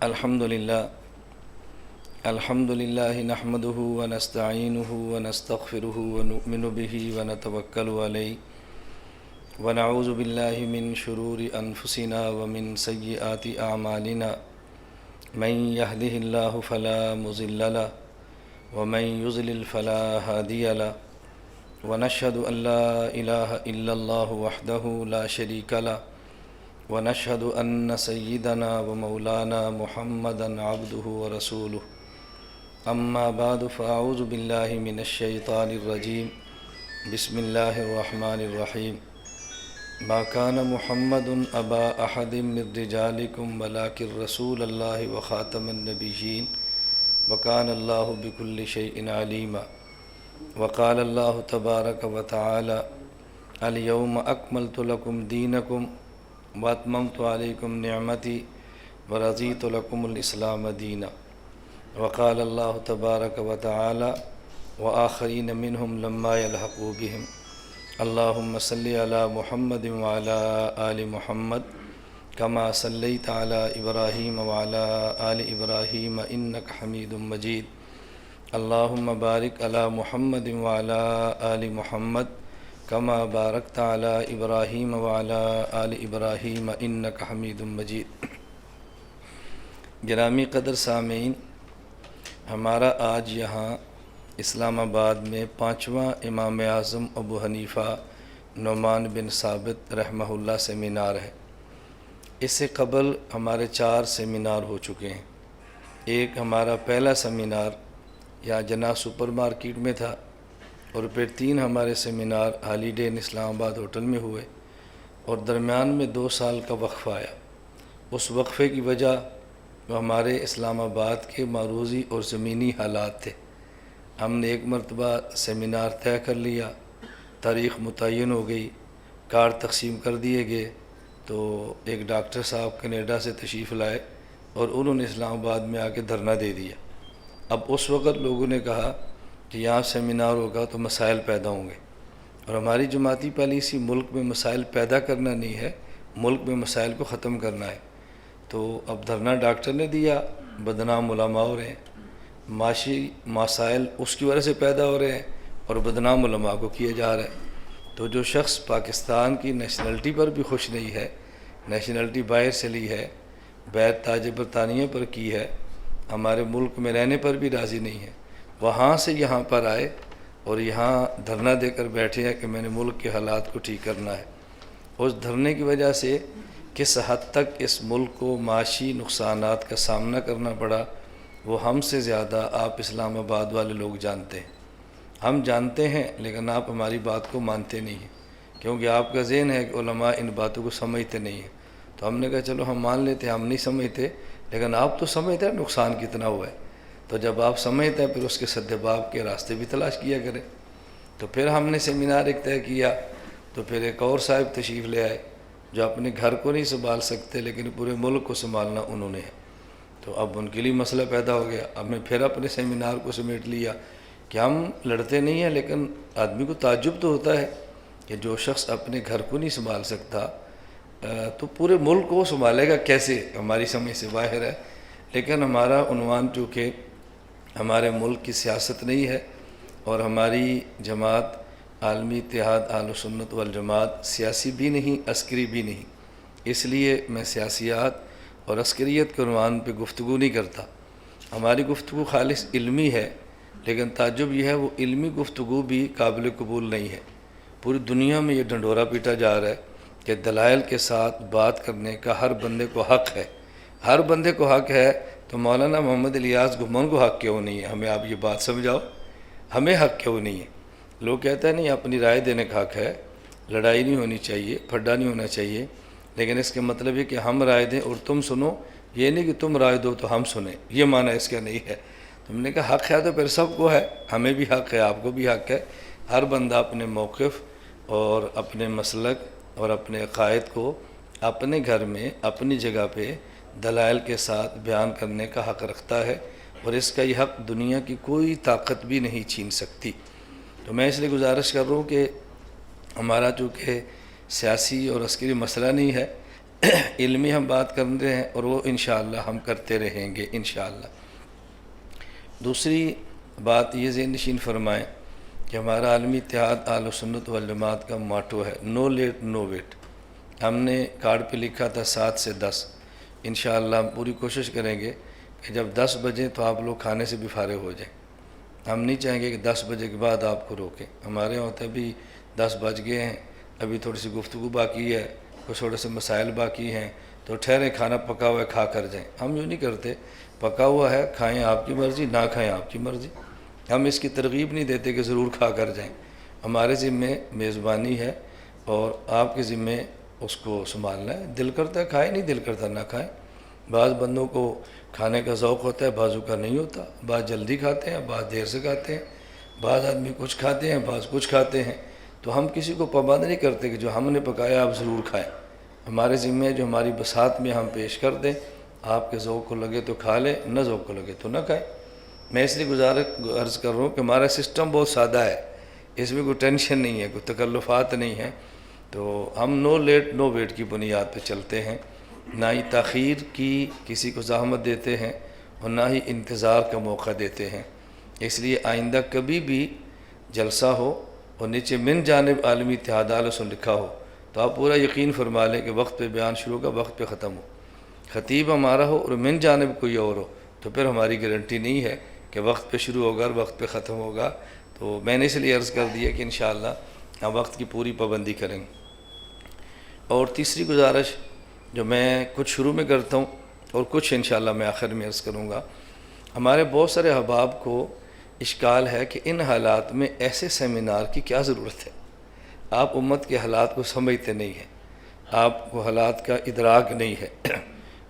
الحمد لله نحمده ونستعينه ونستغفره ونؤمن به ونتوكل عليه ونعوذ بالله من شرور أنفسنا ومن سيئات أعمالنا من يهده الله فلا مضل له ومن يضلل فلا هادي له ونشهد أن لا إله إلا الله وحده لا شريك له ونشهد أن سيدنا ومولانا محمدا عبده ورسوله أما بعد فأعوذ بالله من الشيطان الرجيم بسم الله الرحمن الرحيم ما كان محمد أبا أحد من رجالكم ولكن رسول الله وخاتم النبيين وكان الله بكل شيء عليما وقال الله تبارك وتعالى اليوم أكملت لكم دينكم واتممت عليكم نعمتي ورضيت لكم الإسلام دينا وقال الله تبارك وتعالى وآخرين منهم لما يلحقوا بهم اللهم صل على محمد وعلى آل محمد كما صليت على إبراهيم وعلى آل إبراهيم إنك حميد مجيد اللهم بارك على محمد وعلى آل محمد كما باركت على إبراهيم وعلى آل إبراهيم إنك حميد مجيد۔ گرامی قدر سامعین، ہمارا آج یہاں اسلام آباد میں 5واں امام اعظم ابو حنیفہ نعمان بن ثابت رحمہ اللہ سیمینار ہے۔ اس سے قبل ہمارے 4 سیمینار ہو چکے ہیں۔ ایک ہمارا پہلا سیمینار یہاں جناح سپر مارکیٹ میں تھا، اور پھر 3 ہمارے سیمینار ہالیڈے ان اسلام آباد ہوٹل میں ہوئے، اور درمیان میں 2 سال کا وقفہ آیا۔ اس وقفے کی وجہ وہ ہمارے اسلام آباد کے معروضی اور زمینی حالات تھے۔ ہم نے ایک مرتبہ سیمینار طے کر لیا، تاریخ متعین ہو گئی، کارڈ تقسیم کر دیے گئے، تو ایک ڈاکٹر صاحب کینیڈا سے تشریف لائے اور انہوں نے اسلام آباد میں آ کے دھرنا دے دیا۔ اب اس وقت لوگوں نے کہا کہ یہاں سیمینار ہوگا تو مسائل پیدا ہوں گے، اور ہماری جماعتی پالیسی ملک میں مسائل پیدا کرنا نہیں ہے، ملک میں مسائل کو ختم کرنا ہے۔ تو اب دھرنا ڈاکٹر نے دیا، بدنام علماء ہو رہے ہیں، معاشی مسائل اس کی وجہ سے پیدا ہو رہے ہیں اور بدنام علماء کو کیا جا رہا ہے۔ تو جو شخص پاکستان کی نیشنلٹی پر بھی خوش نہیں ہے، نیشنلٹی باہر سے لی ہے، بیعت تاج برطانیہ پر کی ہے، ہمارے ملک میں رہنے پر بھی راضی نہیں ہے، وہاں سے یہاں پر آئے اور یہاں دھرنا دے کر بیٹھے ہیں کہ میں نے ملک کے حالات کو ٹھیک کرنا ہے۔ اس دھرنے کی وجہ سے کس حد تک اس ملک کو معاشی نقصانات کا سامنا کرنا پڑا، وہ ہم سے زیادہ آپ اسلام آباد والے لوگ جانتے ہیں۔ ہم جانتے ہیں لیکن آپ ہماری بات کو مانتے نہیں ہیں، کیونکہ آپ کا ذہن ہے کہ علماء ان باتوں کو سمجھتے نہیں ہیں۔ تو ہم نے کہا چلو ہم مان لیتے ہیں، ہم نہیں سمجھتے، لیکن آپ تو سمجھتے ہیں نقصان کتنا ہوا ہے، تو جب آپ سمجھتے ہیں پھر اس کے سد باب کے راستے بھی تلاش کیا کریں۔ تو پھر ہم نے سیمینار ایک طے کیا، تو پھر ایک اور صاحب تشریف لے آئے جو اپنے گھر کو نہیں سنبھال سکتے لیکن پورے ملک کو سنبھالنا انہوں نے ہے۔ تو اب ان کے لیے مسئلہ پیدا ہو گیا۔ اب میں پھر اپنے سیمینار کو سمیٹ لیا کہ ہم لڑتے نہیں ہیں، لیکن آدمی کو تعجب تو ہوتا ہے کہ جو شخص اپنے گھر کو نہیں سنبھال سکتا تو پورے ملک کو سنبھالے گا کیسے، ہماری سمجھ سے باہر ہے۔ لیکن ہمارا عنوان چونکہ ہمارے ملک کی سیاست نہیں ہے، اور ہماری جماعت عالمی اتحاد اہل سنت والجماعت سیاسی بھی نہیں، عسکری بھی نہیں، اس لیے میں سیاسیات اور عسکریت کے عنوان پہ گفتگو نہیں کرتا۔ ہماری گفتگو خالص علمی ہے، لیکن تعجب یہ ہے وہ علمی گفتگو بھی قابل قبول نہیں ہے۔ پوری دنیا میں یہ ڈنڈورا پیٹا جا رہا ہے کہ دلائل کے ساتھ بات کرنے کا ہر بندے کو حق ہے۔ ہر بندے کو حق ہے، تو مولانا محمد الیاس گھمن کو حق کیوں نہیں ہے؟ ہمیں آپ یہ بات سمجھاؤ، ہمیں حق کیوں نہیں ہے؟ لوگ کہتے ہیں نہیں اپنی رائے دینے کا حق ہے، لڑائی نہیں ہونی چاہیے، پھڈا نہیں ہونا چاہیے، لیکن اس کے مطلب یہ کہ ہم رائے دیں اور تم سنو، یہ نہیں کہ تم رائے دو تو ہم سنیں، یہ معنی اس کا نہیں ہے۔ تم نے کہا حق ہے تو پھر سب کو ہے، ہمیں بھی حق ہے، آپ کو بھی حق ہے۔ ہر بندہ اپنے موقف اور اپنے مسلک اور اپنے عقائد کو اپنے گھر میں اپنی جگہ پہ دلائل کے ساتھ بیان کرنے کا حق رکھتا ہے، اور اس کا یہ حق دنیا کی کوئی طاقت بھی نہیں چھین سکتی۔ تو میں اس لیے گزارش کر رہا ہوں کہ ہمارا چونکہ سیاسی اور عسکری مسئلہ نہیں ہے، علمی ہم بات کر رہے ہیں اور وہ انشاءاللہ ہم کرتے رہیں گے انشاءاللہ۔ دوسری بات یہ ذہن نشین فرمائیں کہ ہمارا عالمی اتحاد اہل سنت والجماعت کا ماٹو ہے نو لیٹ نو ویٹ۔ ہم نے کارڈ پہ لکھا تھا 7 سے 10۔ انشاءاللہ ہم پوری کوشش کریں گے کہ جب 10 بجے تو آپ لوگ کھانے سے بھی فارغ ہو جائیں۔ ہم نہیں چاہیں گے کہ 10 بجے کے بعد آپ کو روکیں۔ ہمارے یہاں ہوتا ہے ابھی 10 بج گئے ہیں، ابھی تھوڑی سی گفتگو باقی ہے، کچھ تھوڑے سے مسائل باقی ہیں، تو ٹھہریں، کھانا پکا ہوا ہے کھا کر جائیں۔ ہم یوں نہیں کرتے، پکا ہوا ہے کھائیں آپ کی مرضی، نہ کھائیں آپ کی مرضی۔ ہم اس کی ترغیب نہیں دیتے کہ ضرور کھا کر جائیں۔ ہمارے ذمے میزبانی ہے اور آپ کے ذمے اس کو سنبھالنا ہے۔ دل کرتا ہے کھائیں، نہیں دل کرتا نہ کھائیں۔ بعض بندوں کو کھانے کا ذوق ہوتا ہے، بعضوں کا نہیں ہوتا، بعض جلدی کھاتے ہیں، بعض دیر سے کھاتے ہیں، بعض آدمی کچھ کھاتے ہیں، بعض کچھ کھاتے ہیں۔ تو ہم کسی کو پابند نہیں کرتے کہ جو ہم نے پکایا آپ ضرور کھائیں۔ ہمارے ذمے جو ہماری بساط میں ہم پیش کر دیں، آپ کے ذوق کو لگے تو کھا لیں، نہ ذوق کو لگے تو نہ کھائیں۔ میں اس لیے عرض کر رہا ہوں کہ ہمارا سسٹم بہت سادہ ہے، اس میں کوئی ٹینشن نہیں ہے، کوئی تکلفات نہیں ہے۔ تو ہم نو لیٹ نو ویٹ کی بنیاد پہ چلتے ہیں، نہ ہی تاخیر کی کسی کو زحمت دیتے ہیں اور نہ ہی انتظار کا موقع دیتے ہیں۔ اس لیے آئندہ کبھی بھی جلسہ ہو اور نیچے من جانب عالمی اتحاد اہل سنت لکھا ہو تو آپ پورا یقین فرما لیں کہ وقت پہ بیان شروع ہوگا، وقت پہ ختم ہو۔ خطیب ہمارا ہو اور من جانب کوئی اور ہو تو پھر ہماری گارنٹی نہیں ہے کہ وقت پہ شروع ہوگا اور وقت پہ ختم ہوگا۔ تو میں نے اس لیے عرض کر دیا کہ انشاءاللہ ہم وقت کی پوری پابندی کریں گے۔ اور تیسری گزارش جو میں کچھ شروع میں کرتا ہوں اور کچھ انشاءاللہ میں آخر میں عرض کروں گا، ہمارے بہت سارے احباب کو اشکال ہے کہ ان حالات میں ایسے سیمینار کی کیا ضرورت ہے۔ آپ امت کے حالات کو سمجھتے نہیں ہیں، آپ کو حالات کا ادراک نہیں ہے،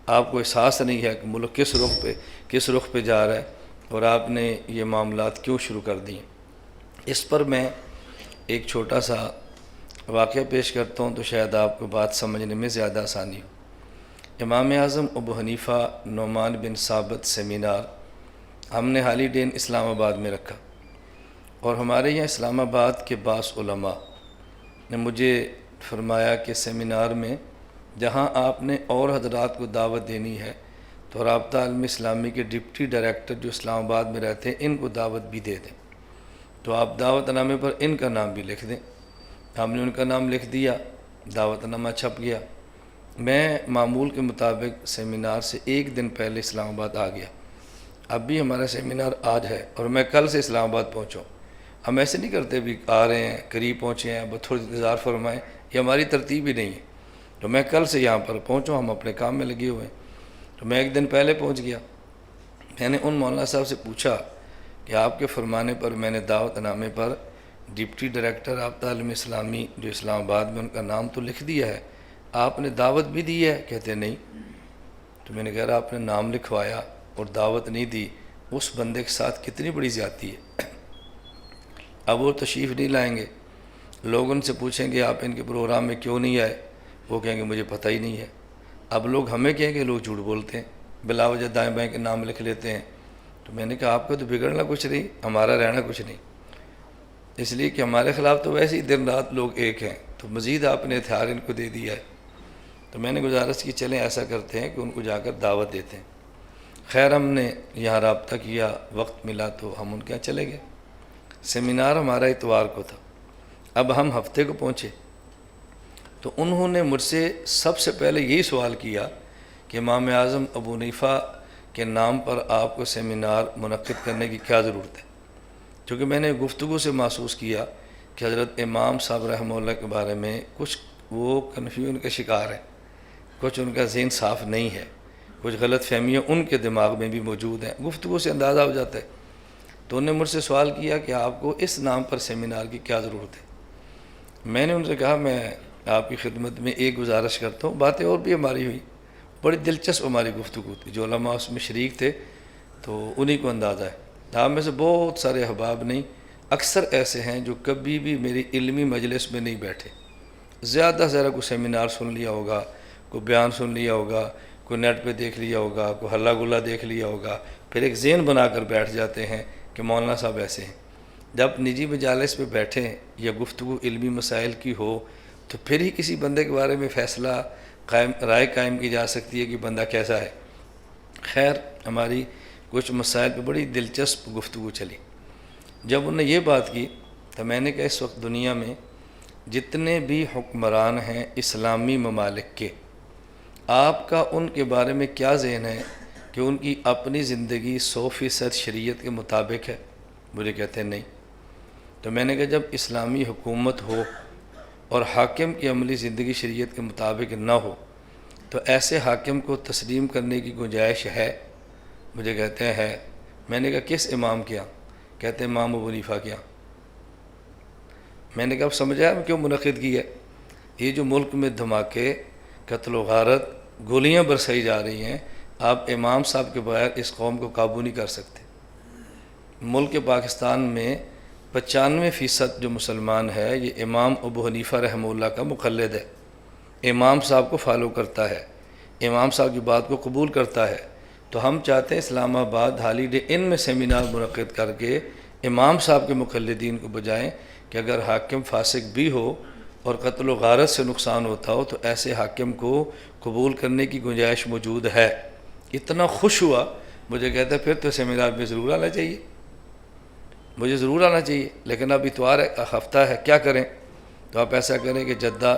آپ کو احساس نہیں ہے کہ ملک کس رخ پہ جا رہا ہے اور آپ نے یہ معاملات کیوں شروع کر دیے۔ اس پر میں ایک چھوٹا سا واقعہ پیش کرتا ہوں تو شاید آپ کو بات سمجھنے میں زیادہ آسانی ہو۔ امام اعظم ابو حنیفہ نعمان بن ثابت سیمینار ہم نے حالی ڈین اسلام آباد میں رکھا، اور ہمارے یہاں اسلام آباد کے بعض علماء نے مجھے فرمایا کہ سیمینار میں جہاں آپ نے اور حضرات کو دعوت دینی ہے تو رابطہ عالم اسلامی کے ڈپٹی ڈائریکٹر جو اسلام آباد میں رہتے ہیں ان کو دعوت بھی دے دیں، تو آپ دعوت نامے پر ان کا نام بھی لکھ دیں۔ ہم نے ان کا نام لکھ دیا، دعوت نامہ چھپ گیا۔ میں معمول کے مطابق سیمینار سے ایک دن پہلے اسلام آباد آ گیا۔ اب بھی ہمارا سیمینار آج ہے اور میں کل سے اسلام آباد پہنچا۔ ہم ایسے نہیں کرتے بھی آ رہے ہیں، قریب پہنچے ہیں، بس تھوڑی انتظار فرمائیں، یہ ہماری ترتیب ہی نہیں ہے۔ تو میں کل سے یہاں پر پہنچا، ہم اپنے کام میں لگے ہوئے ہیں۔ تو میں ایک دن پہلے پہنچ گیا۔ میں نے ان مولانا صاحب سے پوچھا کہ آپ کے فرمانے پر میں نے دعوت نامے پر ڈپٹی ڈائریکٹر رابطہ عالم اسلامی جو اسلام آباد میں ان کا نام تو لکھ دیا ہے، آپ نے دعوت بھی دی ہے؟ کہتے نہیں۔ تو میں نے کہا آپ نے نام لکھوایا اور دعوت نہیں دی، اس بندے کے ساتھ کتنی بڑی زیادتی ہے۔ اب وہ تشریف نہیں لائیں گے، لوگ ان سے پوچھیں گے آپ ان کے پروگرام میں کیوں نہیں آئے، وہ کہیں گے مجھے پتہ ہی نہیں ہے۔ اب لوگ ہمیں کہیں گے لوگ جھوٹ بولتے ہیں، بلا وجہ دائیں بائیں کے نام لکھ لیتے ہیں۔ تو میں نے کہا آپ کا تو بگڑنا کچھ نہیں، ہمارا رہنا کچھ نہیں، اس لیے کہ ہمارے خلاف تو ویسے ہی دن رات لوگ ایک ہیں، تو مزید آپ نے ہتھیار ان کو دے دیا ہے۔ تو میں نے گزارش کی چلیں ایسا کرتے ہیں کہ ان کو جا کر دعوت دیتے ہیں۔ خیر ہم نے یہاں رابطہ کیا، وقت ملا تو ہم ان کے یہاں چلے گئے۔ سیمینار ہمارا اتوار کو تھا، اب ہم ہفتے کو پہنچے تو انہوں نے مجھ سے سب سے پہلے یہی سوال کیا کہ امام اعظم ابو حنیفہ کے نام پر آپ کو سیمینار منعقد کرنے کی کیا ضرورت ہے، کیونکہ میں نے گفتگو سے محسوس کیا کہ حضرت امام صاحب رحمہ اللہ کے بارے میں کچھ وہ کنفیوژن کا شکار ہیں، کچھ ان کا ذہن صاف نہیں ہے، کچھ غلط فہمیاں ان کے دماغ میں بھی موجود ہیں، گفتگو سے اندازہ ہو جاتا ہے۔ تو انہوں نے مجھ سے سوال کیا کہ آپ کو اس نام پر سیمینار کی کیا ضرورت ہے۔ میں نے ان سے کہا میں آپ کی خدمت میں ایک گزارش کرتا ہوں، باتیں اور بھی ہماری ہوئی، بڑی دلچسپ ہماری گفتگو تھی، جو علماء اس میں شریک تھے تو انہی کو اندازہ ہے۔ آپ میں سے بہت سارے احباب نہیں، اکثر ایسے ہیں جو کبھی بھی میری علمی مجلس میں نہیں بیٹھے، زیادہ سے زیادہ کوئی سیمینار سن لیا ہوگا، کوئی بیان سن لیا ہوگا، کوئی نیٹ پہ دیکھ لیا ہوگا، کوئی ہلا گلا دیکھ لیا ہوگا، پھر ایک ذہن بنا کر بیٹھ جاتے ہیں کہ مولانا صاحب ایسے ہیں۔ جب نجی مجالس پہ بیٹھیں یا گفتگو علمی مسائل کی ہو تو پھر ہی کسی بندے کے بارے میں فیصلہ رائے قائم کی جا سکتی ہے کہ بندہ کیسا ہے۔ خیر، ہماری کچھ مسائل پہ بڑی دلچسپ گفتگو چلی۔ جب انہوں نے یہ بات کی تو میں نے کہا اس وقت دنیا میں جتنے بھی حکمران ہیں اسلامی ممالک کے، آپ کا ان کے بارے میں کیا ذہن ہے کہ ان کی اپنی زندگی 100% شریعت کے مطابق ہے؟ مجھے کہتے ہیں نہیں۔ تو میں نے کہا جب اسلامی حکومت ہو اور حاکم کی عملی زندگی شریعت کے مطابق نہ ہو تو ایسے حاکم کو تسلیم کرنے کی گنجائش ہے؟ مجھے کہتے ہیں ہے۔ میں نے کہا کس امام کیا؟ کہتے ہیں امام ابو حنیفہ کیا۔ میں نے کہا اب سمجھا کیوں منعقد کی ہے؟ یہ جو ملک میں دھماکے، قتل و غارت، گولیاں برسائی جا رہی ہیں، آپ امام صاحب کے بغیر اس قوم کو قابو نہیں کر سکتے۔ ملک پاکستان میں 95% جو مسلمان ہے یہ امام ابو حنیفہ رحمہ اللہ کا مقلد ہے، امام صاحب کو فالو کرتا ہے، امام صاحب کی بات کو قبول کرتا ہے۔ تو ہم چاہتے ہیں اسلام آباد ہالیڈے ان میں سیمینار منعقد کر کے امام صاحب کے مقلدین کو بجائیں کہ اگر حاکم فاسق بھی ہو اور قتل و غارت سے نقصان ہوتا ہو تو ایسے حاکم کو قبول کرنے کی گنجائش موجود ہے۔ اتنا خوش ہوا، مجھے کہتا ہے پھر تو سیمینار میں ضرور آنا چاہیے، مجھے ضرور آنا چاہیے، لیکن اب اتوار ہفتہ ہے، کیا کریں؟ تو آپ ایسا کریں کہ جدہ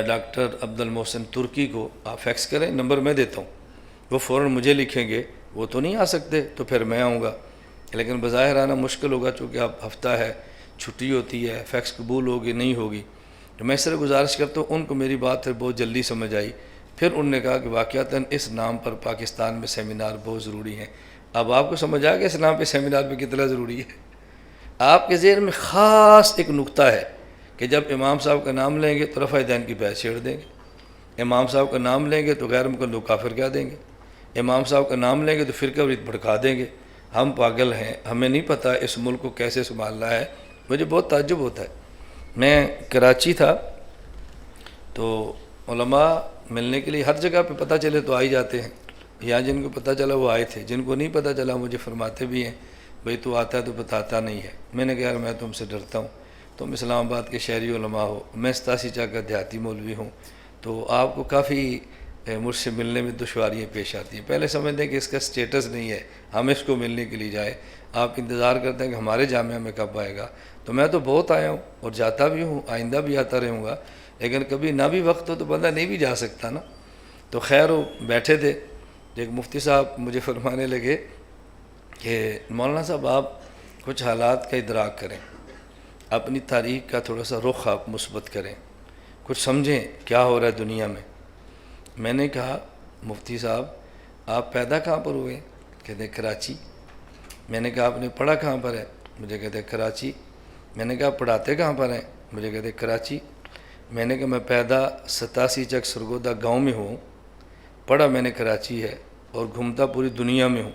ڈاکٹر عبد المحسن ترکی کو آپ فیکس کریں، نمبر میں دیتا ہوں، وہ فوراً مجھے لکھیں گے، وہ تو نہیں آ سکتے تو پھر میں آؤں گا، لیکن بظاہر آنا مشکل ہوگا چونکہ اب ہفتہ ہے، چھٹی ہوتی ہے، فیکس قبول ہوگی نہیں ہوگی۔ تو میں اس طرح گزارش کرتا ہوں، ان کو میری بات پھر بہت جلدی سمجھ آئی، پھر انہوں نے کہا کہ واقعتاً اس نام پر پاکستان میں سیمینار بہت ضروری ہیں۔ اب آپ کو سمجھ آ گیا اس نام پہ سیمینار پہ کتنا ضروری ہے؟ آپ کے ذہن میں خاص ایک نقطہ ہے کہ جب امام صاحب کا نام لیں گے تو رفع دین کی بحث چھیڑ دیں گے، امام صاحب کا نام لیں گے تو غیر مقلد کافر کہہ دیں گے، امام صاحب کا نام لیں گے تو فرقہ واریت بھڑکا دیں گے۔ ہم پاگل ہیں، ہمیں نہیں پتہ اس ملک کو کیسے سنبھالنا ہے۔ مجھے بہت تعجب ہوتا ہے، میں کراچی تھا تو علماء ملنے کے لیے ہر جگہ پہ پتہ چلے تو آ ہی جاتے ہیں، یہاں جن کو پتہ چلا وہ آئے تھے، جن کو نہیں پتہ چلا مجھے فرماتے بھی ہیں بھئی تو آتا ہے تو بتاتا نہیں ہے۔ میں نے کہا یار میں تم سے ڈرتا ہوں، تم اسلام آباد کے شہری علماء ہو، میں 87 چاہ کا دیہاتی مولوی ہوں، تو آپ کو کافی مجھ سے ملنے میں دشواریاں پیش آتی ہیں۔ پہلے سمجھتے ہیں کہ اس کا سٹیٹس نہیں ہے، ہم اس کو ملنے کے لیے جائیں، آپ انتظار کرتے ہیں کہ ہمارے جامعہ میں کب آئے گا۔ تو میں تو بہت آیا ہوں اور جاتا بھی ہوں، آئندہ بھی آتا رہوں گا، لیکن کبھی نہ بھی وقت ہو تو بندہ نہیں بھی جا سکتا نا۔ تو خیر وہ بیٹھے تھے، ایک مفتی صاحب مجھے فرمانے لگے کہ مولانا صاحب آپ کچھ حالات کا ادراک کریں، اپنی تاریخ کا تھوڑا سا رخ آپ مثبت کریں، کچھ سمجھیں کیا ہو رہا ہے دنیا میں۔ میں نے کہا مفتی صاحب آپ پیدا کہاں پر ہوئے؟ کہتے ہیں کراچی۔ میں نے کہا آپ نے پڑھا کہاں پر ہے؟ مجھے کہتے ہیں کراچی۔ میں نے کہا پڑھاتے کہاں پر ہیں؟ مجھے کہتے ہیں کراچی۔ میں نے کہا میں پیدا 87 چک سرگودا گاؤں میں ہوں، پڑھا میں نے کراچی ہے اور گھومتا پوری دنیا میں ہوں،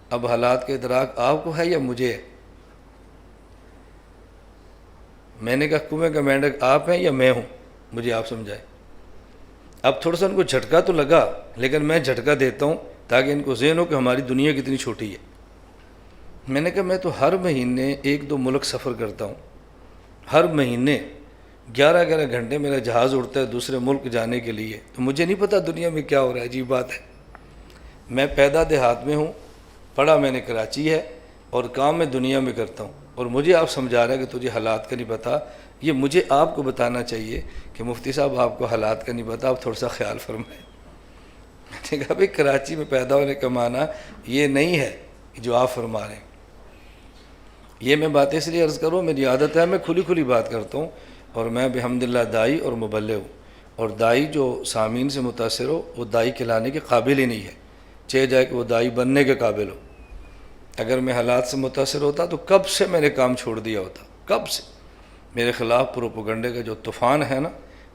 اب حالات کا ادراک آپ کو ہے یا مجھے ہے؟ میں نے کہا کنویں کا مینڈک آپ ہیں یا میں ہوں؟ مجھے آپ سمجھائیں۔ اب تھوڑا سا ان کو جھٹکا تو لگا، لیکن میں جھٹکا دیتا ہوں تاکہ ان کو ذہن ہو کہ ہماری دنیا کتنی چھوٹی ہے۔ میں نے کہا میں تو ہر مہینے 1-2 ملک سفر کرتا ہوں، ہر مہینے 11 گھنٹے میرا جہاز اڑتا ہے دوسرے ملک جانے کے لیے، تو مجھے نہیں پتہ دنیا میں کیا ہو رہا ہے۔ عجیب بات ہے، میں پیدا دیہات میں ہوں، پڑھا میں نے کراچی ہے اور کام میں دنیا میں کرتا ہوں، اور مجھے آپ سمجھا رہے ہیں کہ تجھے حالات کا نہیں پتہ۔ یہ مجھے آپ کو بتانا چاہیے کہ مفتی صاحب آپ کو حالات کا نہیں پتہ، آپ تھوڑا سا خیال فرمائیں۔ میں نے کہا بھئی کراچی میں پیدا ہونے کا معنی یہ نہیں ہے جو آپ فرما رہے ہیں۔ یہ میں باتیں اس لیے عرض کروں، میری عادت ہے میں کھلی بات کرتا ہوں، اور میں بحمداللہ داعی اور مبلغ ہوں، اور داعی جو سامعین سے متاثر ہو وہ داعی کہلانے کے قابل ہی نہیں ہے، چاہے جائے کہ وہ داعی بننے کے قابل ہو۔ اگر میں حالات سے متاثر ہوتا تو کب سے میں نے کام چھوڑ دیا ہوتا، کب سے۔ میرے خلاف پروپیگنڈے کا جو طوفان ہے نا،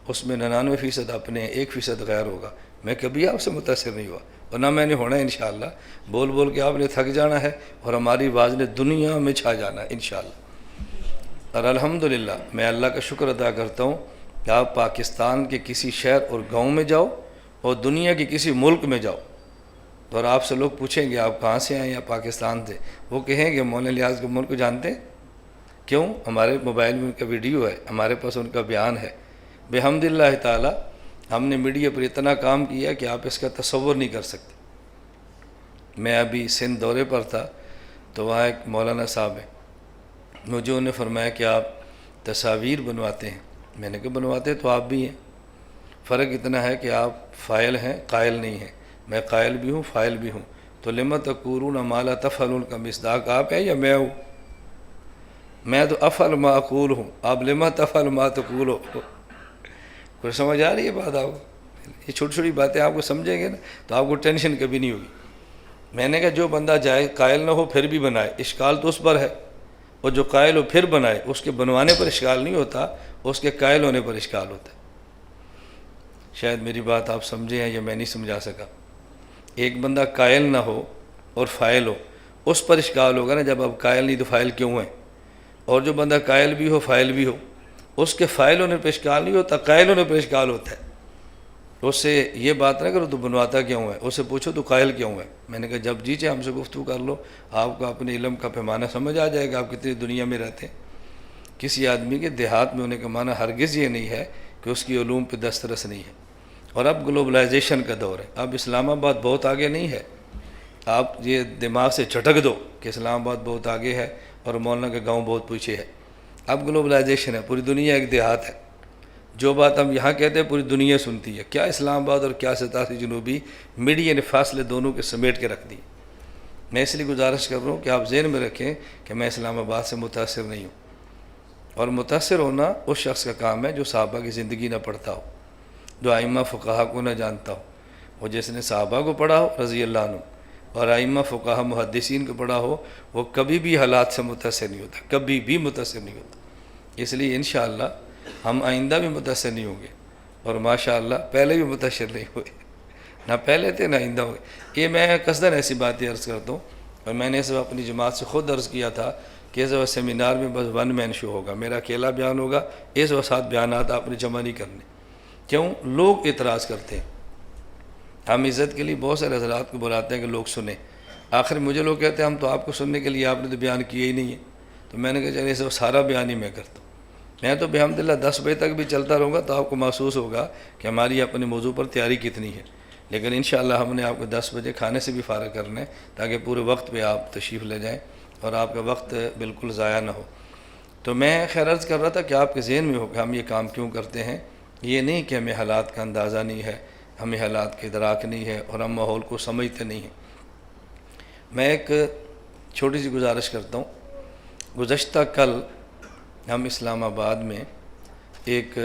اس میں 99% اپنے 1% غیر ہوگا۔ میں کبھی آپ سے متاثر نہیں ہوا اور نہ میں نے ہونا ہے انشاءاللہ۔ بول بول کے آپ نے تھک جانا ہے اور ہماری آواز نے دنیا میں چھا جانا ہے انشاءاللہ۔ اور الحمدللہ میں اللہ کا شکر ادا کرتا ہوں کہ آپ پاکستان کے کسی شہر اور گاؤں میں جاؤ اور دنیا کے کسی ملک میں جاؤ، اور آپ سے لوگ پوچھیں گے آپ کہاں سے آئے یا پاکستان سے، وہ کہیں گے مولانا الیاس گمر کو جانتے ہیں؟ کیوں؟ ہمارے موبائل میں ان کا ویڈیو ہے، ہمارے پاس ان کا بیان ہے۔ بحمداللہ تعالی ہم نے میڈیا پر اتنا کام کیا کہ آپ اس کا تصور نہیں کر سکتے۔ میں ابھی سندھ دورے پر تھا تو وہاں ایک مولانا صاحب ہیں، مجھے انہوں نے فرمایا کہ آپ تصاویر بنواتے ہیں۔ میں نے کہا بنواتے تو آپ بھی ہیں، فرق اتنا ہے کہ آپ فاعل ہیں قائل نہیں ہیں، میں قائل بھی ہوں فاعل بھی ہوں۔ تو لما تقولون ما لا تفعلون کا مصداق آپ ہے یا میں ہوں؟ میں تو افعل ما اقول ہوں، آپ لما تفعل ما تقول ہو۔ کوئی سمجھ آ رہی ہے بات آپ کو؟ یہ چھوٹی چھوٹی باتیں آپ کو سمجھیں گے نا تو آپ کو ٹینشن کبھی نہیں ہوگی۔ میں نے کہا جو بندہ جائے قائل نہ ہو پھر بھی بنائے، اشکال تو اس پر ہے، اور جو قائل ہو پھر بنائے اس کے بنوانے پر اشکال نہیں ہوتا، اس کے قائل ہونے پر اشکال ہوتا ہے۔ شاید میری بات آپ سمجھے ہیں یا میں نہیں سمجھا سکا۔ ایک بندہ قائل نہ ہو اور فاعل ہو اس پر اشکال ہوگا نا، جب آپ قائل نہیں تو فاعل کیوں ہیں؟ اور جو بندہ قائل بھی ہو فاعل بھی ہو اس کے فاعل ہونے پر اشکال نہیں ہوتا، قائل ہونے پر اشکال ہوتا ہے۔ اس سے یہ بات نہ کرو تو بنواتا کیوں ہے، اس سے پوچھو تو قائل کیوں ہے۔ میں نے کہا جب جی چاہے ہم سے گفتگو کر لو، آپ کو اپنے علم کا پیمانہ سمجھ آ جائے گا آپ کتنی دنیا میں رہتے ہیں۔ کسی آدمی کے دیہات میں ہونے کا معنی ہرگز یہ نہیں ہے کہ اس کی علوم پہ دسترس نہیں ہے۔ اور اب گلوبلائزیشن کا دور ہے، اب اسلام آباد بہت آگے نہیں ہے، آپ یہ دماغ سے جھٹک دو کہ اسلام آباد بہت آگے ہے اور مولانا کا گاؤں بہت پیچھے ہے۔ اب گلوبلائزیشن ہے، پوری دنیا ایک دیہات ہے، جو بات ہم یہاں کہتے ہیں پوری دنیا سنتی ہے۔ کیا اسلام آباد اور کیا 87 جنوبی، میڈیا نے فاصلے دونوں کے سمیٹ کے رکھ دی۔ میں اس لیے گزارش کر رہا ہوں کہ آپ ذہن میں رکھیں کہ میں اسلام آباد سے متاثر نہیں ہوں، اور متاثر ہونا اس شخص کا کام ہے جو صحابہ کی زندگی نہ پڑھتا ہو، جو ائمہ فقہا کو نہ جانتا ہو۔ وہ جس نے صحابہ کو پڑھا ہو رضی اللہ عنہ اور ائمہ فقہا محدثین کو پڑھا ہو، وہ کبھی بھی حالات سے متاثر نہیں ہوتا، کبھی بھی متاثر نہیں ہوتا۔ اس لیے انشاءاللہ ہم آئندہ بھی متاثر نہیں ہوں گے، اور ماشاءاللہ پہلے بھی متاثر نہیں ہوئے، نہ پہلے تھے نہ آئندہ ہوئے۔ یہ میں قصداً ایسی باتیں عرض کرتا ہوں، اور میں نے اس وقت اپنی جماعت سے خود عرض کیا تھا کہ اس وقت سیمینار میں بس ون مین شو ہوگا، میرا اکیلا بیان ہوگا، اس وقت 7 بیانات آپ نے جمع نہیں کرنے۔ کیوں؟ لوگ اعتراض کرتے ہیں۔ ہم عزت کے لیے بہت سارے حضرات کو بلاتے ہیں کہ لوگ سنیں، آخر مجھے لوگ کہتے ہیں ہم تو آپ کو سننے کے لیے، آپ نے تو بیان کیا ہی نہیں ہے۔ تو میں نے کہا چلے اس وقت سارا بیان ہی میں کرتا ہوں، میں تو بحمدللہ 10 بجے تک بھی چلتا رہوں گا تو آپ کو محسوس ہوگا کہ ہماری اپنے موضوع پر تیاری کتنی ہے۔ لیکن انشاءاللہ ہم نے آپ کو 10 بجے کھانے سے بھی فارغ کرنا ہے تاکہ پورے وقت پہ آپ تشریف لے جائیں اور آپ کا وقت بالکل ضائع نہ ہو۔ تو میں خیر عرض کر رہا تھا کہ آپ کے ذہن میں ہو کہ ہم یہ کام کیوں کرتے ہیں۔ یہ نہیں کہ ہمیں حالات کا اندازہ نہیں ہے، ہمیں حالات کا ادراک نہیں ہے اور ہم ماحول کو سمجھتے نہیں ہیں۔ میں ایک چھوٹی سی گزارش کرتا ہوں۔ گزشتہ کل ہم اسلام آباد میں ایک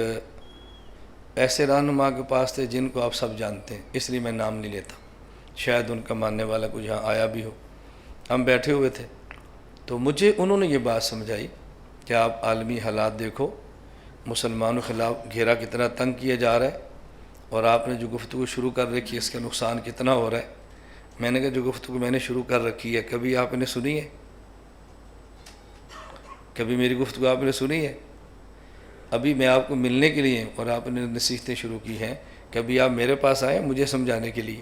ایسے رہنما کے پاس تھے جن کو آپ سب جانتے ہیں، اس لیے میں نام نہیں لیتا، شاید ان کا ماننے والا کوئی یہاں آیا بھی ہو۔ ہم بیٹھے ہوئے تھے تو مجھے انہوں نے یہ بات سمجھائی کہ آپ عالمی حالات دیکھو، مسلمانوں کے خلاف گھیرا کتنا تنگ کیا جا رہا ہے، اور آپ نے جو گفتگو شروع کر رکھی ہے اس کا نقصان کتنا ہو رہا ہے۔ میں نے کہا جو گفتگو میں نے شروع کر رکھی ہے کبھی آپ نے سنی ہے؟ کبھی میری گفتگو آپ نے سنی ہے؟ ابھی میں آپ کو ملنے کے لیے اور آپ نے نصیحتیں شروع کی ہیں، کبھی آپ میرے پاس آئے مجھے سمجھانے کے لیے؟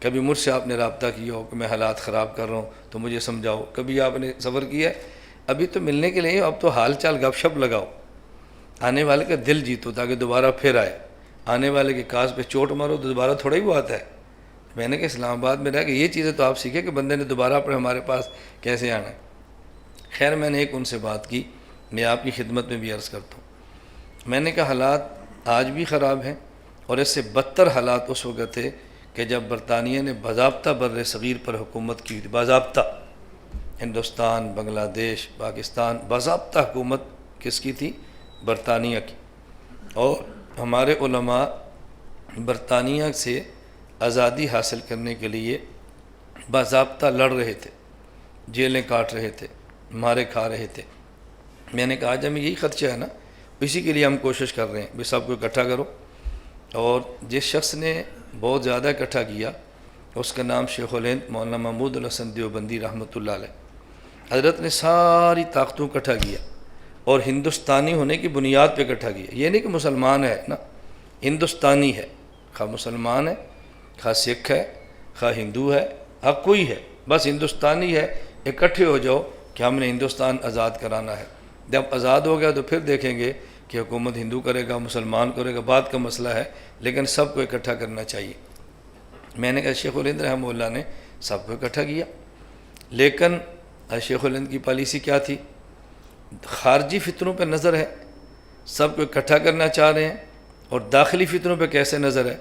کبھی مجھ سے آپ نے رابطہ کیا ہو کہ میں حالات خراب کر رہا ہوں تو مجھے سمجھاؤ؟ کبھی آپ نے صبر کیا ہے؟ ابھی تو ملنے کے لیے، اب تو حال چال گپ شپ لگاؤ، آنے والے کا دل جیتو تاکہ دوبارہ پھر آئے۔ آنے والے کے کاز پہ چوٹ مارو تو دوبارہ تھوڑا ہی وہ آتا ہے۔ میں نے کہا اسلام آباد میں رہ کے یہ چیزیں تو آپ سیکھیں کہ بندے نے دوبارہ پر ہمارے پاس کیسے آنا ہے۔ خیر میں نے ایک ان سے بات کی، میں آپ کی خدمت میں بھی عرض کرتا ہوں۔ میں نے کہا حالات آج بھی خراب ہیں، اور اس سے بدتر حالات اس وقت تھے کہ جب برطانیہ نے باضابطہ بر صغیر پر حکومت کی تھی۔ باضابطہ ہندوستان، بنگلہ دیش، پاکستان، باضابطہ حکومت کس کی تھی؟ برطانیہ کی۔ اور ہمارے علماء برطانیہ سے آزادی حاصل کرنے کے لیے باضابطہ لڑ رہے تھے، جیلیں کاٹ رہے تھے، مارے کھا رہے تھے۔ میں نے کہا آج ہمیں یہی خدشہ ہے نا، اسی کے لیے ہم کوشش کر رہے ہیں بھی سب کو اکٹھا کرو۔ اور جس شخص نے بہت زیادہ اکٹھا کیا اس کا نام شیخ الہند مولانا محمود الحسن دیوبندی رحمۃ اللہ علیہ۔ حضرت نے ساری طاقتوں اکٹھا کیا اور ہندوستانی ہونے کی بنیاد پہ اکٹھا کیا۔ یہ نہیں کہ مسلمان ہے نا، ہندوستانی ہے، خواہ مسلمان ہے، خواہ سکھ ہے، خواہ ہندو ہے، خواہ کوئی ہے، بس ہندوستانی ہے، اکٹھے ہو جاؤ کہ ہم نے ہندوستان آزاد کرانا ہے۔ جب آزاد ہو گیا تو پھر دیکھیں گے کہ حکومت ہندو کرے گا مسلمان کرے گا، بات کا مسئلہ ہے، لیکن سب کو اکٹھا کرنا چاہیے۔ میں نے کہا شیخ الہند رحمہ اللہ نے سب کو اکٹھا کیا، لیکن شیخ الہند کی پالیسی کیا تھی؟ خارجی فتنوں پہ نظر ہے، سب کو اکٹھا کرنا چاہ رہے ہیں، اور داخلی فتنوں پہ کیسے نظر ہے؟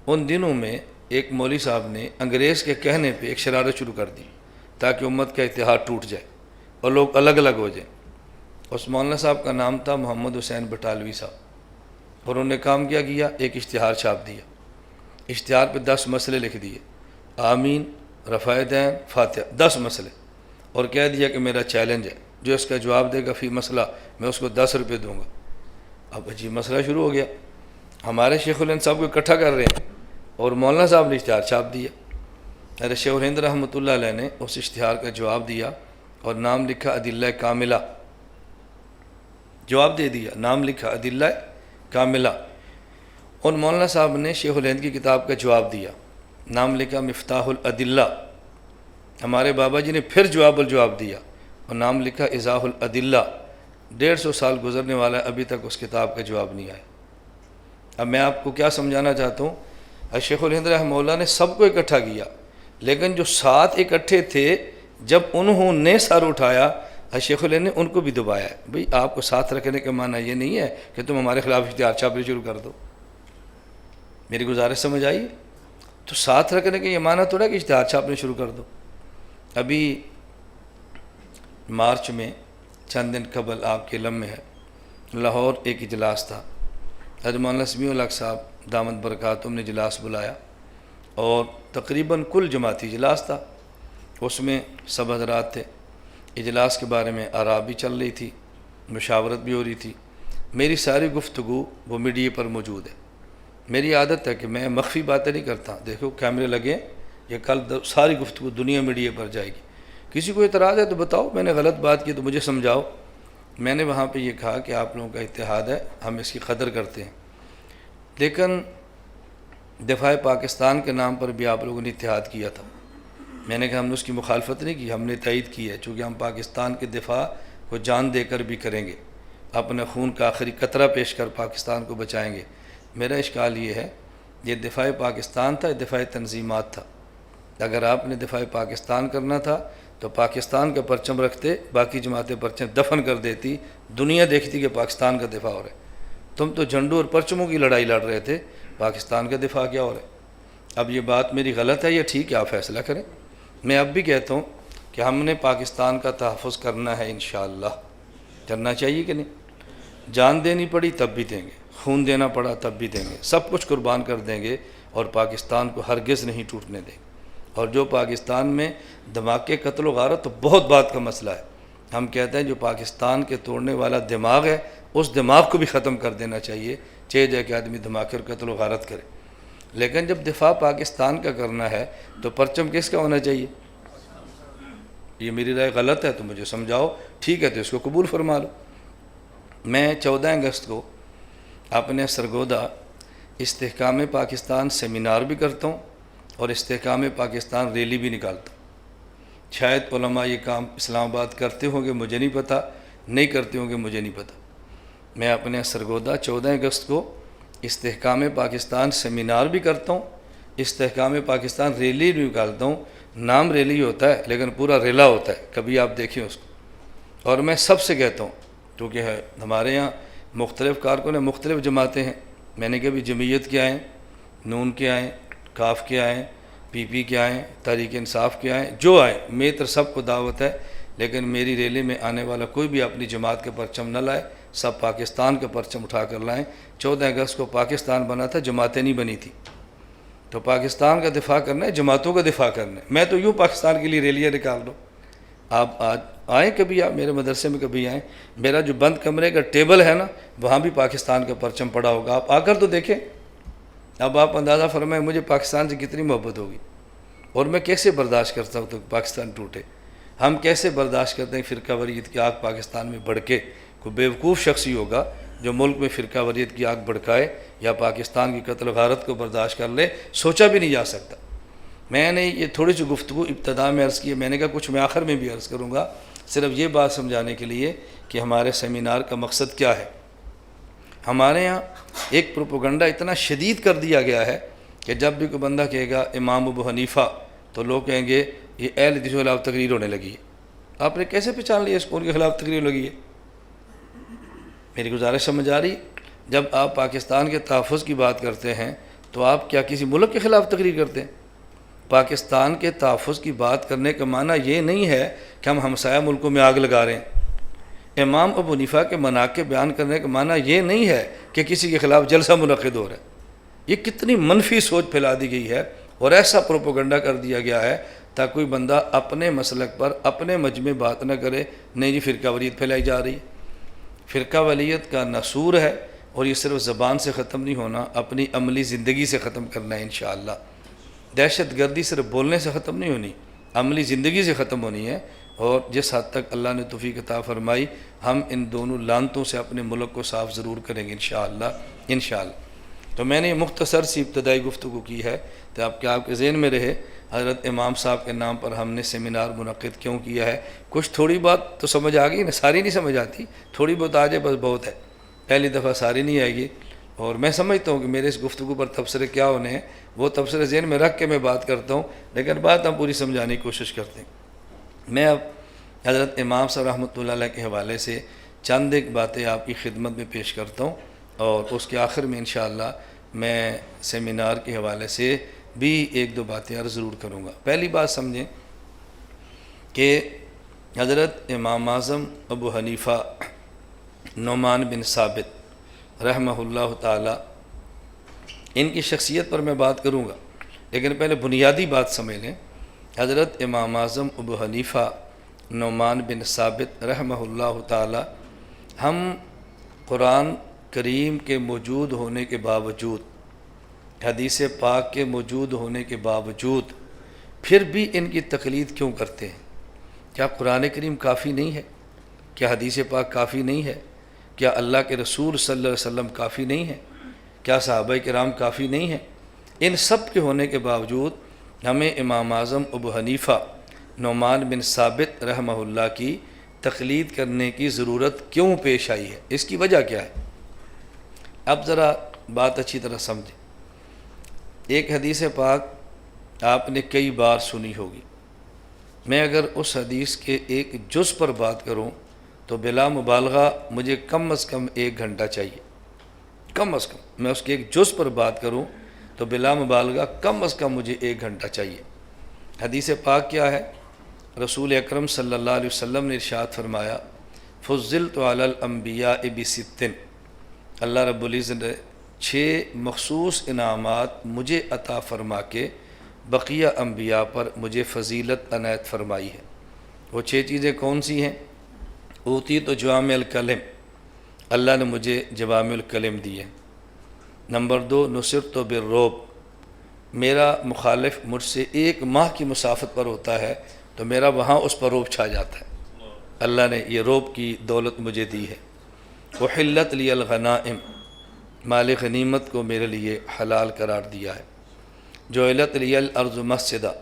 ان دنوں میں ایک مولوی صاحب نے انگریز کے کہنے پہ ایک شرارت شروع کر دی تاکہ امت کا اتحاد ٹوٹ جائے اور لوگ الگ الگ ہو جائیں۔ اس مولانا صاحب کا نام تھا محمد حسین بٹالوی صاحب، اور انہوں نے کام کیا ایک اشتہار چھاپ دیا۔ اشتہار پہ 10 مسئلے لکھ دیے، آمین، رفع دین، فاتحہ، 10 مسئلے، اور کہہ دیا کہ میرا چیلنج ہے، جو اس کا جواب دے گا فی مسئلہ میں اس کو 10 روپے دوں گا۔ اب عجیب مسئلہ شروع ہو گیا، ہمارے شیخ الہند صاحب کو اکٹھا کر رہے ہیں اور مولانا صاحب نے اشتہار چھاپ دیا۔ حضرت شیخ الہند رحمۃ اللہ علیہ نے اس اشتہار کا جواب دیا اور نام لکھا ادلہ کاملہ، جواب دے دیا، نام لکھا ادلہ کاملہ۔ اور مولانا صاحب نے شیخ الہند کی کتاب کا جواب دیا، نام لکھا مفتاح الادلہ۔ ہمارے بابا جی نے پھر جواب الجواب دیا اور نام لکھا ایضاح الادلہ۔ 150 سال گزرنے والا ہے، ابھی تک اس کتاب کا جواب نہیں آیا۔ اب میں آپ کو کیا سمجھانا چاہتا ہوں، شیخ الہند رحمہ اللہ نے سب کو اکٹھا کیا، لیکن جو 7 اکٹھے تھے جب انہوں نے سر اٹھایا، شیخ الہند نے ان کو بھی دبایا ہے۔ بھئی آپ کو ساتھ رکھنے کا معنی یہ نہیں ہے کہ تم ہمارے خلاف اشتہار چھاپنے شروع کر دو۔ میری گزارش سمجھ آئی؟ تو ساتھ رکھنے کا یہ معنی تھوڑا کہ اشتہار چھاپنے شروع کر دو۔ ابھی مارچ میں چند دن قبل آپ کے علم میں ہے، لاہور ایک اجلاس تھا، حضرت مولانا سمیع الحق صاحب دامت برکاتہم نے اجلاس بلایا، اور تقریباً کل جماعتی اجلاس تھا، اس میں سب حضرات تھے۔ اجلاس کے بارے میں آراء بھی چل رہی تھی، مشاورت بھی ہو رہی تھی۔ میری ساری گفتگو وہ میڈیا پر موجود ہے۔ میری عادت ہے کہ میں مخفی باتیں نہیں کرتا، دیکھو کیمرے لگے، یہ کل ساری گفتگو دنیا میڈیا پر جائے گی، کسی کو اعتراض ہے تو بتاؤ، میں نے غلط بات کی تو مجھے سمجھاؤ۔ میں نے وہاں پہ یہ کہا کہ آپ لوگوں کا اتحاد ہے، ہم اس کی قدر کرتے ہیں، لیکن دفاع پاکستان کے نام پر بھی آپ لوگوں نے اتحاد کیا تھا۔ میں نے کہا ہم نے اس کی مخالفت نہیں کی، ہم نے تائید کی ہے، چونکہ ہم پاکستان کے دفاع کو جان دے کر بھی کریں گے، اپنے خون کا آخری قطرہ پیش کر پاکستان کو بچائیں گے۔ میرا اشکال یہ ہے، یہ دفاع پاکستان تھا، دفاع تنظیمات تھا۔ اگر آپ نے دفاع پاکستان کرنا تھا تو پاکستان کا پرچم رکھتے، باقی جماعتیں پرچم دفن کر دیتی، دنیا دیکھتی کہ پاکستان کا دفاع ہو رہا ہے۔ تم تو جھنڈوں اور پرچموں کی لڑائی لڑ رہے تھے، پاکستان کا دفاع کیا ہو رہا ہے؟ اب یہ بات میری غلط ہے یا ٹھیک ہے، آپ فیصلہ کریں۔ میں اب بھی کہتا ہوں کہ ہم نے پاکستان کا تحفظ کرنا ہے، انشاءاللہ کرنا چاہیے کہ نہیں؟ جان دینی پڑی تب بھی دیں گے، خون دینا پڑا تب بھی دیں گے، سب کچھ قربان کر دیں گے، اور پاکستان کو ہرگز نہیں ٹوٹنے دیں گے۔ اور جو پاکستان میں دھماکے، قتل و غارت تو بہت بات کا مسئلہ ہے، ہم کہتے ہیں جو پاکستان کے توڑنے والا دماغ ہے اس دماغ کو بھی ختم کر دینا چاہیے، چاہے جائے کہ آدمی دھماکے اور قتل و غارت کرے، لیکن جب دفاع پاکستان کا کرنا ہے تو پرچم کس کا ہونا چاہیے؟ یہ میری رائے غلط ہے تو مجھے سمجھاؤ، ٹھیک ہے تو اس کو قبول فرما لو۔ میں 14 اگست کو اپنے سرگودا استحکام پاکستان سیمینار بھی کرتا ہوں اور استحکام پاکستان ریلی بھی نکالتا ہوں۔ شاید علماء یہ کام اسلام آباد کرتے ہوں گے، مجھے نہیں پتہ، نہیں کرتے ہوں گے، مجھے نہیں پتہ۔ میں اپنے سرگودا 14 اگست کو استحکام پاکستان سیمینار بھی کرتا ہوں، استحکام پاکستان ریلی بھی نکالتا ہوں۔ نام ریلی ہوتا ہے لیکن پورا ریلا ہوتا ہے، کبھی آپ دیکھیں اس کو۔ اور میں سب سے کہتا ہوں، کیونکہ ہمارے یہاں مختلف کارکن ہیں، مختلف جماعتیں ہیں، میں نے کبھی جمعیت کے آئیں، نون کے آئیں، کاف کے آئیں، پی پی کے آئیں، تحریک انصاف کے آئیں، جو آئیں، میری طرف سب کو دعوت ہے، لیکن میری ریلی میں آنے والا کوئی بھی اپنی جماعت کے پرچم نہ لائے، سب پاکستان کا پرچم اٹھا کر لائیں۔ 14 اگست کو پاکستان بنا تھا، جماعتیں نہیں بنی تھی، تو پاکستان کا دفاع کرنا ہے، جماعتوں کا دفاع کرنا ہے۔ میں تو یوں پاکستان کے لیے ریلیاں نکال دوں۔ آپ آج آئیں، کبھی آپ میرے مدرسے میں کبھی آئیں، میرا جو بند کمرے کا ٹیبل ہے نا، وہاں بھی پاکستان کا پرچم پڑا ہوگا، آپ آ کر تو دیکھیں۔ اب آپ اندازہ فرمائیں مجھے پاکستان سے کتنی محبت ہوگی، اور میں کیسے برداشت کرتا ہوں تو پاکستان ٹوٹے۔ ہم کیسے برداشت کرتے ہیں فرقہ واریت کی آگ پاکستان میں بھڑکے؟ کوئی بیوقوف شخص ہی ہوگا جو ملک میں فرقہ واریت کی آگ بھڑکائے یا پاکستان کی قتل و غارت کو برداشت کر لے، سوچا بھی نہیں جا سکتا۔ میں نے یہ تھوڑی سی گفتگو ابتدا میں عرض کی ہے، میں نے کہا کچھ میں آخر میں بھی عرض کروں گا، صرف یہ بات سمجھانے کے لیے کہ ہمارے سیمینار کا مقصد کیا ہے۔ ہمارے ہاں ایک پروپیگنڈا اتنا شدید کر دیا گیا ہے کہ جب بھی کوئی بندہ کہے گا امام ابو حنیفہ تو لوگ کہیں گے یہ اہل حدیث کے خلاف تقریر ہونے لگی ہے۔ آپ نے کیسے پہچان لیا اس کو ان کے خلاف تقریر لگی ہے؟ میری گزارش سمجھ آ رہی؟ جب آپ پاکستان کے تحفظ کی بات کرتے ہیں تو آپ کیا کسی ملک کے خلاف تقریر کرتے ہیں؟ پاکستان کے تحفظ کی بات کرنے کا معنی یہ نہیں ہے کہ ہم ہمسایہ ملکوں میں آگ لگا رہے ہیں۔ امام ابو حنیفہ کے مناقب بیان کرنے کا معنی یہ نہیں ہے کہ کسی کے خلاف جلسہ منعقد ہو رہا ہے۔ یہ کتنی منفی سوچ پھیلا دی گئی ہے اور ایسا پروپیگنڈا کر دیا گیا ہے تاکہ کوئی بندہ اپنے مسلک پر اپنے مجمع بات نہ کرے۔ نہیں جی فرقہ واریت پھیلائی جا رہی ہے۔ فرقہ واریت کا نصور ہے اور یہ صرف زبان سے ختم نہیں ہونا، اپنی عملی زندگی سے ختم کرنا ہے انشاءاللہ۔ دہشت گردی صرف بولنے سے ختم نہیں ہونی، عملی زندگی سے ختم ہونی ہے۔ اور جس حد تک اللہ نے توفیق عطا فرمائی ہم ان دونوں لعنتوں سے اپنے ملک کو صاف ضرور کریں گے انشاءاللہ۔ تو میں نے یہ مختصر سی ابتدائی گفتگو کی ہے تو آپ کے ذہن میں رہے حضرت امام صاحب کے نام پر ہم نے سیمینار منعقد کیوں کیا ہے۔ کچھ تھوڑی بات تو سمجھ آ گئی نا، ساری نہیں سمجھ آتی، تھوڑی بہت آ جائے بس بہت ہے، پہلی دفعہ ساری نہیں آئے گی۔ اور میں سمجھتا ہوں کہ میرے اس گفتگو پر تبصرے کیا ہونے ہیں وہ تبصرے ذہن میں رکھ کے میں بات کرتا ہوں، لیکن بات ہم پوری سمجھانے کی کوشش کرتے ہیں۔ میں اب حضرت امام صاحب رحمۃ اللہ علیہ کے حوالے سے چند ایک باتیں آپ کی خدمت میں پیش کرتا ہوں اور اس کے آخر میں انشاءاللہ میں سیمینار کے حوالے سے بھی ایک دو باتیں عرض ضرور کروں گا۔ پہلی بات سمجھیں کہ حضرت امام اعظم ابو حنیفہ نعمان بن ثابت رحمہ اللہ تعالی ان کی شخصیت پر میں بات کروں گا، لیکن پہلے بنیادی بات سمجھ لیں۔ حضرت امام اعظم ابو حنیفہ نعمان بن ثابت رحمہ اللہ تعالی ہم قرآن کریم کے موجود ہونے کے باوجود، حدیث پاک کے موجود ہونے کے باوجود پھر بھی ان کی تقلید کیوں کرتے ہیں؟ کیا قرآن کریم کافی نہیں ہے؟ کیا حدیث پاک کافی نہیں ہے؟ کیا اللہ کے رسول صلی اللہ علیہ وسلم کافی نہیں ہے؟ کیا صحابہ کرام کافی نہیں ہیں؟ ان سب کے ہونے کے باوجود ہمیں امام اعظم ابو حنیفہ نعمان بن ثابت رحمہ اللہ کی تقلید کرنے کی ضرورت کیوں پیش آئی ہے؟ اس کی وجہ کیا ہے؟ اب ذرا بات اچھی طرح سمجھیں۔ ایک حدیث پاک آپ نے کئی بار سنی ہوگی، میں اگر اس حدیث کے ایک جز پر بات کروں تو بلا مبالغہ مجھے کم از کم 1 گھنٹہ چاہیے، کم از کم۔ میں اس کے ایک جز پر بات کروں تو بلا مبالغہ کم از کم مجھے 1 گھنٹہ چاہیے۔ حدیث پاک کیا ہے؟ رسول اکرم صلی اللہ علیہ وسلم نے ارشاد فرمایا فضلت علی الانبیاء بست، اللہ رب العزت نے 6 مخصوص انعامات مجھے عطا فرما کے بقیہ انبیاء پر مجھے فضیلت عنایت فرمائی ہے۔ وہ 6 چیزیں کون سی ہیں؟ اوتیت جوامع الکلم، اللہ نے مجھے جوامع الکلم دی ہے۔ نمبر 2 نصرت بالرعب، میرا مخالف مجھ سے 1 ماہ کی مسافت پر ہوتا ہے تو میرا وہاں اس پر رعب چھا جاتا ہے، اللہ نے یہ رعب کی دولت مجھے دی ہے۔ احلت لی الغنائم، مال غنیمت کو میرے لیے حلال قرار دیا ہے۔ جعلت لی الارض مسجدہ،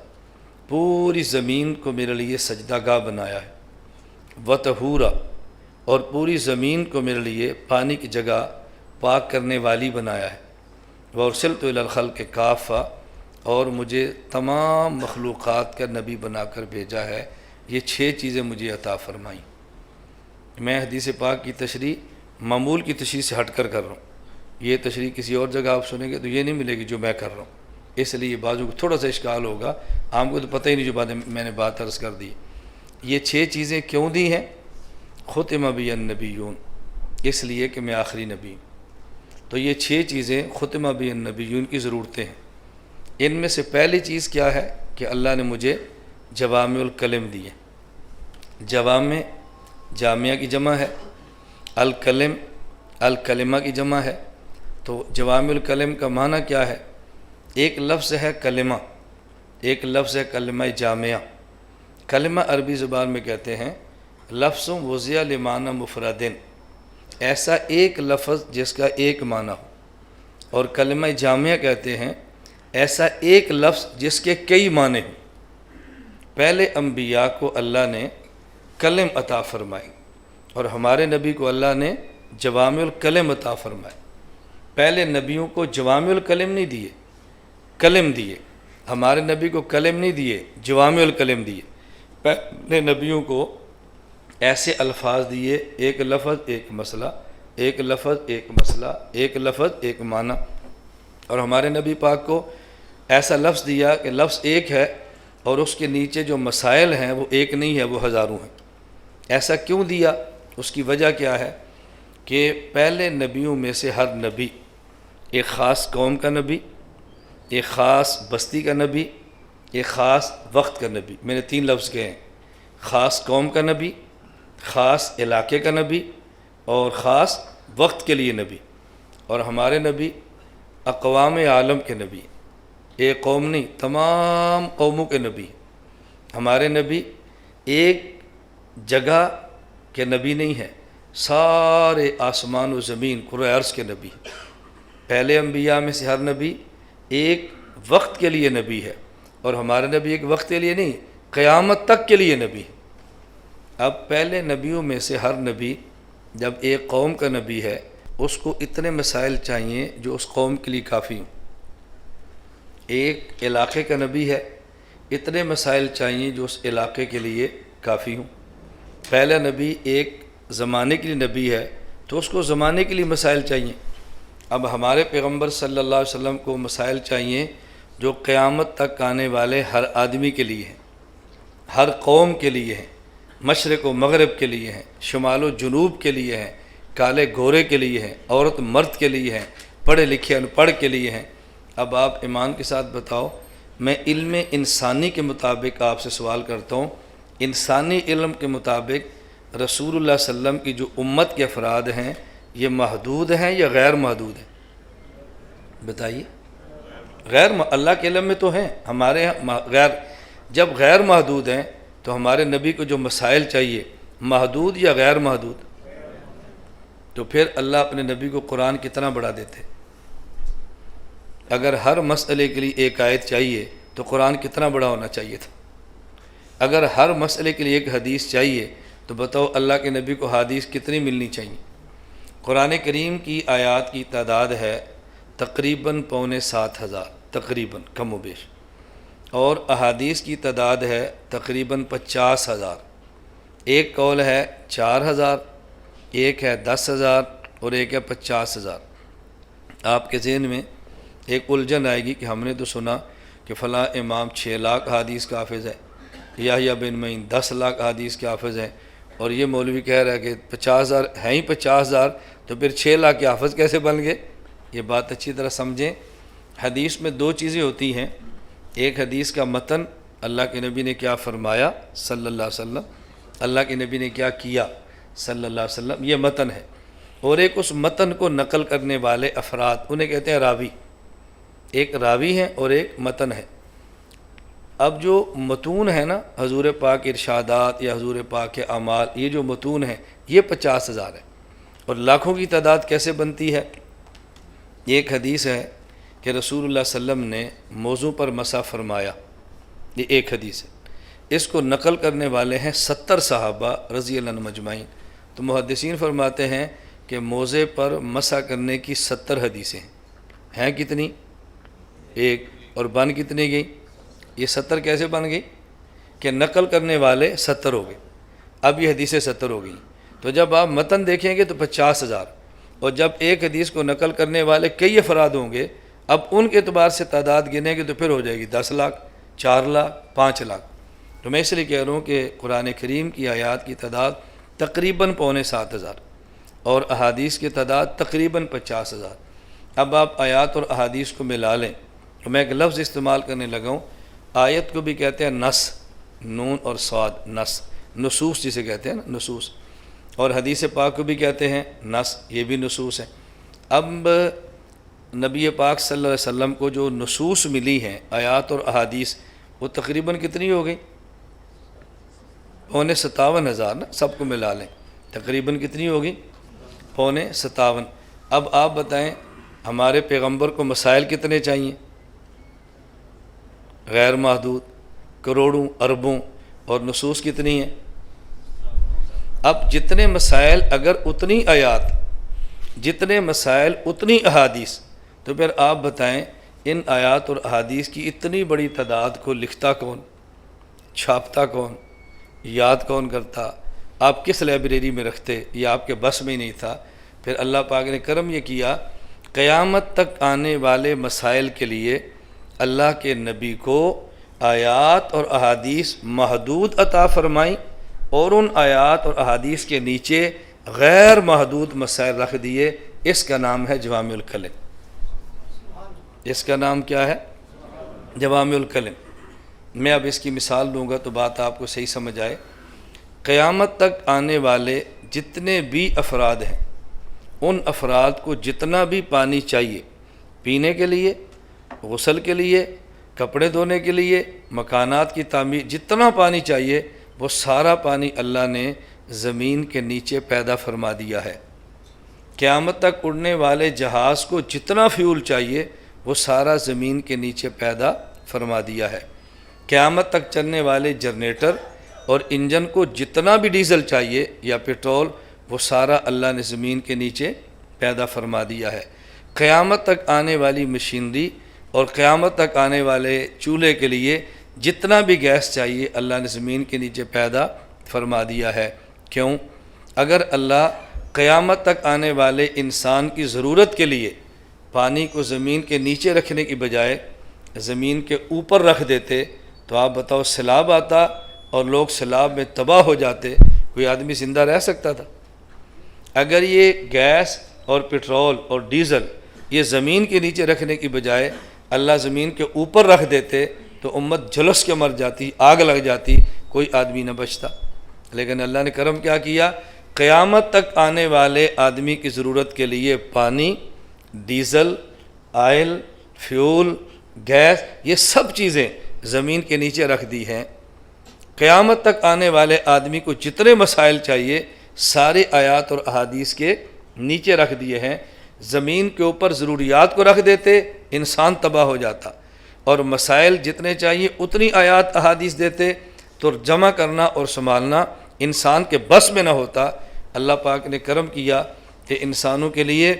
پوری زمین کو میرے لیے سجدہ گاہ بنایا ہے۔ وطہورا، اور پوری زمین کو میرے لیے پانی کی جگہ پاک کرنے والی بنایا ہے۔ وارسلت الی الخلق کافہ، اور مجھے تمام مخلوقات کا نبی بنا کر بھیجا ہے۔ یہ 6 چیزیں مجھے عطا فرمائیں۔ میں حدیث پاک کی تشریح معمول کی تشریح سے ہٹ کر رہا ہوں، یہ تشریح کسی اور جگہ آپ سنیں گے تو یہ نہیں ملے گی جو میں کر رہا ہوں، اس لیے بعضوں کو تھوڑا سا اشکال ہوگا، آپ کو تو پتہ ہی نہیں جو باتیں میں نے بات عرض کر دی۔ یہ 6 چیزیں کیوں دی ہیں؟ ختم بی النبیون، اس لیے کہ میں آخری نبی ہوں۔ تو یہ 6 چیزیں ختم بی النبیون کی ضرورتیں ہیں۔ ان میں سے پہلی چیز کیا ہے کہ اللہ نے مجھے جوامع الکلم دی ہے۔ جوامع جامعہ کی جمع ہے، الکلم الکلمہ کی جمع ہے۔ تو جوامع الکلم کا معنی کیا ہے؟ ایک لفظ ہے کلمہ، ایک لفظ ہے کلمہ جامعہ۔ کلمہ عربی زبان میں کہتے ہیں لفظ وضع لمعنی مفردن، ایسا ایک لفظ جس کا ایک معنی ہو، اور کلمہ جامعہ کہتے ہیں ایسا ایک لفظ جس کے کئی معنی ہوں۔ پہلے انبیاء کو اللہ نے کلم عطا فرمائی اور ہمارے نبی کو اللہ نے جوامع الکلم عطا فرمائے۔ پہلے نبیوں کو جوامع الکلم نہیں دیے، کلم دیے۔ ہمارے نبی کو کلم نہیں دیے، جوامع الکلم دیے۔ پہلے نبیوں کو ایسے الفاظ دیے، ایک لفظ ایک مسئلہ، ایک لفظ ایک مسئلہ، ایک لفظ ایک معنی۔ اور ہمارے نبی پاک کو ایسا لفظ دیا کہ لفظ ایک ہے اور اس کے نیچے جو مسائل ہیں وہ ایک نہیں ہے، وہ ہزاروں ہیں۔ ایسا کیوں دیا؟ اس کی وجہ کیا ہے کہ پہلے نبیوں میں سے ہر نبی ایک خاص قوم کا نبی، ایک خاص بستی کا نبی، ایک خاص وقت کا نبی۔ میں نے 3 لفظ کہے ہیں، خاص قوم کا نبی، خاص علاقے کا نبی، اور خاص وقت کے لیے نبی۔ اور ہمارے نبی اقوام عالم کے نبی، ایک قوم نہیں، تمام قوموں کے نبی۔ ہمارے نبی ایک جگہ کے نبی نہیں ہیں، سارے آسمان و زمین کرۂ ارض کے نبی۔ پہلے انبیاء میں سے ہر نبی ایک وقت کے لیے نبی ہے، اور ہمارے نبی ایک وقت کے لیے نہیں، قیامت تک کے لیے نبی ہے۔ اب پہلے نبیوں میں سے ہر نبی جب ایک قوم کا نبی ہے، اس کو اتنے مسائل چاہیے جو اس قوم کے لیے کافی ہوں۔ ایک علاقے کا نبی ہے، اتنے مسائل چاہیے جو اس علاقے کے لیے کافی ہوں۔ پہلا نبی ایک زمانے کے لیے نبی ہے تو اس کو زمانے کے لیے مسائل چاہیے۔ اب ہمارے پیغمبر صلی اللہ علیہ وسلم کو مسائل چاہیے جو قیامت تک آنے والے ہر آدمی کے لیے ہیں، ہر قوم کے لیے ہیں، مشرق و مغرب کے لیے ہیں، شمال و جنوب کے لیے ہیں، کالے گورے کے لیے ہیں، عورت مرد کے لیے ہیں، پڑھے لکھے ان پڑھ کے لیے ہیں۔ اب آپ ایمان کے ساتھ بتاؤ، میں علم انسانی کے مطابق آپ سے سوال کرتا ہوں، انسانی علم کے مطابق رسول اللہ صلی اللہ علیہ وسلم کی جو امت کے افراد ہیں یہ محدود ہیں یا غیر محدود ہیں؟ بتائیے۔ اللہ کے علم میں تو ہیں، ہمارے یہاں غیر۔ جب غیر محدود ہیں تو ہمارے نبی کو جو مسائل چاہیے، محدود یا غیر محدود؟ تو پھر اللہ اپنے نبی کو قرآن کتنا بڑا دیتے؟ اگر ہر مسئلے کے لیے ایک آیت چاہیے تو قرآن کتنا بڑا ہونا چاہیے تھا؟ اگر ہر مسئلے کے لیے ایک حدیث چاہیے تو بتاؤ اللہ کے نبی کو حدیث کتنی ملنی چاہیے؟ قرآن کریم کی آیات کی تعداد ہے تقریباً 7,500، تقریباً کم و بیش، اور احادیث کی تعداد ہے تقریباً 50,000۔ ایک قول ہے 4,000، ایک ہے 10,000 اور ایک ہے 50,000۔ آپ کے ذہن میں ایک الجھن آئے گی کہ ہم نے تو سنا کہ فلاں امام 6 لاکھ حدیث کا حافظ ہے، یحییٰ بن معین 10 لاکھ حدیث کے حافظ ہیں، اور یہ مولوی کہہ رہا ہے کہ 50,000 ہیں ہی 50,000، تو پھر 6 لاکھ کے حافظ کیسے بن گئے؟ یہ بات اچھی طرح سمجھیں۔ حدیث میں 2 چیزیں ہوتی ہیں، ایک حدیث کا متن، اللہ کے نبی نے کیا فرمایا صلی اللہ علیہ وسلم، اللہ کے نبی نے کیا کیا صلی اللہ علیہ وسلم، یہ متن ہے، اور ایک اس متن کو نقل کرنے والے افراد، انہیں کہتے ہیں راوی۔ ایک راوی ہے اور ایک متن ہے۔ اب جو متون ہے نا، حضور پاک ارشادات یا حضور پاک کے اعمال، یہ جو متون ہیں یہ 50,000 ہے، اور لاکھوں کی تعداد کیسے بنتی ہے؟ ایک حدیث ہے کہ رسول اللہ صلی اللہ علیہ وسلم نے موضوع پر مسح فرمایا، یہ ایک حدیث ہے، اس کو نقل کرنے والے ہیں 70 صحابہ رضی اللہ عنہم اجمعین۔ تو محدثین فرماتے ہیں کہ موضع پر مسح کرنے کی 70 حدیثیں ہیں کتنی؟ ایک، اور بن کتنی گئی؟ یہ 70 کیسے بن گئی کہ نقل کرنے والے 70 ہو گئے، اب یہ حدیثیں 70 ہو گئی۔ تو جب آپ متن دیکھیں گے تو 50,000، اور جب ایک حدیث کو نقل کرنے والے کئی افراد ہوں گے، اب ان کے اعتبار سے تعداد گنیں گے تو پھر ہو جائے گی 10 لاکھ، 4 لاکھ، 5 لاکھ۔ تو میں اس لیے کہہ رہا ہوں کہ قرآن کریم کی آیات کی تعداد تقریباً 7,500 اور احادیث کی تعداد تقریباً 50,000۔ اب آپ آیات اور احادیث کو ملا لیں تو میں ایک لفظ استعمال کرنے لگا ہوں، آیت کو بھی کہتے ہیں نص، نون اور صاد، نص، نصوص جسے کہتے ہیں نا، نصوص، اور حدیث پاک کو بھی کہتے ہیں نص، یہ بھی نصوص ہیں۔ اب نبی پاک صلی اللہ علیہ وسلم کو جو نصوص ملی ہیں، آیات اور احادیث، وہ تقریباً کتنی ہو گئی؟ 57,000 نا، سب کو ملا لیں تقریباً کتنی ہوگی؟ 57,000۔ اب آپ بتائیں ہمارے پیغمبر کو مسائل کتنے چاہیے؟ غیر محدود، کروڑوں، اربوں، اور نصوص کتنی ہیں؟ اب جتنے مسائل، اگر اتنی آیات جتنے مسائل اتنی احادیث۔ تو پھر آپ بتائیں ان آیات اور احادیث کی اتنی بڑی تعداد کو لکھتا کون، چھاپتا کون، یاد کون کرتا؟ آپ کس لائبریری میں رکھتے؟ یہ آپ کے بس میں ہی نہیں تھا۔ پھر اللہ پاک نے کرم یہ کیا، قیامت تک آنے والے مسائل کے لیے اللہ کے نبی کو آیات اور احادیث محدود عطا فرمائیں، اور ان آیات اور احادیث کے نیچے غیر محدود مسائل رکھ دیے۔ اس کا نام ہے جوامع الکلم۔ اس کا نام کیا ہے؟ جوامع الکلم۔ میں اب اس کی مثال دوں گا تو بات آپ کو صحیح سمجھ آئے۔ قیامت تک آنے والے جتنے بھی افراد ہیں، ان افراد کو جتنا بھی پانی چاہیے، پینے کے لیے، غسل کے لیے، کپڑے دھونے کے لیے، مکانات کی تعمیر، جتنا پانی چاہیے وہ سارا پانی اللہ نے زمین کے نیچے پیدا فرما دیا ہے۔ قیامت تک اڑنے والے جہاز کو جتنا فیول چاہیے وہ سارا زمین کے نیچے پیدا فرما دیا ہے۔ قیامت تک چلنے والے جنریٹر اور انجن کو جتنا بھی ڈیزل چاہیے یا پیٹرول وہ سارا اللہ نے زمین کے نیچے پیدا فرما دیا ہے۔ قیامت تک آنے والی مشینری اور قیامت تک آنے والے چولہے کے لیے جتنا بھی گیس چاہیے اللہ نے زمین کے نیچے پیدا فرما دیا ہے۔ کیوں؟ اگر اللہ قیامت تک آنے والے انسان کی ضرورت کے لیے پانی کو زمین کے نیچے رکھنے کی بجائے زمین کے اوپر رکھ دیتے تو آپ بتاؤ سیلاب آتا اور لوگ سیلاب میں تباہ ہو جاتے، کوئی آدمی زندہ رہ سکتا تھا؟ اگر یہ گیس اور پیٹرول اور ڈیزل یہ زمین کے نیچے رکھنے کی بجائے اللہ زمین کے اوپر رکھ دیتے تو امت جھلس کے مر جاتی، آگ لگ جاتی، کوئی آدمی نہ بچتا۔ لیکن اللہ نے کرم کیا کیا، قیامت تک آنے والے آدمی کی ضرورت کے لیے پانی، ڈیزل، آئل، فیول، گیس، یہ سب چیزیں زمین کے نیچے رکھ دی ہیں۔ قیامت تک آنے والے آدمی کو جتنے مسائل چاہیے سارے آیات اور احادیث کے نیچے رکھ دیے ہیں۔ زمین کے اوپر ضروریات کو رکھ دیتے انسان تباہ ہو جاتا، اور مسائل جتنے چاہیے اتنی آیات احادیث دیتے تو جمع کرنا اور سنبھالنا انسان کے بس میں نہ ہوتا۔ اللہ پاک نے کرم کیا کہ انسانوں کے لیے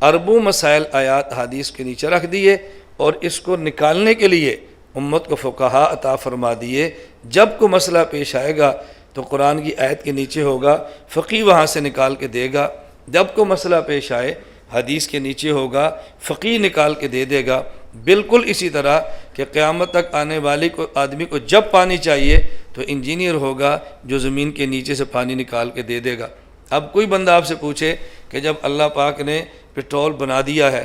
اربوں مسائل آیات احادیث کے نیچے رکھ دیے، اور اس کو نکالنے کے لیے امت کو فقہا عطا فرما دیے۔ جب کوئی مسئلہ پیش آئے گا تو قرآن کی آیت کے نیچے ہوگا، فقی وہاں سے نکال کے دے گا۔ جب کوئی مسئلہ پیش آئے حدیث کے نیچے ہوگا، فقی نکال کے دے دے گا۔ بالکل اسی طرح کہ قیامت تک آنے والے آدمی کو جب پانی چاہیے تو انجینئر ہوگا جو زمین کے نیچے سے پانی نکال کے دے دے گا۔ اب کوئی بندہ آپ سے پوچھے کہ جب اللہ پاک نے پیٹرول بنا دیا ہے،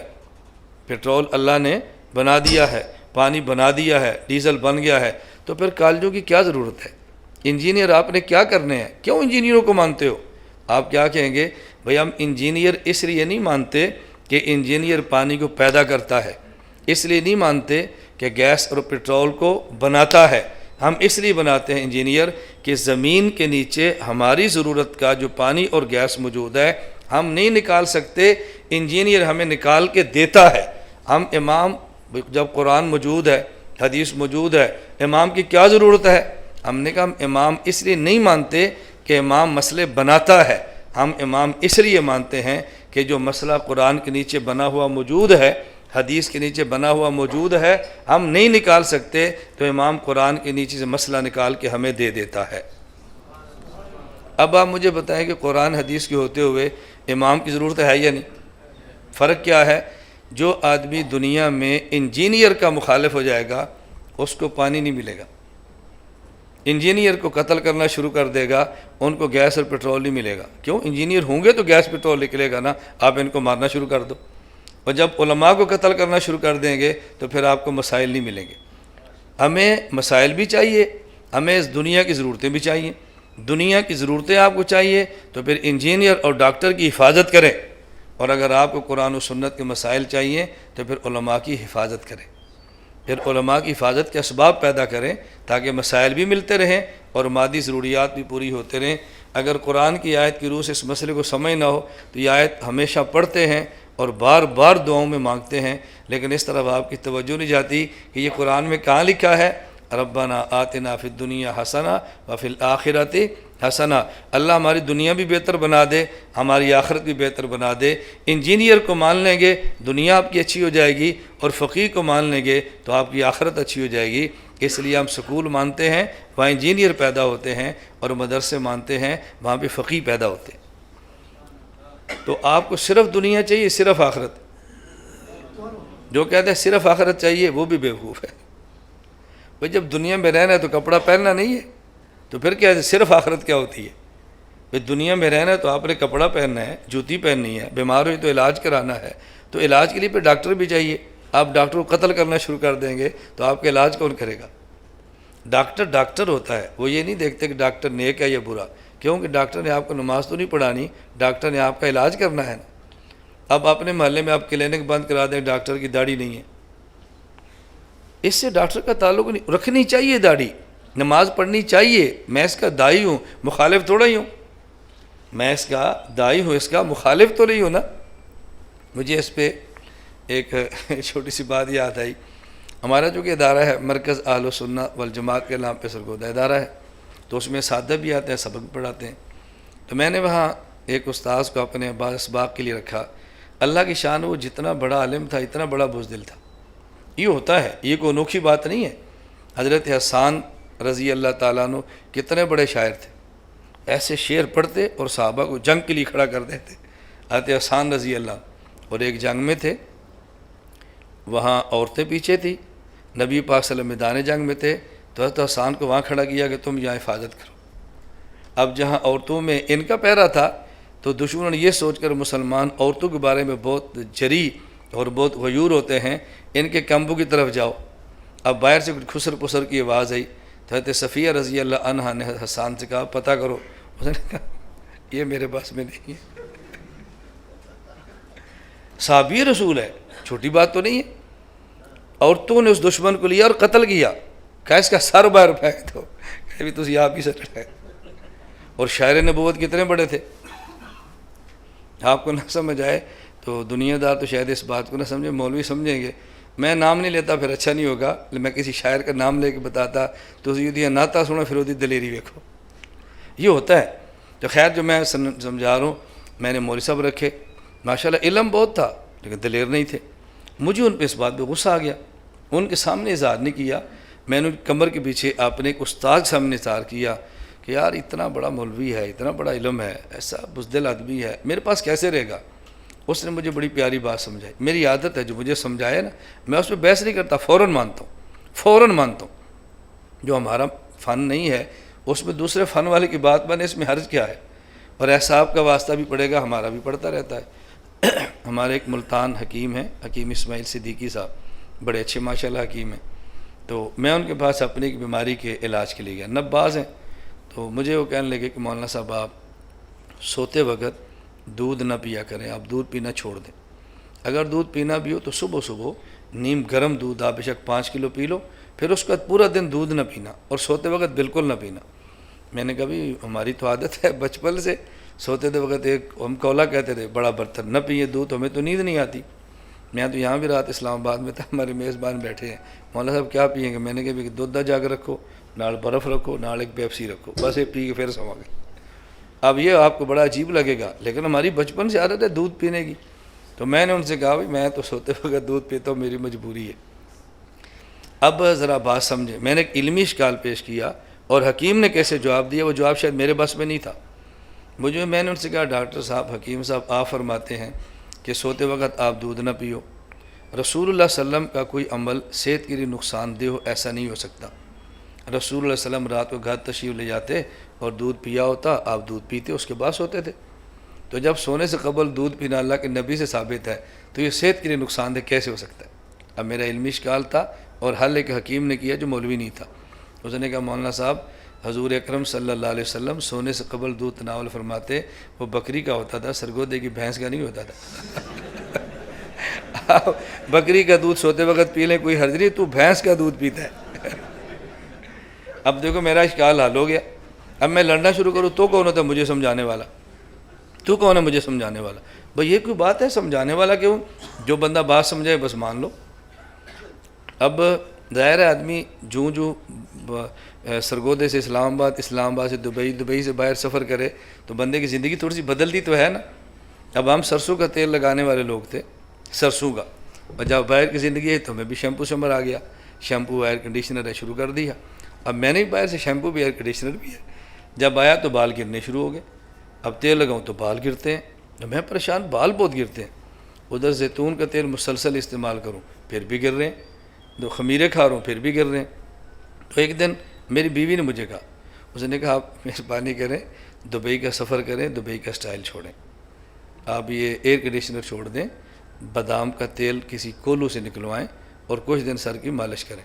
پیٹرول اللہ نے بنا دیا ہے، پانی بنا دیا ہے، ڈیزل بن گیا ہے، تو پھر کالجوں کی کیا ضرورت ہے؟ انجینئر آپ نے کیا کرنے ہیں؟ کیوں انجینئروں کو مانتے ہو؟ آپ کیا کہیں گے؟ بھئی ہم انجینئر اس لیے نہیں مانتے کہ انجینئر پانی کو پیدا کرتا ہے، اس لیے نہیں مانتے کہ گیس اور پیٹرول کو بناتا ہے، ہم اس لیے بناتے ہیں انجینئر کہ زمین کے نیچے ہماری ضرورت کا جو پانی اور گیس موجود ہے ہم نہیں نکال سکتے، انجینئر ہمیں نکال کے دیتا ہے۔ ہم امام، جب قرآن موجود ہے، حدیث موجود ہے، امام کی کیا ضرورت ہے؟ ہم نے کہا ہم امام اس لیے نہیں مانتے کہ امام مسئلے بناتا ہے، ہم امام اس لیے مانتے ہیں کہ جو مسئلہ قرآن کے نیچے بنا ہوا موجود ہے، حدیث کے نیچے بنا ہوا موجود ہے، ہم نہیں نکال سکتے تو امام قرآن کے نیچے سے مسئلہ نکال کے ہمیں دے دیتا ہے۔ اب آپ مجھے بتائیں کہ قرآن حدیث کے ہوتے ہوئے امام کی ضرورت ہے یا نہیں؟ فرق کیا ہے؟ جو آدمی دنیا میں انجینئر کا مخالف ہو جائے گا اس کو پانی نہیں ملے گا، انجینئر کو قتل کرنا شروع کر دے گا ان کو گیس اور پیٹرول نہیں ملے گا۔ کیوں؟ انجینئر ہوں گے تو گیس پیٹرول نکلے گا نا، آپ ان کو مارنا شروع کر دو۔ اور جب علماء کو قتل کرنا شروع کر دیں گے تو پھر آپ کو مسائل نہیں ملیں گے۔ ہمیں مسائل بھی چاہیے، ہمیں اس دنیا کی ضرورتیں بھی چاہیے۔ دنیا کی ضرورتیں آپ کو چاہیے تو پھر انجینئر اور ڈاکٹر کی حفاظت کریں، اور اگر آپ کو قرآن و سنت کے مسائل چاہیے تو پھر علماء کی حفاظت کریں، پھر علماء کی حفاظت کے اسباب پیدا کریں تاکہ مسائل بھی ملتے رہیں اور مادی ضروریات بھی پوری ہوتے رہیں۔ اگر قرآن کی آیت کی روح سے اس مسئلے کو سمجھ نہ ہو تو یہ آیت ہمیشہ پڑھتے ہیں اور بار بار دعاؤں میں مانگتے ہیں، لیکن اس طرف آپ کی توجہ نہیں جاتی کہ یہ قرآن میں کہاں لکھا ہے ربنا آتنا فی الدنیا حسنہ وفی الآخرۃ حسنہ، اللہ ہماری دنیا بھی بہتر بنا دے، ہماری آخرت بھی بہتر بنا دے۔ انجینئر کو مان لیں گے دنیا آپ کی اچھی ہو جائے گی، اور فقیہ کو مان لیں گے تو آپ کی آخرت اچھی ہو جائے گی۔ اس لیے ہم سکول مانتے ہیں وہاں انجینئر پیدا ہوتے ہیں، اور مدرسے مانتے ہیں وہاں پہ فقیہ پیدا ہوتے ہیں۔ تو آپ کو صرف دنیا چاہیے، صرف آخرت؟ جو کہتے ہیں صرف آخرت چاہیے وہ بھی بیوقوف ہے۔ بھئی جب دنیا میں رہنا ہے تو کپڑا پہننا نہیں ہے، تو پھر کیا ہے صرف آخرت کیا ہوتی ہے؟ بھئی دنیا میں رہنا ہے تو آپ نے کپڑا پہننا ہے، جوتی پہننی ہے، بیمار ہوئی تو علاج کرانا ہے، تو علاج کے لیے پھر ڈاکٹر بھی چاہیے۔ آپ ڈاکٹر کو قتل کرنا شروع کر دیں گے تو آپ کا علاج کون کرے گا؟ ڈاکٹر ہوتا ہے، وہ یہ نہیں دیکھتے کہ ڈاکٹر نیک ہے یا برا، کیونکہ ڈاکٹر نے آپ کو نماز تو نہیں پڑھانی، ڈاکٹر نے آپ کا علاج کرنا ہے نا۔ اب اپنے محلے میں آپ کلینک بند کرا دیں، ڈاکٹر کی داڑھی نہیں ہے، اس سے ڈاکٹر کا تعلق نہیں۔ رکھنی چاہیے داڑھی، نماز پڑھنی چاہیے، میں اس کا دائی ہوں، مخالف تھوڑا ہی ہوں، میں اس کا دائی ہوں، اس کا مخالف تو نہیں ہوں نا۔ مجھے اس پہ ایک چھوٹی سی بات یاد آئی۔ ہمارا جو کہ ادارہ ہے مرکز اہل سنہ والجماعت کے نام پہ سرگودہ ادارہ ہے، تو اس میں اساتذہ بھی آتے ہیں، سبق بھی پڑھاتے ہیں۔ تو میں نے وہاں ایک استاذ کو اپنے بعض اسباق کے لیے رکھا۔ اللہ کی شان، وہ جتنا بڑا عالم تھا اتنا بڑا بزدل تھا۔ یہ ہوتا ہے، یہ کوئی انوکھی بات نہیں ہے۔ حضرت حسان رضی اللہ تعالیٰ عنہ کتنے بڑے شاعر تھے، ایسے شعر پڑھتے اور صحابہ کو جنگ کے لیے کھڑا کر دیتے۔ حضرت حسان رضی اللہ، اور ایک جنگ میں تھے، وہاں عورتیں پیچھے تھی، نبی پاک صلی اللہ علیہ وسلم میدان جنگ میں تھے، تو حضرت حسان کو وہاں کھڑا کیا کہ تم یہاں حفاظت کرو۔ اب جہاں عورتوں میں ان کا پہرا تھا، تو دشمنوں نے یہ سوچ کر مسلمان عورتوں کے بارے میں بہت جری اور بہت غیور ہوتے ہیں، ان کے کمبوں کی طرف جاؤ۔ اب باہر سے کچھ خسر پسر کی آواز آئی، تو حضرت صفیہ رضی اللہ عنہا نے حسان سے کہا پتہ کرو۔ اس نے کہا یہ میرے بس میں نہیں ہے، صحابی رسول ہے، چھوٹی بات تو نہیں ہے۔ عورتوں نے اس دشمن کو لیا اور قتل کیا، کہا اس کا سر باہر پھینک دو، کہ بھی تسی آپ ہی سے لڑے۔ اور شاعر نبوت کتنے بڑے تھے، آپ کو نہ سمجھ آئے تو دنیا دار تو شاید اس بات کو نہ سمجھے، مولوی سمجھیں گے۔ میں نام نہیں لیتا پھر اچھا نہیں ہوگا، میں کسی شاعر کا نام لے کے بتاتا تو یہ ناتا سنا پھر وہ دلیری ویکھو، یہ ہوتا ہے۔ تو خیر جو میں سمجھا رہا ہوں، میں نے مولوی صاحب رکھے، ماشاءاللہ علم بہت تھا لیکن دلیر نہیں تھے۔ مجھے ان پہ اس بات پہ غصہ آ گیا، ان کے سامنے اظہار نہیں کیا، میں نے کمر کے پیچھے اپنے ایک استاد کے سامنے اظہار کیا کہ یار اتنا بڑا مولوی ہے، اتنا بڑا علم ہے، ایسا بزدل آدمی ہے، میرے پاس کیسے رہے گا؟ اس نے مجھے بڑی پیاری بات سمجھائی۔ میری عادت ہے جو مجھے سمجھایا نا میں اس پہ بحث نہیں کرتا، فوراً مانتا ہوں، فوراً مانتا ہوں۔ جو ہمارا فن نہیں ہے اس میں دوسرے فن والے کی بات بنے، اس میں حرج کیا ہے؟ اور ایسا آپ کا واسطہ بھی پڑے گا، ہمارا بھی پڑتا رہتا ہے۔ ہمارے ایک ملتان حکیم ہیں، حکیم اسماعیل صدیقی صاحب، بڑے اچھے ماشاءاللہ حکیم ہیں۔ تو میں ان کے پاس اپنی ایک بیماری کے علاج کے لیے گیا، نباز ہیں، تو مجھے وہ کہنے لگے کہ مولانا صاحب آپ سوتے وقت دودھ نہ پیا کریں، آپ دودھ پینا چھوڑ دیں۔ اگر دودھ پینا بھی ہو تو صبح صبح نیم گرم دودھ آپ بے شک 5 کلو پی لو، پھر اس کے بعد پورا دن دودھ نہ پینا، اور سوتے وقت بالکل نہ پینا۔ میں نے کہا بھی ہماری تو عادت ہے بچپن سے، سوتے تھے وقت ایک ہم کولا کہتے تھے بڑا برتن، نہ پیے دودھ، ہمیں تو نیند نہیں آتی۔ میں تو یہاں بھی رات اسلام آباد میں تھا، ہمارے میزبان بیٹھے ہیں، مولانا صاحب کیا پئیں گے؟ میں نے کہا بھی دودھ دا جاگ رکھو، نال برف رکھو، نال ایک پیپسی رکھو، بس یہ پی کے پھر سو گئے۔ اب یہ آپ کو بڑا عجیب لگے گا لیکن ہماری بچپن سے عادت ہے دودھ پینے کی۔ تو میں نے ان سے کہا میں تو سوتے وقت دودھ پیتا ہوں، میری مجبوری ہے۔ اب ذرا بات سمجھیں، میں نے ایک علمی اشکال پیش کیا اور حکیم نے کیسے جواب دیا، وہ جواب شاید میرے بس میں نہیں تھا۔ میں نے ان سے کہا ڈاکٹر صاحب، حکیم صاحب، آپ فرماتے ہیں کہ سوتے وقت آپ دودھ نہ پیو، رسول اللہ صلی اللہ علیہ وسلم کا کوئی عمل صحت کے لیے نقصان دہ ہو ایسا نہیں ہو سکتا۔ رسول اللہ صلی اللہ علیہ وسلم رات کو گھر تشریف لے جاتے اور دودھ پیا ہوتا، آپ دودھ پیتے، اس کے بعد سوتے تھے۔ تو جب سونے سے قبل دودھ پینا اللہ کے نبی سے ثابت ہے تو یہ صحت کے لیے نقصان دہ کیسے ہو سکتا ہے؟ اب میرا علمی اشکال تھا اور حل ایک حکیم نے کیا جو مولوی نہیں تھا۔ اس نے کہا مولانا صاحب، حضور اکرم صلی اللہ علیہ وسلم سونے سے قبل دودھ تناول فرماتے، وہ بکری کا ہوتا تھا، سرگودے کی بھینس کا نہیں ہوتا تھا۔ بکری کا دودھ سوتے وقت پی لیں کوئی حرج نہیں، تو بھینس کا دودھ پیتا ہے۔ اب دیکھو میرا اشکال حل ہو گیا۔ اب میں لڑنا شروع کروں تو کون ہوتا ہے مجھے سمجھانے والا؟ تو کون ہے مجھے سمجھانے والا؟ بھئی یہ کوئی بات ہے؟ سمجھانے والا کیوں؟ جو بندہ بات سمجھائے بس مان لو۔ اب ظاہر ہے آدمی جو سرگودے سے اسلام آباد سے دبئی سے باہر سفر کرے تو بندے کی زندگی تھوڑی سی بدلتی تو ہے نا. اب ہم سرسوں کا تیل لگانے والے لوگ تھے، سرسوں کا، اور جب باہر کی زندگی ہے تو میں بھی شیمپو شمر آ گیا، شیمپو ایئر کنڈیشنر ہے شروع کر دیا. اب میں نے باہر سے شیمپو بھی ایئر کنڈیشنر بھی ہے، جب آیا تو بال گرنے شروع ہو گئے. اب تیل لگاؤں تو بال گرتے ہیں، تو میں پریشان، بال بہت گرتے ہیں. ادھر زیتون کا تیل مسلسل استعمال کروں پھر بھی گر رہے ہیں، دو خمیرے کھا رہا ہوں پھر بھی گر رہے ہیں. تو ایک دن میری بیوی نے مجھے کہا، اس نے کہا آپ مہربانی کریں دبئی کا سفر کریں، دبئی کا سٹائل چھوڑیں، آپ یہ ایئر کنڈیشنر چھوڑ دیں، بادام کا تیل کسی کولو سے نکلوائیں اور کچھ دن سر کی مالش کریں.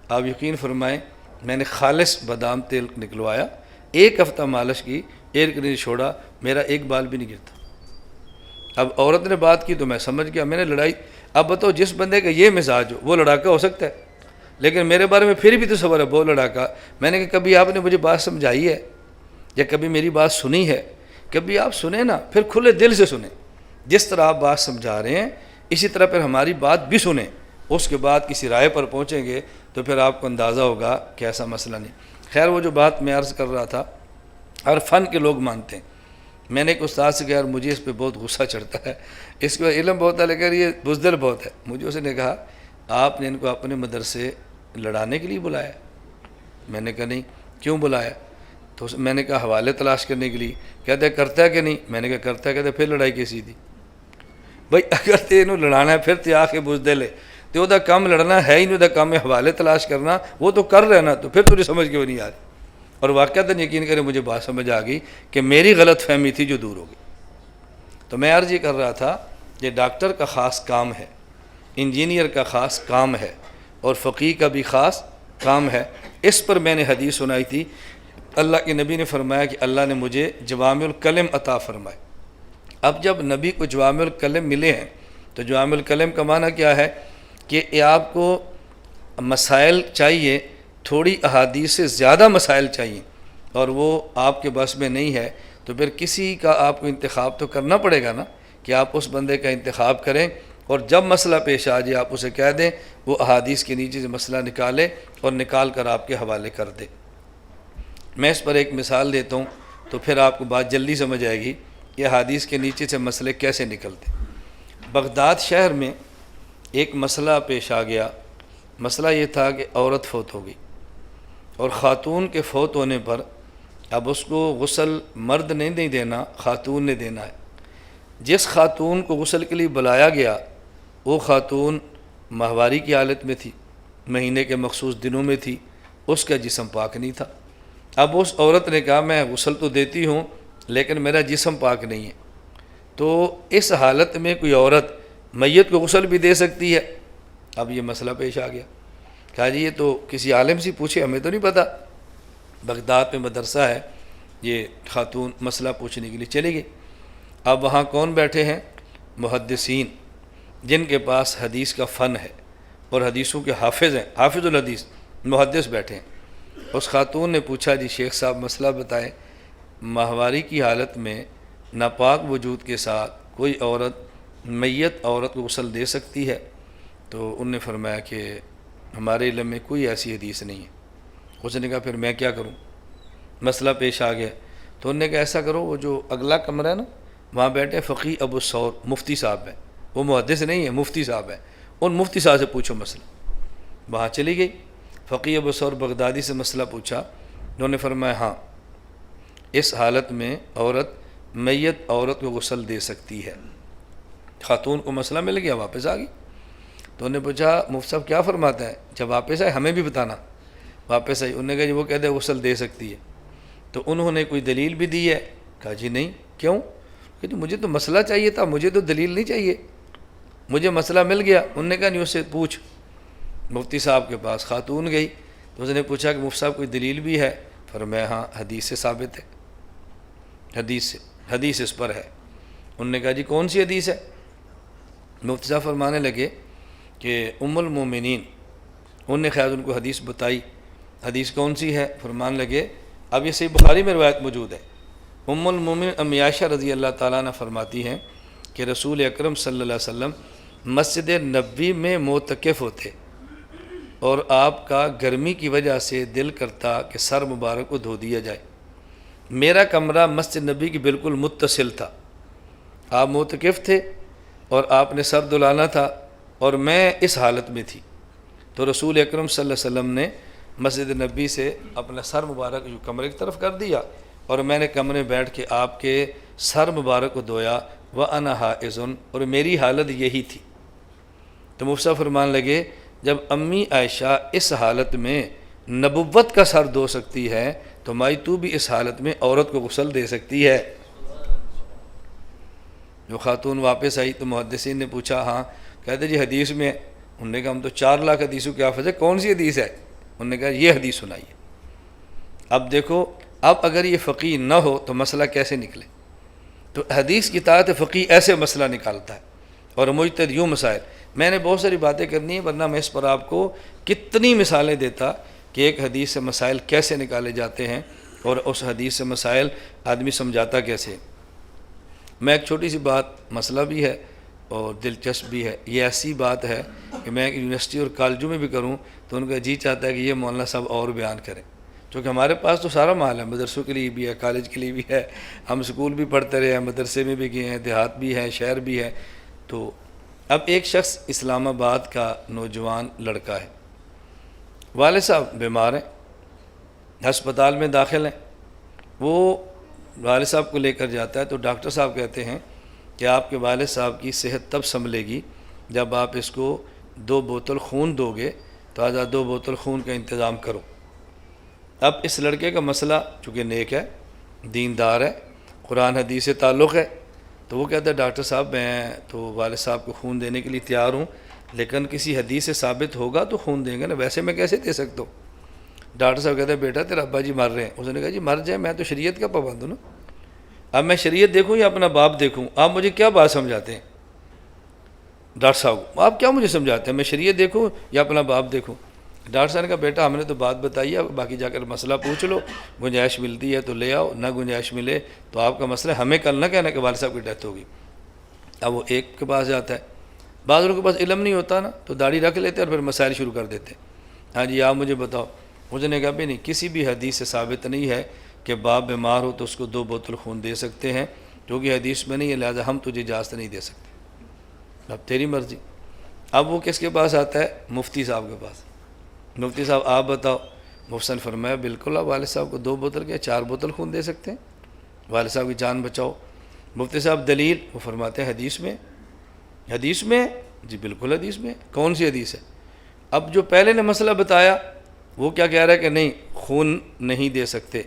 آپ یقین فرمائیں میں نے خالص بادام تیل نکلوایا، ایک ہفتہ مالش کی، ایئر کنڈیشنر چھوڑا، میرا ایک بال بھی نہیں گرتا. اب عورت نے بات کی تو میں سمجھ گیا، میں نے لڑائی. اب بتاؤ جس بندے کا یہ مزاج ہو وہ لڑاکا ہو سکتا ہے، لیکن میرے بارے میں پھر بھی تو صبر ہے بہت لڑاکا. میں نے کہا کبھی آپ نے مجھے بات سمجھائی ہے یا کبھی میری بات سنی ہے؟ کبھی آپ سنیں نا، پھر کھلے دل سے سنیں، جس طرح آپ بات سمجھا رہے ہیں اسی طرح پھر ہماری بات بھی سنیں. اس کے بعد کسی رائے پر پہنچیں گے تو پھر آپ کو اندازہ ہوگا کہ ایسا مسئلہ نہیں. خیر وہ جو بات میں عرض کر رہا تھا، ہر فن کے لوگ مانتے ہیں. میں نے ایک استاد سے کہا یار مجھے اس پہ بہت غصہ چڑھتا ہے، اس کے علم بہت ہے لیکن یہ بزدل بہت ہے. مجھے اس نے کہا آپ نے ان کو اپنے مدرسے لڑانے کے لیے بلایا؟ میں نے کہا نہیں. کیوں بلایا؟ تو میں نے کہا حوالے تلاش کرنے کے لیے. کہتے ہیں کرتا ہے کہ نہیں؟ میں نے کہا کرتا ہے. کہتے پھر لڑائی کیسی تھی؟ بھائی اگر تے انہوں لڑانا ہے پھر تے آخے بزدل ہے، تو وہ کام لڑنا ہے ہی نہیں، وہ کام ہے حوالے تلاش کرنا، وہ تو کر رہے نا، تو پھر تجھے سمجھ کے وہ نہیں آ رہی. اور واقعتاً یقین کریں مجھے بات سمجھ آ گئی کہ میری غلط فہمی تھی جو دور ہو گئی. تو میں عرض یہ کر رہا تھا یہ ڈاکٹر کا خاص کام ہے، انجینئر کا خاص کام ہے، اور فقیہ کا بھی خاص کام ہے. اس پر میں نے حدیث سنائی تھی، اللہ کے نبی نے فرمایا کہ اللہ نے مجھے جوامع الکلم عطا فرمائے. اب جب نبی کو جوامع الکلم ملے ہیں تو جوامع الکلم کا معنی کیا ہے کہ آپ کو مسائل چاہیے، تھوڑی احادیث سے زیادہ مسائل چاہیے، اور وہ آپ کے بس میں نہیں ہے، تو پھر کسی کا آپ کو انتخاب تو کرنا پڑے گا نا، کہ آپ اس بندے کا انتخاب کریں، اور جب مسئلہ پیش آ جائے آپ اسے کہہ دیں وہ احادیث کے نیچے سے مسئلہ نکالے اور نکال کر آپ کے حوالے کر دے. میں اس پر ایک مثال دیتا ہوں تو پھر آپ کو بات جلدی سمجھ آئے گی کہ احادیث کے نیچے سے مسئلے کیسے نکلتے. بغداد شہر میں ایک مسئلہ پیش آ گیا. مسئلہ یہ تھا کہ عورت فوت ہو گئی، اور خاتون کے فوت ہونے پر اب اس کو غسل مرد نے نہیں دینا، خاتون نے دینا ہے. جس خاتون کو غسل کے لیے بلایا گیا وہ خاتون ماہواری کی حالت میں تھی، مہینے کے مخصوص دنوں میں تھی، اس کا جسم پاک نہیں تھا. اب اس عورت نے کہا میں غسل تو دیتی ہوں لیکن میرا جسم پاک نہیں ہے. تو اس حالت میں کوئی عورت میت کو غسل بھی دے سکتی ہے؟ اب یہ مسئلہ پیش آ گیا. کہا جی یہ تو کسی عالم سے پوچھے، ہمیں تو نہیں پتہ. بغداد میں مدرسہ ہے، یہ خاتون مسئلہ پوچھنے کے لیے چلی گئی. اب وہاں کون بیٹھے ہیں؟ محدثین، جن کے پاس حدیث کا فن ہے اور حدیثوں کے حافظ ہیں، حافظ الحدیث محدث بیٹھے ہیں. اس خاتون نے پوچھا جی شیخ صاحب مسئلہ بتائیں، ماہواری کی حالت میں ناپاک وجود کے ساتھ کوئی عورت میت عورت کو غسل دے سکتی ہے؟ تو انہوں نے فرمایا کہ ہمارے علم میں کوئی ایسی حدیث نہیں ہے. اس نے کہا پھر میں کیا کروں؟ مسئلہ پیش آ گیا. تو انہوں نے کہا ایسا کرو، وہ جو اگلا کمرہ ہے نا وہاں بیٹھے فقیہ ابو ثور، مفتی صاحب ہیں، وہ محدث نہیں ہیں، مفتی صاحب ہیں، ان مفتی صاحب سے پوچھو مسئلہ. وہاں چلی گئی، فقیہ ابو ثور بغدادی سے مسئلہ پوچھا. انہوں نے فرمایا ہاں اس حالت میں عورت میت عورت کو غسل دے سکتی ہے. خاتون کو مسئلہ مل گیا، واپس آ گئی. تو انہوں نے پوچھا مفتی صاحب کیا فرماتا ہے؟ جب واپس آئے ہمیں بھی بتانا. واپس آئی، انہوں نے کہا جی وہ کہتے ہیں غسل دے سکتی ہے. تو انہوں نے کوئی دلیل بھی دی ہے؟ کہا جی نہیں. کیوں؟ کہ تو مجھے تو مسئلہ چاہیے تھا، مجھے تو دلیل نہیں چاہیے، مجھے مسئلہ مل گیا. انہوں نے کہا نہیں اس سے پوچھ. مفتی صاحب کے پاس خاتون گئی تو اس نے پوچھا کہ مفتی صاحب کوئی دلیل بھی ہے؟ فرمایا ہاں حدیث سے ثابت ہے، حدیث اس پر ہے. انہوں نے کہا جی کون سی حدیث ہے؟ مفتی صاحب فرمانے لگے کہ ام المومنین، انہوں نے خیال ان کو حدیث بتائی. حدیث کون سی ہے؟ فرمان لگے اب یہ صحیح بخاری میں روایت موجود ہے. ام المومنین ام عائشہ رضی اللہ تعالیٰ عنہ فرماتی ہیں کہ رسول اکرم صلی اللہ علیہ وسلم مسجد نبوی میں معتکف ہوتے. اور آپ کا گرمی کی وجہ سے دل کرتا کہ سر مبارک کو دھو دیا جائے۔ میرا کمرہ مسجد نبی کی بالکل متصل تھا، آپ معتکف تھے اور آپ نے سر دھلانا تھا اور میں اس حالت میں تھی، تو رسول اکرم صلی اللہ علیہ وسلم نے مسجد نبی سے اپنا سر مبارک جو کمرے کی طرف کر دیا اور میں نے کمرے میں بیٹھ کے آپ کے سر مبارک کو دھویا، وَأَنَا حَائِضٌ، اور میری حالت یہی تھی۔ تو مفتی صاحب فرمان لگے جب امی عائشہ اس حالت میں نبوت کا سر دھو سکتی ہے تو مائی تو بھی اس حالت میں عورت کو غسل دے سکتی ہے۔ جو خاتون واپس آئی تو محدثین نے پوچھا، ہاں، کہتے جی حدیث میں، انہوں نے کہا ہم تو 4 لاکھ حدیثوں کے حافظ ہے، کون سی حدیث ہے؟ انہوں نے کہا یہ حدیث سنائیے۔ اب دیکھو، اب اگر یہ فقیہ نہ ہو تو مسئلہ کیسے نکلے؟ تو حدیث کی اطاعت فقیہ ایسے مسئلہ نکالتا ہے اور مجتہد یوں مسائل۔ میں نے بہت ساری باتیں کرنی ہیں ورنہ میں اس پر آپ کو کتنی مثالیں دیتا کہ ایک حدیث سے مسائل کیسے نکالے جاتے ہیں اور اس حدیث سے مسائل آدمی سمجھاتا کیسے۔ میں ایک چھوٹی سی بات، مسئلہ بھی ہے اور دلچسپ بھی ہے، یہ ایسی بات ہے کہ میں یونیورسٹی اور کالجوں میں بھی کروں تو ان کا جی چاہتا ہے کہ یہ مولانا صاحب اور بیان کریں، کیونکہ ہمارے پاس تو سارا مال ہے، مدرسوں کے لیے بھی ہے، کالج کے لیے بھی ہے، ہم اسکول بھی پڑھتے رہے ہیں، مدرسے میں بھی گئے ہیں، دیہات بھی ہیں، شہر بھی ہے۔ تو اب ایک شخص اسلام آباد کا نوجوان لڑکا ہے، والد صاحب بیمار ہیں، ہسپتال میں داخل ہیں، وہ والد صاحب کو لے کر جاتا ہے تو ڈاکٹر صاحب کہتے ہیں کہ آپ کے والد صاحب کی صحت تب سنبھلے گی جب آپ اس کو 2 بوتل خون دو گے، تو آجا 2 بوتل خون کا انتظام کرو۔ اب اس لڑکے کا مسئلہ چونکہ نیک ہے، دیندار ہے، قرآن حدیث سے تعلق ہے، تو وہ کہتا ہے ڈاکٹر صاحب میں تو والد صاحب کو خون دینے کے لیے تیار ہوں، لیکن کسی حدیث سے ثابت ہوگا تو خون دیں گے نا، ویسے میں کیسے دے سکتا ہوں؟ ڈاکٹر صاحب کہتا ہے بیٹا تیرا ابا جی مر رہے ہیں۔ اس نے کہا جی مر جائے، میں تو شریعت کا پابند ہوں نا، اب میں شریعت دیکھوں یا اپنا باپ دیکھوں؟ آپ مجھے کیا بات سمجھاتے ہیں ڈاکٹر صاحب؟ آپ کیا مجھے سمجھاتے ہیں، میں شریعت دیکھوں یا اپنا باپ دیکھوں؟ ڈاکٹر صاحب نے کہا بیٹا ہم نے تو بات بتائی ہے، باقی جا کر مسئلہ پوچھ لو، گنجائش ملتی ہے تو لے آؤ، نہ گنجائش ملے تو آپ کا مسئلہ، ہمیں کل نہ کہنا کہ والد صاحب کی ڈیتھ ہوگی۔ اب وہ ایک کے پاس جاتا ہے، بعض لوگوں کے پاس علم نہیں ہوتا نا، تو داڑھی رکھ لیتے اور پھر مسائل شروع کر دیتے، ہاں جی آپ مجھے بتاؤ۔ مجھے نے کہا بھی نہیں، کسی بھی حدیث سے ثابت نہیں ہے کہ باپ بیمار ہو تو اس کو 2 بوتل خون دے سکتے ہیں، کیونکہ حدیث میں نہیں ہے، لہٰذا ہم تجھے اجازت نہیں دے سکتے، اب تیری مرضی۔ اب وہ کس کے پاس آتا ہے؟ مفتی صاحب کے پاس۔ مفتی صاحب آپ بتاؤ۔ مفتی نے فرمایا بالکل آپ والد صاحب کو 2 بوتل کیا 4 بوتل خون دے سکتے ہیں، والد صاحب کی جان بچاؤ۔ مفتی صاحب دلیل؟ وہ فرماتے ہیں حدیث میں۔ حدیث میں؟ جی بالکل حدیث میں۔ کون سی حدیث ہے؟ اب جو پہلے نے مسئلہ بتایا وہ کیا کہہ رہا ہے کہ نہیں خون نہیں دے سکتے،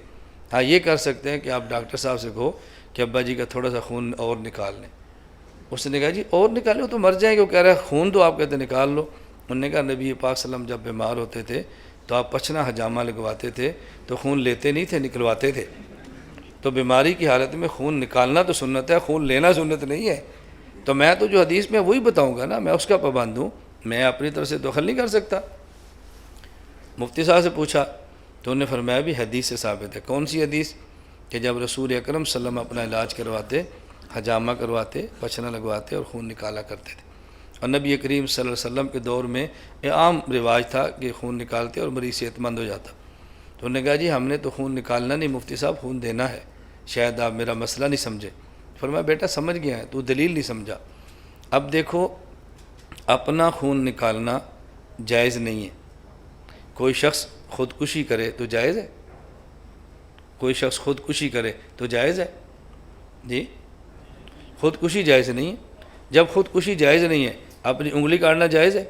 ہاں یہ کر سکتے ہیں کہ آپ ڈاکٹر صاحب سے کہو کہ ابا جی کا تھوڑا سا خون اور نکال لیں۔ اس نے کہا جی اور نکالو تو مر جائیں گے، وہ کہہ رہا ہے خون تو آپ کہتے نکال لو۔ انہوں نے کہا نبی پاک صلی اللہ علیہ وسلم جب بیمار ہوتے تھے تو آپ پچھنا حجامہ لگواتے تھے تو خون لیتے نہیں تھے، نکلواتے تھے، تو بیماری کی حالت میں خون نکالنا تو سنت ہے، خون لینا سنت نہیں ہے، تو میں تو جو حدیث میں وہی بتاؤں گا نا، میں اس کا پابند ہوں، میں اپنی طرف سے دخل نہیں کر سکتا۔ مفتی صاحب سے پوچھا تو انہوں نے فرمایا بھی حدیث سے ثابت ہے۔ کون سی حدیث؟ کہ جب رسول اکرم صلی اللہ علیہ وسلم اپنا علاج کرواتے، حجامہ کرواتے، پچھنا لگواتے اور خون نکالا کرتے تھے، اور نبی کریم صلی اللہ علیہ وسلم کے دور میں یہ عام رواج تھا کہ خون نکالتے اور مریض صحت مند ہو جاتا۔ تو انہوں نے کہا جی ہم نے تو خون نکالنا نہیں مفتی صاحب، خون دینا ہے، شاید آپ میرا مسئلہ نہیں سمجھے۔ فرمایا بیٹا سمجھ گیا ہے، تو دلیل نہیں سمجھا۔ اب دیکھو اپنا خون نکالنا جائز نہیں ہے، کوئی شخص خودکشی کرے تو جائز ہے؟ کوئی شخص خودکشی کرے تو جائز ہے؟ جی خودکشی جائز نہیں ہے۔ جب خودکشی جائز نہیں ہے، اپنی انگلی کاٹنا جائز ہے؟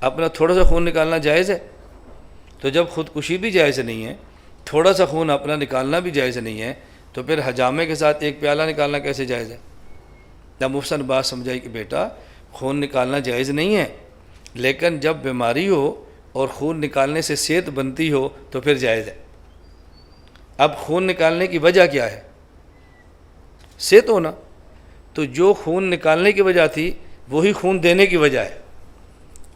اپنا تھوڑا سا خون نکالنا جائز ہے؟ تو جب خودکشی بھی جائز نہیں ہے، تھوڑا سا خون اپنا نکالنا بھی جائز نہیں ہے، تو پھر حجامے کے ساتھ 1 پیالہ نکالنا کیسے جائز ہے؟ جب مفتی نے بات سمجھائی کہ بیٹا خون نکالنا جائز نہیں ہے، لیکن جب بیماری ہو اور خون نکالنے سے صحت بنتی ہو تو پھر جائز ہے۔ اب خون نکالنے کی وجہ کیا ہے؟ صحت ہونا، تو جو خون نکالنے کی وجہ تھی وہی خون دینے کی وجہ ہے۔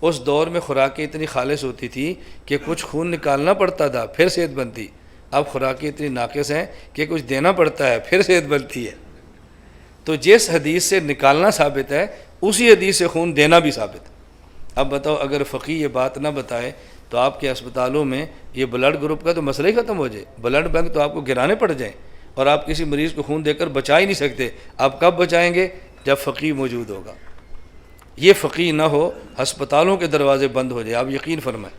اس دور میں خوراکیں اتنی خالص ہوتی تھی کہ کچھ خون نکالنا پڑتا تھا پھر صحت بنتی، اب خوراکیں اتنی ناقص ہیں کہ کچھ دینا پڑتا ہے پھر صحت بنتی ہے۔ تو جس حدیث سے نکالنا ثابت ہے اسی حدیث سے خون دینا بھی ثابت ہے۔ اب بتاؤ اگر فقی یہ بات نہ بتائے تو آپ کے اسپتالوں میں یہ بلڈ گروپ کا تو مسئلہ ہی ختم ہو جائے، بلڈ بینک تو آپ کو گرانے پڑ جائیں اور آپ کسی مریض کو خون دے کر بچا ہی نہیں سکتے۔ آپ کب بچائیں گے؟ جب فقی موجود ہوگا۔ یہ فقی نہ ہو ہسپتالوں کے دروازے بند ہو جائے، آپ یقین فرمائیں۔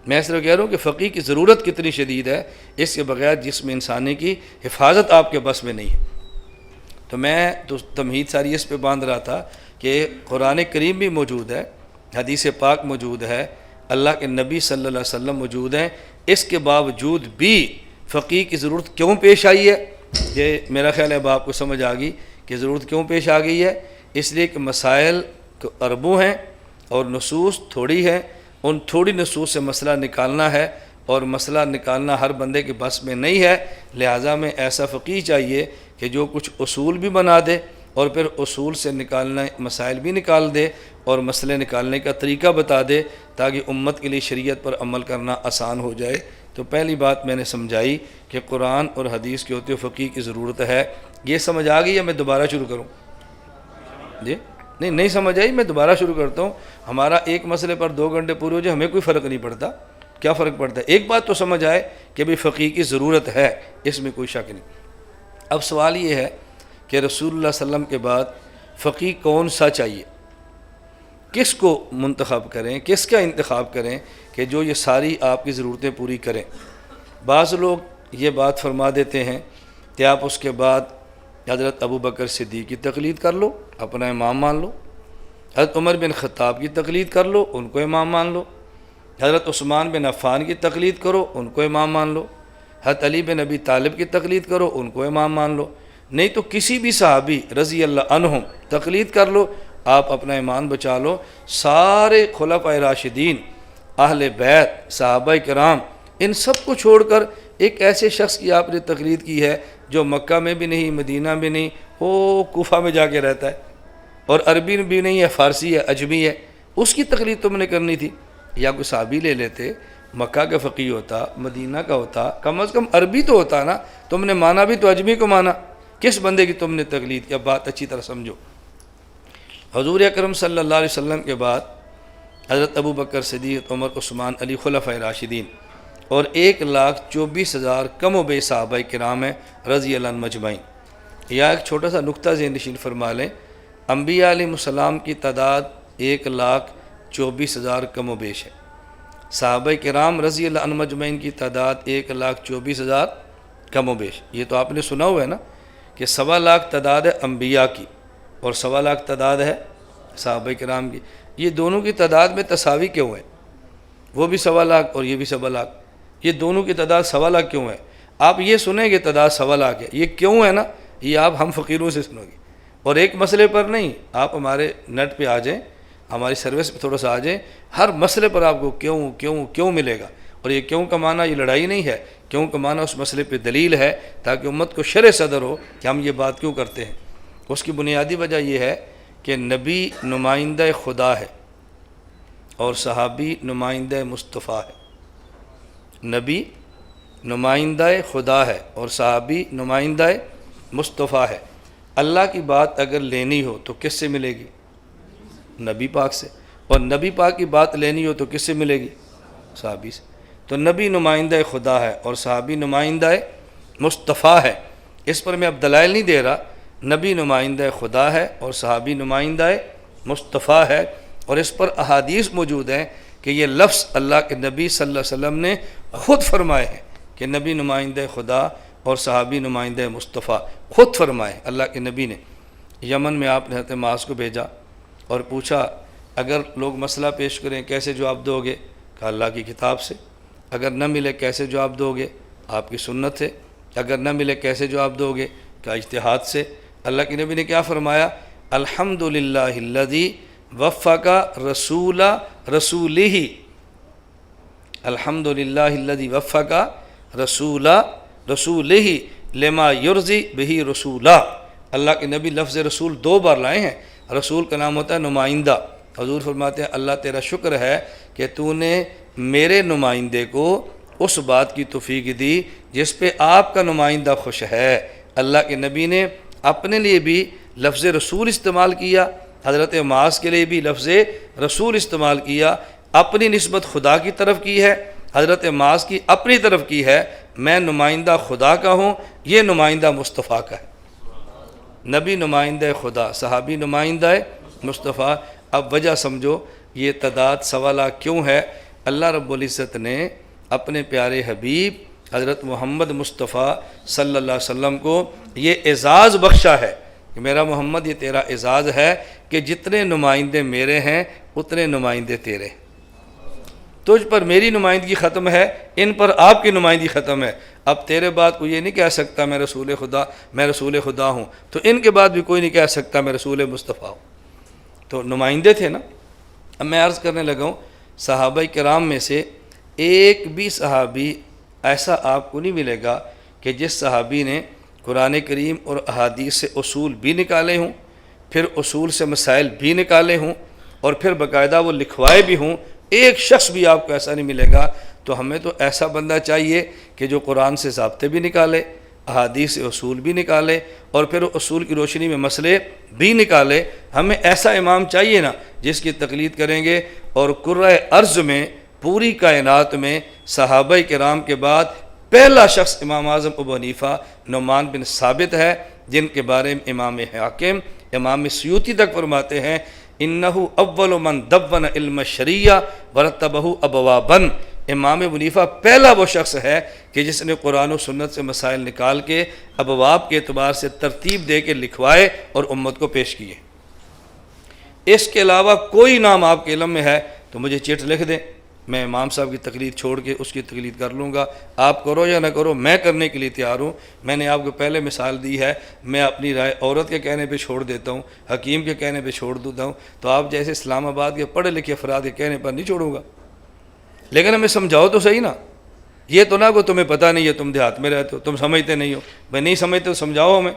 میں صرف کہہ رہا ہوں کہ فقی کی ضرورت کتنی شدید ہے، اس کے بغیر جسم انسانی کی حفاظت آپ کے بس میں نہیں ہے۔ تو میں تو تمہید ساری اس پہ باندھ رہا تھا کہ قرآن کریم بھی موجود ہے، حدیث پاک موجود ہے، اللہ کے نبی صلی اللہ علیہ وسلم موجود ہیں، اس کے باوجود بھی فقی کی ضرورت کیوں پیش آئی ہے؟ یہ میرا خیال ہے اب آپ کو سمجھ آ گئی کہ ضرورت کیوں پیش آ گئی ہے۔ اس لیے کہ مسائل اربوں ہیں اور نصوص تھوڑی ہیں، ان تھوڑی نصوص سے مسئلہ نکالنا ہے، اور مسئلہ نکالنا ہر بندے کے بس میں نہیں ہے، لہٰذا میں ایسا فقی چاہیے کہ جو کچھ اصول بھی بنا دے اور پھر اصول سے نکالنا مسائل بھی نکال دے اور مسئلے نکالنے کا طریقہ بتا دے، تاکہ امت کے لیے شریعت پر عمل کرنا آسان ہو جائے۔ تو پہلی بات میں نے سمجھائی کہ قرآن اور حدیث کے ہوتے ہوئے فقی کی ضرورت ہے۔ یہ سمجھ آ گئی یا میں دوبارہ شروع کروں؟ جی نہیں سمجھ آئی، میں دوبارہ شروع کرتا ہوں۔ ہمارا ایک مسئلے پر 2 گھنٹے پورے ہو جائے ہمیں کوئی فرق نہیں پڑتا۔ کیا فرق پڑتا ہے؟ ایک بات تو سمجھ آئے کہ بھی فقی کی ضرورت ہے، اس میں کوئی شک نہیں۔ اب سوال یہ ہے کہ رسول اللہ صلی اللہ علیہ وسلم کے بعد فقی کون سا چاہیے؟ کس کو منتخب کریں، کس کا انتخاب کریں کہ جو یہ ساری آپ کی ضرورتیں پوری کریں؟ بعض لوگ یہ بات فرما دیتے ہیں کہ آپ اس کے بعد حضرت ابو بکر صدیق کی تقلید کر لو، اپنا امام مان لو، حضرت عمر بن خطاب کی تقلید کر لو، ان کو امام مان لو، حضرت عثمان بن عفان کی تقلید کرو، ان کو امام مان لو، حضرت علی بن ابی طالب کی تقلید کرو، ان کو امام مان لو، نہیں تو کسی بھی صحابی رضی اللہ عنہم تقلید کر لو، آپ اپنا ایمان بچا لو۔ سارے خلفائے راشدین، اہل بیت، صحابہ کرام، ان سب کو چھوڑ کر ایک ایسے شخص کی آپ نے تقلید کی ہے جو مکہ میں بھی نہیں، مدینہ میں نہیں، وہ کوفہ میں جا کے رہتا ہے، اور عربی میں بھی نہیں ہے، فارسی ہے، عجمی ہے، اس کی تقلید تم نے کرنی تھی۔ یا کوئی صحابی لے لیتے، مکہ کا فقیہ ہوتا، مدینہ کا ہوتا، کم از کم عربی تو ہوتا نا، تم نے مانا بھی تو عجمی کو مانا، کس بندے کی تم نے تقلید کیا؟ بات اچھی طرح سمجھو۔ حضور اکرم صلی اللہ علیہ وسلم کے بعد حضرت ابو بکر صدیق، عمر، عثمان، علی خلفائے راشدین، اور 1,24,000 کم و بیش صحابہ کرام ہیں رضی اللہ عنہم مجمعین۔ یا ایک چھوٹا سا نقطہ ذہن نشین فرما لیں، انبیاء علیہ السلام کی تعداد 1,24,000 کم و بیش ہے، صحابہ کرام رضی اللہ عنہم مجمعین کی تعداد 1,24,000 کم و بیش۔ یہ تو آپ نے سنا ہوا ہے نا کہ 1,25,000 تعداد ہے انبیاء کی اور 1,25,000 تعداد ہے صحابہ کرام کی۔ یہ دونوں کی تعداد میں تساوی کیوں ہے؟ وہ بھی 1,25,000 اور یہ بھی 1,25,000، یہ دونوں کی تعداد 1,25,000 کیوں ہے؟ آپ یہ سنیں گے تعداد 1,25,000 ہے، یہ کیوں ہے نا، یہ آپ ہم فقیروں سے سنو گے، اور ایک مسئلے پر نہیں، آپ ہمارے نیٹ پہ آ جائیں، ہماری سروس پہ تھوڑا سا آ جائیں، ہر مسئلے پر آپ کو کیوں کیوں کیوں ملے گا۔ اور یہ کیوں کا معنی یہ لڑائی نہیں ہے، کیوں کا معنی اس مسئلے پہ دلیل ہے، تاکہ امت کو شرح صدر ہو کہ ہم یہ بات کیوں کرتے ہیں۔ اس کی بنیادی وجہ یہ ہے کہ نبی نمائندہ خدا ہے اور صحابی نمائندہ مصطفیٰ ہے۔ نبی نمائندہ خدا ہے اور صحابی نمائندہ مصطفیٰ ہے۔ اللہ کی بات اگر لینی ہو تو کس سے ملے گی؟ نبی پاک سے، اور نبی پاک کی بات لینی ہو تو کس سے ملے گی؟ صحابی سے۔ تو نبی نمائندہ خدا ہے اور صحابی نمائندہ مصطفیٰ ہے۔ اس پر میں اب دلائل نہیں دے رہا، نبی نمائندہ خدا ہے اور صحابی نمائندہ مصطفیٰ ہے، اور اس پر احادیث موجود ہیں کہ یہ لفظ اللہ کے نبی صلی اللہ علیہ وسلم نے خود فرمائے ہیں کہ نبی نمائندہ خدا اور صحابی نمائندہ مصطفیٰ، خود فرمائے اللہ کے نبی نے۔ یمن میں آپ نے حضرت معاذ کو بھیجا اور پوچھا اگر لوگ مسئلہ پیش کریں کیسے جواب دو گے؟ کہا اللہ کی کتاب سے۔ اگر نہ ملے کیسے جواب دو گے؟ آپ کی سنت سے۔ اگر نہ ملے کیسے جواب دو گے؟ کہا اجتہاد سے۔ اللہ کے نبی نے کیا فرمایا؟ الحمدللہ الذی وفق رسول رسولہ، الحمدللہ الذی وفق رسول رسولہ لما یرضی بہ رسولہ۔ اللہ کے نبی لفظ رسول 2 بار لائے ہیں۔ رسول کا نام ہوتا ہے نمائندہ۔ حضور فرماتے ہیں اللہ تیرا شکر ہے کہ تو نے میرے نمائندے کو اس بات کی توفیق دی جس پہ آپ کا نمائندہ خوش ہے۔ اللہ کے نبی نے اپنے لیے بھی لفظ رسول استعمال کیا حضرت معاذ کے لیے بھی لفظ رسول استعمال کیا، اپنی نسبت خدا کی طرف کی ہے، حضرت معاذ کی اپنی طرف کی ہے، میں نمائندہ خدا کا ہوں، یہ نمائندہ مصطفیٰ کا ہے۔ نبی نمائندہ خدا، صحابی نمائندہ مصطفیٰ۔ اب وجہ سمجھو یہ تعداد 1.25 لاکھ کیوں ہے؟ اللہ رب العزت نے اپنے پیارے حبیب حضرت محمد مصطفیٰ صلی اللہ علیہ وسلم کو یہ اعزاز بخشا ہے کہ میرا محمد یہ تیرا اعزاز ہے کہ جتنے نمائندے میرے ہیں اتنے نمائندے تیرے، تجھ پر میری نمائندگی ختم ہے، ان پر آپ کی نمائندگی ختم ہے۔ اب تیرے بعد کوئی یہ نہیں کہہ سکتا میں رسول خدا ہوں، تو ان کے بعد بھی کوئی نہیں کہہ سکتا میں رسول مصطفیٰ ہوں۔ تو نمائندے تھے نا۔ اب میں عرض کرنے لگا ہوں، صحابہ کرام میں سے ایک بھی صحابی ایسا آپ کو نہیں ملے گا کہ جس صحابی نے قرآن کریم اور احادیث سے اصول بھی نکالے ہوں، پھر اصول سے مسائل بھی نکالے ہوں، اور پھر باقاعدہ وہ لکھوائے بھی ہوں۔ ایک شخص بھی آپ کو ایسا نہیں ملے گا۔ تو ہمیں تو ایسا بندہ چاہیے کہ جو قرآن سے ضابطے بھی نکالے، احادیث سے اصول بھی نکالے، اور پھر اصول کی روشنی میں مسئلے بھی نکالے۔ ہمیں ایسا امام چاہیے نا جس کی تقلید کریں گے۔ اور کرۂ ارض میں، پوری کائنات میں صحابہ کرام کے بعد پہلا شخص امام اعظم ابو حنیفہ نعمان بن ثابت ہے، جن کے بارے میں امام حاکم، امام سیوطی تک فرماتے ہیں انہو اول من دون علم الشریعہ ورتبہ ابوابا۔ امام ابو حنیفہ پہلا وہ شخص ہے کہ جس نے قرآن و سنت سے مسائل نکال کے ابواب کے اعتبار سے ترتیب دے کے لکھوائے اور امت کو پیش کیے۔ اس کے علاوہ کوئی نام آپ کے علم میں ہے تو مجھے چٹ لکھ دیں، میں امام صاحب کی تقلید چھوڑ کے اس کی تقلید کر لوں گا۔ آپ کرو یا نہ کرو، میں کرنے کے لیے تیار ہوں۔ میں نے آپ کو پہلے مثال دی ہے، میں اپنی رائے عورت کے کہنے پہ چھوڑ دیتا ہوں، حکیم کے کہنے پہ چھوڑ دیتا ہوں، تو آپ جیسے اسلام آباد کے پڑھے لکھے افراد کے کہنے پر نہیں چھوڑوں گا۔ لیکن ہمیں سمجھاؤ تو صحیح نا، یہ تو نہ کہ تمہیں پتہ نہیں ہے، تم دیہات میں رہتے ہو، تم سمجھتے نہیں ہو۔ میں نہیں سمجھتے تو سمجھاؤ ہمیں،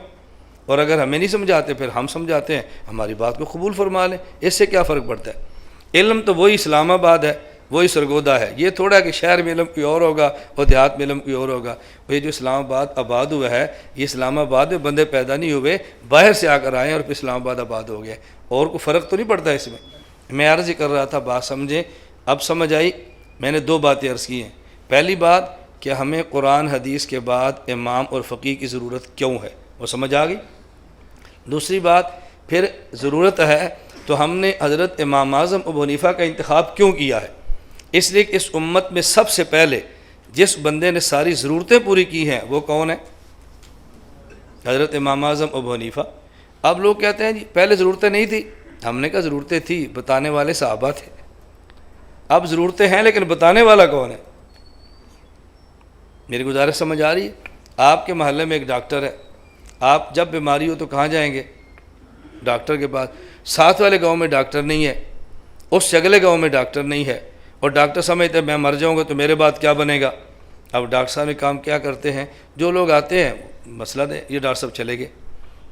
اور اگر ہمیں نہیں سمجھاتے پھر ہم سمجھاتے ہیں، ہماری بات کو قبول فرما لیں، اس سے کیا فرق پڑتا ہے؟ علم تو وہی اسلام آباد ہے، وہی سرگودا ہے۔ یہ تھوڑا کہ شہر میں علم کوئی اور ہوگا اور دیہات میں علم کوئی اور ہوگا۔ یہ جو اسلام آباد آباد ہوا ہے، یہ اسلام آباد میں بندے پیدا نہیں ہوئے، باہر سے آ کر آئے اور پھر اسلام آباد آباد ہو گیا، اور کوئی فرق تو نہیں پڑتا اس میں۔ میں عرض ہی کر رہا تھا، بات سمجھیں، اب سمجھ آئی۔ میں نے 2 باتیں عرض کی ہیں۔ پہلی بات کہ ہمیں قرآن حدیث کے بعد امام اور فقیہ کی ضرورت کیوں ہے، وہ سمجھ آ گئی۔ دوسری بات، پھر ضرورت ہے تو ہم نے حضرت امام اعظم ابو حنیفہ کا انتخاب کیوں کیا ہے؟ اس لیے کہ اس امت میں سب سے پہلے جس بندے نے ساری ضرورتیں پوری کی ہیں وہ کون ہے؟ حضرت امام اعظم ابو حنیفہ۔ اب لوگ کہتے ہیں جی پہلے ضرورتیں نہیں تھی، ہم نے کہا ضرورتیں تھی، بتانے والے صحابہ تھے۔ اب ضرورتیں ہیں لیکن بتانے والا کون ہے؟ میری گزارش سمجھ آ رہی ہے؟ آپ کے محلے میں ایک ڈاکٹر ہے، آپ جب بیماری ہو تو کہاں جائیں گے؟ ڈاکٹر کے پاس۔ ساتھ والے گاؤں میں ڈاکٹر نہیں ہے، اس سے اگلے گاؤں میں ڈاکٹر نہیں ہے، اور ڈاکٹر سمجھتے ہیں میں مر جاؤں گا تو میرے بعد کیا بنے گا۔ اب ڈاکٹر صاحب نے کام کیا کرتے ہیں، جو لوگ آتے ہیں مسئلہ دیں، یہ ڈاکٹر صاحب چلے گئے،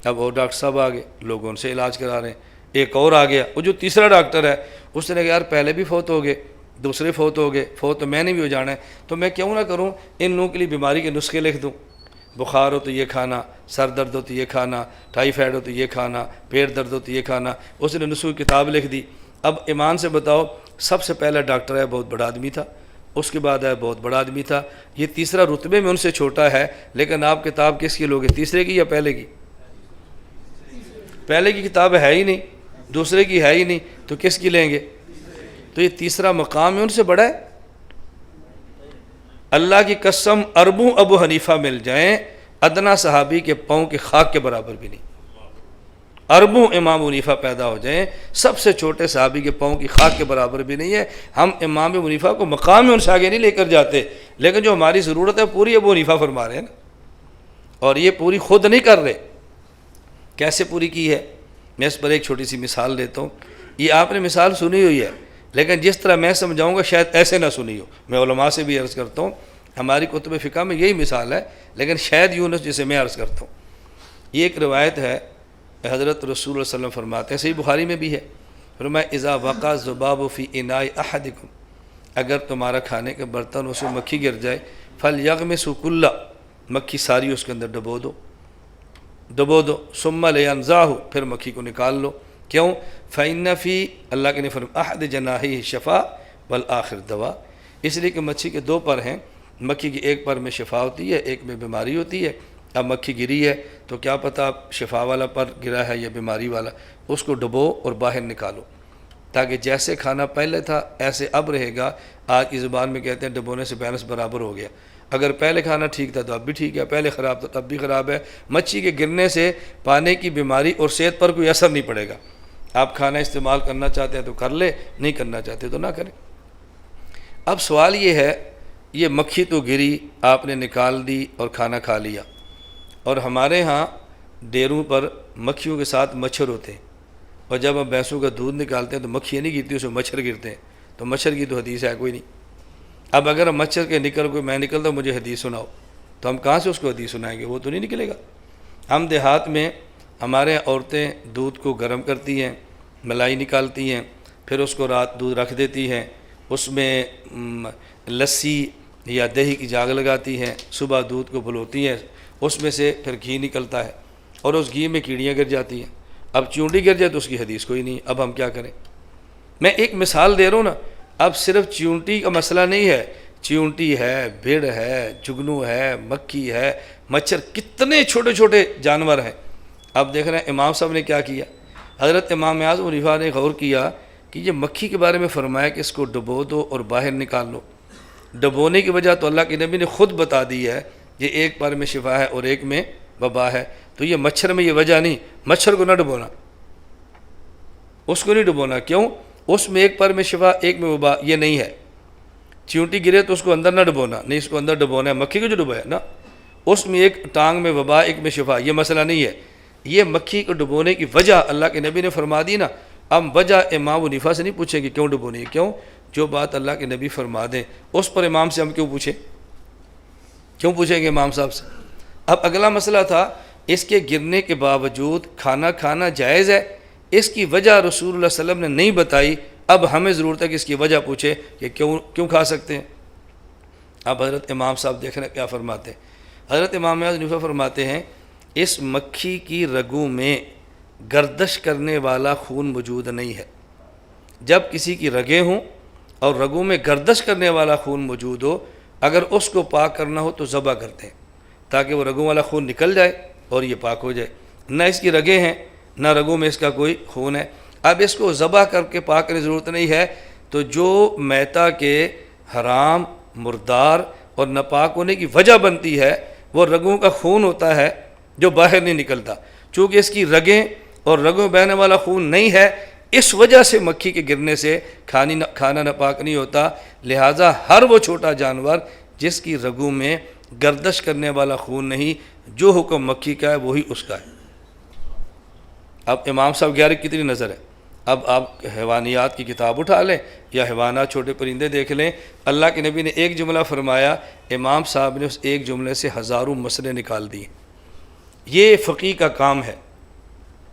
اب اور ڈاکٹر صاحب آ گئے، لوگ ان سے علاج کرا رہے ہیں۔ ایک اور آ گیا، وہ جو تیسرا ڈاکٹر ہے، اس نے کہا یار پہلے بھی فوت ہو گئے، دوسرے فوت ہو گئے، فوت تو میں نے بھی ہو جانا ہے، تو میں کیوں نہ کروں ان لوگوں کے لیے بیماری کے نسخے لکھ دوں۔ بخار ہو تو یہ کھانا، سر درد ہو تو یہ کھانا، ٹائیفائڈ ہو تو یہ کھانا، پیٹ درد ہو تو یہ کھانا۔ اس نے نسخوں کی کتاب لکھ دی۔ اب ایمان سے بتاؤ، سب سے پہلا ڈاکٹر ہے بہت بڑا آدمی تھا، اس کے بعد ہے بہت بڑا آدمی تھا، یہ تیسرا رتبے میں ان سے چھوٹا ہے، لیکن آپ کتاب کس کی لوگے، تیسرے کی یا پہلے کی؟ پہلے کی کتاب ہے ہی نہیں، دوسرے کی ہے ہی نہیں، تو کس کی لیں گے؟ تو یہ تیسرا مقام ہے، ان سے بڑا ہے۔ اللہ کی قسم اربوں ابو حنیفہ مل جائیں، ادنا صحابی کے پاؤں کے خاک کے برابر بھی نہیں۔ اربوں امام حنیفہ پیدا ہو جائیں، سب سے چھوٹے صحابی کے پاؤں کی خاک کے برابر بھی نہیں ہے۔ ہم امام ابو حنیفہ کو مقام میں ان سے آگے نہیں لے کر جاتے، لیکن جو ہماری ضرورت ہے پوری ابو حنیفہ فرما رہے ہیں نا، اور یہ پوری خود نہیں کر رہے۔ کیسے پوری کی ہے؟ میں اس پر ایک چھوٹی سی مثال دیتا ہوں۔ یہ آپ نے مثال سنی ہوئی ہے، لیکن جس طرح میں سمجھاؤں گا شاید ایسے نہ سنی ہو۔ میں علماء سے بھی عرض کرتا ہوں، ہماری کتب فقہ میں یہی مثال ہے، لیکن شاید یوں نہ جسے میں عرض کرتا ہوں۔ یہ ایک روایت ہے، حضرت رسول اللہ صلی اللہ علیہ وسلم فرماتے ہیں، صحیح بخاری میں بھی ہے، فرمایا اذا وقع الذباب فی اناء احدکم، اگر تمہارا کھانے کا برتن اس میں مکھی گر جائے، فلیغمسوا کلہ، مکھی ساری اس کے اندر ڈبو دو ثم لینزعہ، پھر مکھی کو نکال لو، کیوں؟ فَإِنَّ فِي اللہ کے نے فرمایا احد جناحیہ شفا والآخر دوا، اس لیے کہ مچھی کے دو پر ہیں، مکھی کی ایک پر میں شفا ہوتی ہے، ایک میں بیماری ہوتی ہے۔ اب مکھی گری ہے تو کیا پتہ شفا والا پر گرا ہے یا بیماری والا، اس کو ڈبو اور باہر نکالو، تاکہ جیسے کھانا پہلے تھا ایسے اب رہے گا۔ آج کی زبان میں کہتے ہیں ڈبونے سے بیلنس برابر ہو گیا، اگر پہلے کھانا ٹھیک تھا تو اب بھی ٹھیک ہے، پہلے خراب تھا تو اب بھی خراب ہے۔ مچھی کے گرنے سے پانے کی بیماری اور صحت پر کوئی اثر نہیں پڑے گا۔ آپ کھانا استعمال کرنا چاہتے ہیں تو کر لے، نہیں کرنا چاہتے تو نہ کریں۔ اب سوال یہ ہے، یہ مکھی تو گری، آپ نے نکال دی اور کھانا کھا لیا، اور ہمارے ہاں ڈیروں پر مکھیوں کے ساتھ مچھر ہوتے ہیں، اور جب ہم بھینسوں کا دودھ نکالتے ہیں تو مکھیاں نہیں گرتی، اس میں مچھر گرتے ہیں، تو مچھر کی تو حدیث ہے کوئی نہیں۔ اب اگر ہم مچھر کے نکل کوئی میں نکلتا ہوں مجھے حدیث سناؤ، تو ہم کہاں سے اس کو حدیث سنائیں گے؟ وہ تو نہیں نکلے گا۔ ہم دیہات میں ہمارے عورتیں دودھ کو گرم کرتی ہیں، ملائی نکالتی ہیں، پھر اس کو رات دودھ رکھ دیتی ہیں، اس میں لسی یا دہی کی جاگ لگاتی ہیں، صبح دودھ کو بلوتی ہیں، اس میں سے پھر گھی نکلتا ہے، اور اس گھی میں کیڑیاں گر جاتی ہیں۔ اب چونٹی گر جائے تو اس کی حدیث کوئی نہیں، اب ہم کیا کریں؟ میں ایک مثال دے رہا ہوں نا، اب صرف چیونٹی کا مسئلہ نہیں ہے، چیونٹی ہے، بھیڑ ہے، جگنو ہے، مکھی ہے، مچھر، کتنے چھوٹے چھوٹے جانور ہیں۔ اب دیکھ رہے ہیں امام صاحب نے کیا کیا، حضرت امام اعظم حنیفہ نے غور کیا کہ یہ مکھی کے بارے میں فرمایا کہ اس کو ڈبو دو اور باہر نکال لو۔ ڈبونے کی وجہ تو اللہ کے نبی نے خود بتا دی ہے، یہ ایک پر میں شفا ہے اور ایک میں وبا ہے، تو یہ مچھر میں یہ وجہ نہیں، مچھر کو نہ ڈبونا، اس کو نہیں ڈبونا۔ کیوں؟ اس میں ایک پر میں شفا ایک میں وبا، یہ نہیں ہے۔ چیونٹی گرے تو اس کو اندر نہ ڈبونا، نہیں اس کو اندر ڈبونا ہے، مکھی کو جو ڈبویا نا، اس میں ایک ٹانگ میں وبا ایک میں شفا، یہ مسئلہ نہیں ہے۔ یہ مکھی کو ڈبونے کی وجہ اللہ کے نبی نے فرما دی نا، اب وجہ امام حنیفہ سے نہیں پوچھیں کہ کیوں ڈبونی ہے، کیوں؟ جو بات اللہ کے نبی فرما دیں اس پر امام سے ہم کیوں پوچھیں؟ کیوں پوچھیں گے امام صاحب سے؟ اب اگلا مسئلہ تھا، اس کے گرنے کے باوجود کھانا کھانا جائز ہے، اس کی وجہ رسول اللہ صلی اللہ علیہ وسلم نے نہیں بتائی، اب ہمیں ضرورت ہے کہ اس کی وجہ پوچھے کہ کیوں کھا سکتے ہیں۔ اب حضرت امام صاحب دیکھ رہے ہیں کیا فرماتے ہیں۔ حضرت امام اعظم حنیفہ فرماتے ہیں اس مکھی کی رگوں میں گردش کرنے والا خون موجود نہیں ہے۔ جب کسی کی رگیں ہوں اور رگوں میں گردش کرنے والا خون موجود ہو، اگر اس کو پاک کرنا ہو تو ذبح کرتے ہیں تاکہ وہ رگوں والا خون نکل جائے اور یہ پاک ہو جائے۔ نہ اس کی رگیں ہیں نہ رگوں میں اس کا کوئی خون ہے، اب اس کو ذبح کر کے پاک کرنے کی ضرورت نہیں ہے۔ تو جو میتہ کے حرام، مردار اور ناپاک ہونے کی وجہ بنتی ہے وہ رگوں کا خون ہوتا ہے جو باہر نہیں نکلتا، چونکہ اس کی رگیں اور رگوں میں بہنے والا خون نہیں ہے، اس وجہ سے مکھی کے گرنے سے کھانا ناپاک نہیں ہوتا۔ لہٰذا ہر وہ چھوٹا جانور جس کی رگوں میں گردش کرنے والا خون نہیں، جو حکم مکھی کا ہے وہی اس کا ہے۔ اب امام صاحب گیارہ کتنی نظر ہے؟ اب آپ حیوانیات کی کتاب اٹھا لیں یا حیوانات چھوٹے پرندے دیکھ لیں، اللہ کے نبی نے ایک جملہ فرمایا، امام صاحب نے اس ایک جملے سے ہزاروں مسئلے نکال دیے۔ یہ فقیہ کا کام ہے۔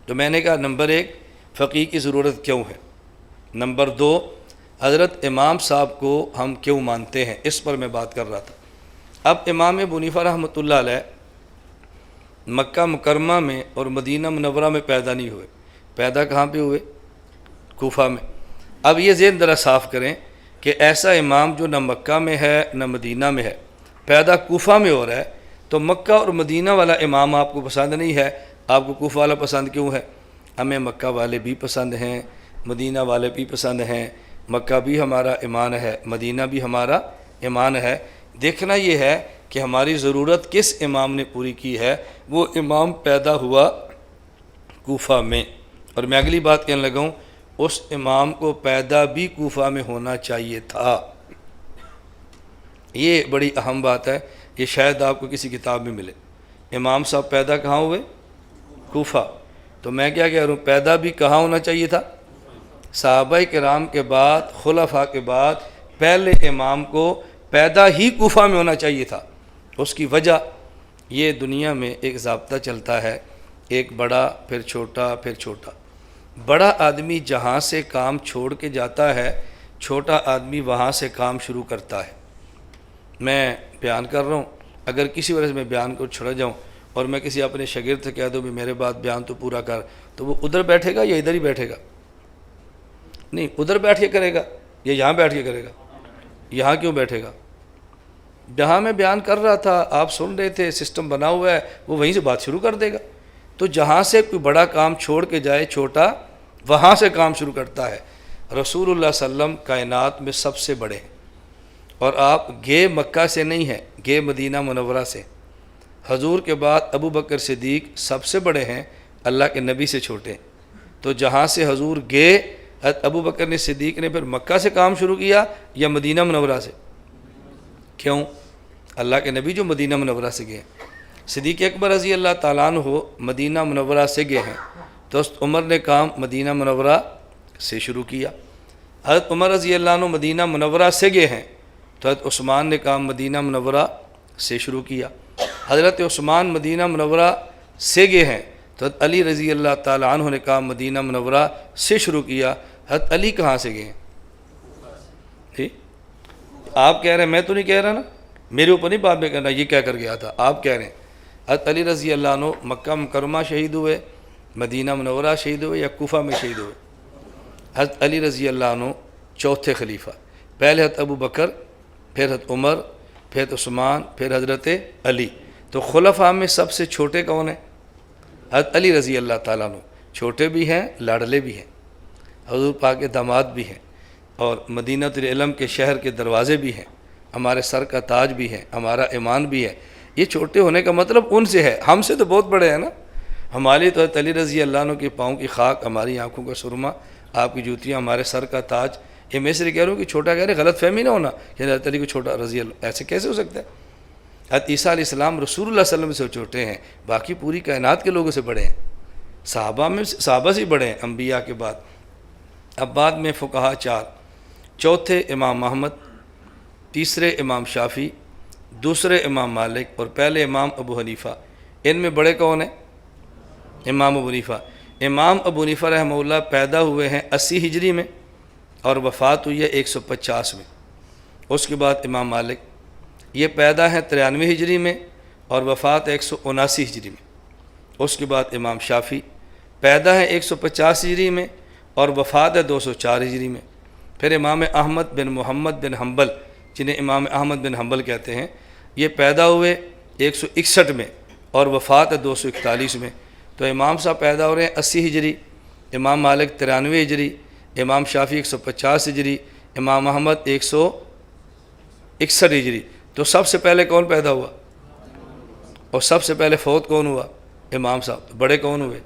تو میں نے کہا نمبر ایک، فقیہ کی ضرورت کیوں ہے؟ نمبر دو، حضرت امام صاحب کو ہم کیوں مانتے ہیں، اس پر میں بات کر رہا تھا۔ اب امام ابو حنیفہ رحمۃ اللہ علیہ مکہ مکرمہ میں اور مدینہ منورہ میں پیدا نہیں ہوئے، پیدا کہاں پہ ہوئے؟ کوفہ میں۔ اب یہ ذہن ذرا صاف کریں کہ ایسا امام جو نہ مکہ میں ہے نہ مدینہ میں ہے، پیدا کوفہ میں ہو رہا ہے، تو مکہ اور مدینہ والا امام آپ کو پسند نہیں ہے، آپ کو کوفہ والا پسند کیوں ہے؟ ہمیں مکہ والے بھی پسند ہیں، مدینہ والے بھی پسند ہیں، مکہ بھی ہمارا ایمان ہے، مدینہ بھی ہمارا ایمان ہے۔ دیکھنا یہ ہے کہ ہماری ضرورت کس امام نے پوری کی ہے، وہ امام پیدا ہوا کوفہ میں، اور میں اگلی بات کہنے لگا ہوں، اس امام کو پیدا بھی کوفہ میں ہونا چاہیے تھا۔ یہ بڑی اہم بات ہے، یہ شاید آپ کو کسی کتاب میں ملے۔ امام صاحب پیدا کہاں ہوئے؟ کوفہ۔ تو میں کیا کہہ رہا ہوں، پیدا بھی کہاں ہونا چاہیے تھا؟ صحابہ کرام کے بعد، خلفاء کے بعد پہلے امام کو پیدا ہی کوفہ میں ہونا چاہیے تھا۔ اس کی وجہ یہ، دنیا میں ایک ضابطہ چلتا ہے، ایک بڑا پھر چھوٹا پھر چھوٹا۔ بڑا آدمی جہاں سے کام چھوڑ کے جاتا ہے، چھوٹا آدمی وہاں سے کام شروع کرتا ہے۔ میں بیان کر رہا ہوں، اگر کسی وجہ سے میں بیان کو چھوڑ جاؤں اور میں کسی اپنے شاگرد سے کہہ دوں بھی میرے بات بیان تو پورا کر، تو وہ ادھر بیٹھے گا یا ادھر ہی بیٹھے گا؟ نہیں، ادھر بیٹھ کے کرے گا یا یہاں بیٹھ کے کرے گا؟ یہاں کیوں بیٹھے گا؟ جہاں میں بیان کر رہا تھا آپ سن رہے تھے، سسٹم بنا ہوا ہے، وہ وہیں سے بات شروع کر دے گا۔ تو جہاں سے کوئی بڑا کام چھوڑ کے جائے چھوٹا وہاں سے کام شروع کرتا ہے۔ رسول اللہ صلی اللہ علیہ وسلم کائنات میں سب سے بڑے ہیں، اور آپ گئے مکہ سے نہیں ہیں، گئے مدینہ منورہ سے۔ حضور کے بعد ابو بکر صدیق سب سے بڑے ہیں، اللہ کے نبی سے چھوٹے ہیں۔ تو جہاں سے حضور گئے، حضرت ابو بکر نے صدیق نے پھر مکہ سے کام شروع کیا یا مدینہ منورہ سے؟ کیوں؟ اللہ کے نبی جو مدینہ منورہ سے گئے، صدیق اکبر رضی اللہ تعالیٰ عنہ مدینہ منورہ سے گئے ہیں، تو حضرت عمر نے کام مدینہ منورہ سے شروع کیا۔ حضرت عمر رضی اللہ عنہ مدینہ منورہ سے گئے ہیں، تو حضرت عثمان نے کام مدینہ منورہ سے شروع کیا۔ حضرت عثمان مدینہ منورہ سے گئے ہیں، تو حضرت علی رضی اللہ تعالیٰ عنہ نے کام مدینہ منورہ سے شروع کیا۔ حضرت علی کہاں سے گئے ہیں؟ ٹھیک، آپ کہہ رہے ہیں، میں تو نہیں کہہ رہا نا، میرے اوپر نہیں بات میں کرنا یہ کہہ کر گیا تھا، آپ کہہ رہے ہیں۔ حضرت علی رضی اللہ عنہ مکہ مکرمہ شہید ہوئے، مدینہ منورہ شہید ہوئے یا کوفہ میں شہید ہوئے؟ حضرت علی رضی اللہ عنہ چوتھے خلیفہ، پہلے حضرت ابو بکر، پھر حضرت عمر، پھر حضرت عثمان، پھر حضرت علی۔ تو خلفاء میں سب سے چھوٹے کون ہیں؟ حضرت علی رضی اللہ تعالیٰ عنہ، چھوٹے بھی ہیں، لاڈلے بھی ہیں، حضور پاک کے داماد بھی ہیں، اور مدینہ العلم کے شہر کے دروازے بھی ہیں، ہمارے سر کا تاج بھی ہے، ہمارا ایمان بھی ہے۔ یہ چھوٹے ہونے کا مطلب ان سے ہے، ہم سے تو بہت بڑے ہیں نا۔ ہماری تو حضرت علی رضی اللہ عنہ کے پاؤں کی خاک، ہماری آنکھوں کا سرما، آپ کی جوتیاں، ہمارے سر کا تاج۔ یہ میں سے کہہ رہا ہوں کہ چھوٹا کہہ رہے، غلط فہمی نہ ہونا کہ حضرت علی کو چھوٹا رضی اللہ، ایسے کیسے ہو سکتا ہے؟ حضرت عیسیٰ علیہ السلام رسول اللہ صلی اللہ علیہ وسلم سے چھوٹے ہیں، باقی پوری کائنات کے لوگوں سے بڑے ہیں، صحابہ سے بڑے ہیں انبیاء کے بعد۔ اب بعد میں فقہا چار، چوتھے امام احمد، تیسرے امام شافعی، دوسرے امام مالک اور پہلے امام ابو حنیفہ۔ ان میں بڑے کون ہیں؟ امام ابو حنیفہ۔ امام ابو حنیفہ رحمہ اللہ پیدا ہوئے ہیں 80 ہجری میں اور وفات ہوئی ہے 150 میں۔ اس کے بعد امام مالک، یہ پیدا ہیں 93 ہجری میں اور وفات ہے 179 ہجری میں۔ اس کے بعد امام شافعی پیدا ہے 150 ہجری میں اور وفات ہے 204 ہجری میں۔ پھر امام احمد بن محمد بن حنبل، جنہیں امام احمد بن حنبل کہتے ہیں، یہ پیدا ہوئے 161 میں اور وفات ہے 241 میں۔ تو امام صاحب پیدا ہو رہے ہیں 80 ہجری، امام مالک 93 ہجری، امام شافعی 150 ہجری، امام احمد 161 ہجری۔ تو سب سے پہلے کون پیدا ہوا اور سب سے پہلے فوت کون ہوا؟ امام صاحب۔ تو بڑے کون ہوئے؟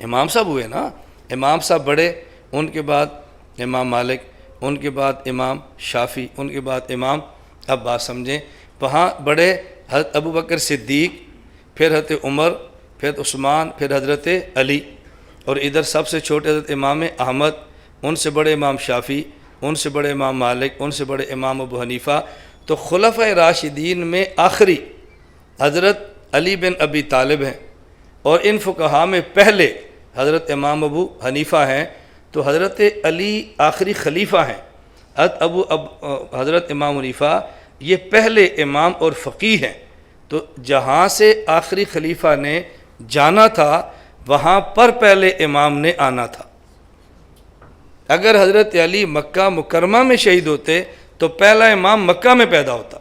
امام صاحب ہوئے نا، امام صاحب بڑے، ان کے بعد امام مالک، ان کے بعد امام شافعی، ان کے بعد امام۔ اب بات سمجھیں، وہاں بڑے حضرت ابو بکر صدیق، پھر حضرت عمر، پھر عثمان، پھر حضرت علی، اور ادھر سب سے چھوٹے حضرت امام احمد، ان سے بڑے امام شافعی، ان سے بڑے امام مالک، ان سے بڑے امام ابو حنیفہ۔ تو خلفۂ راشدین میں آخری حضرت علی بن ابی طالب ہیں، اور ان فقہاء میں پہلے حضرت امام ابو حنیفہ ہیں۔ تو حضرت علی آخری خلیفہ ہیں، حضرت امام حنیفہ یہ پہلے امام اور فقیہ ہیں۔ تو جہاں سے آخری خلیفہ نے جانا تھا وہاں پر پہلے امام نے آنا تھا۔ اگر حضرت علی مکہ مکرمہ میں شہید ہوتے تو پہلا امام مکہ میں پیدا ہوتا،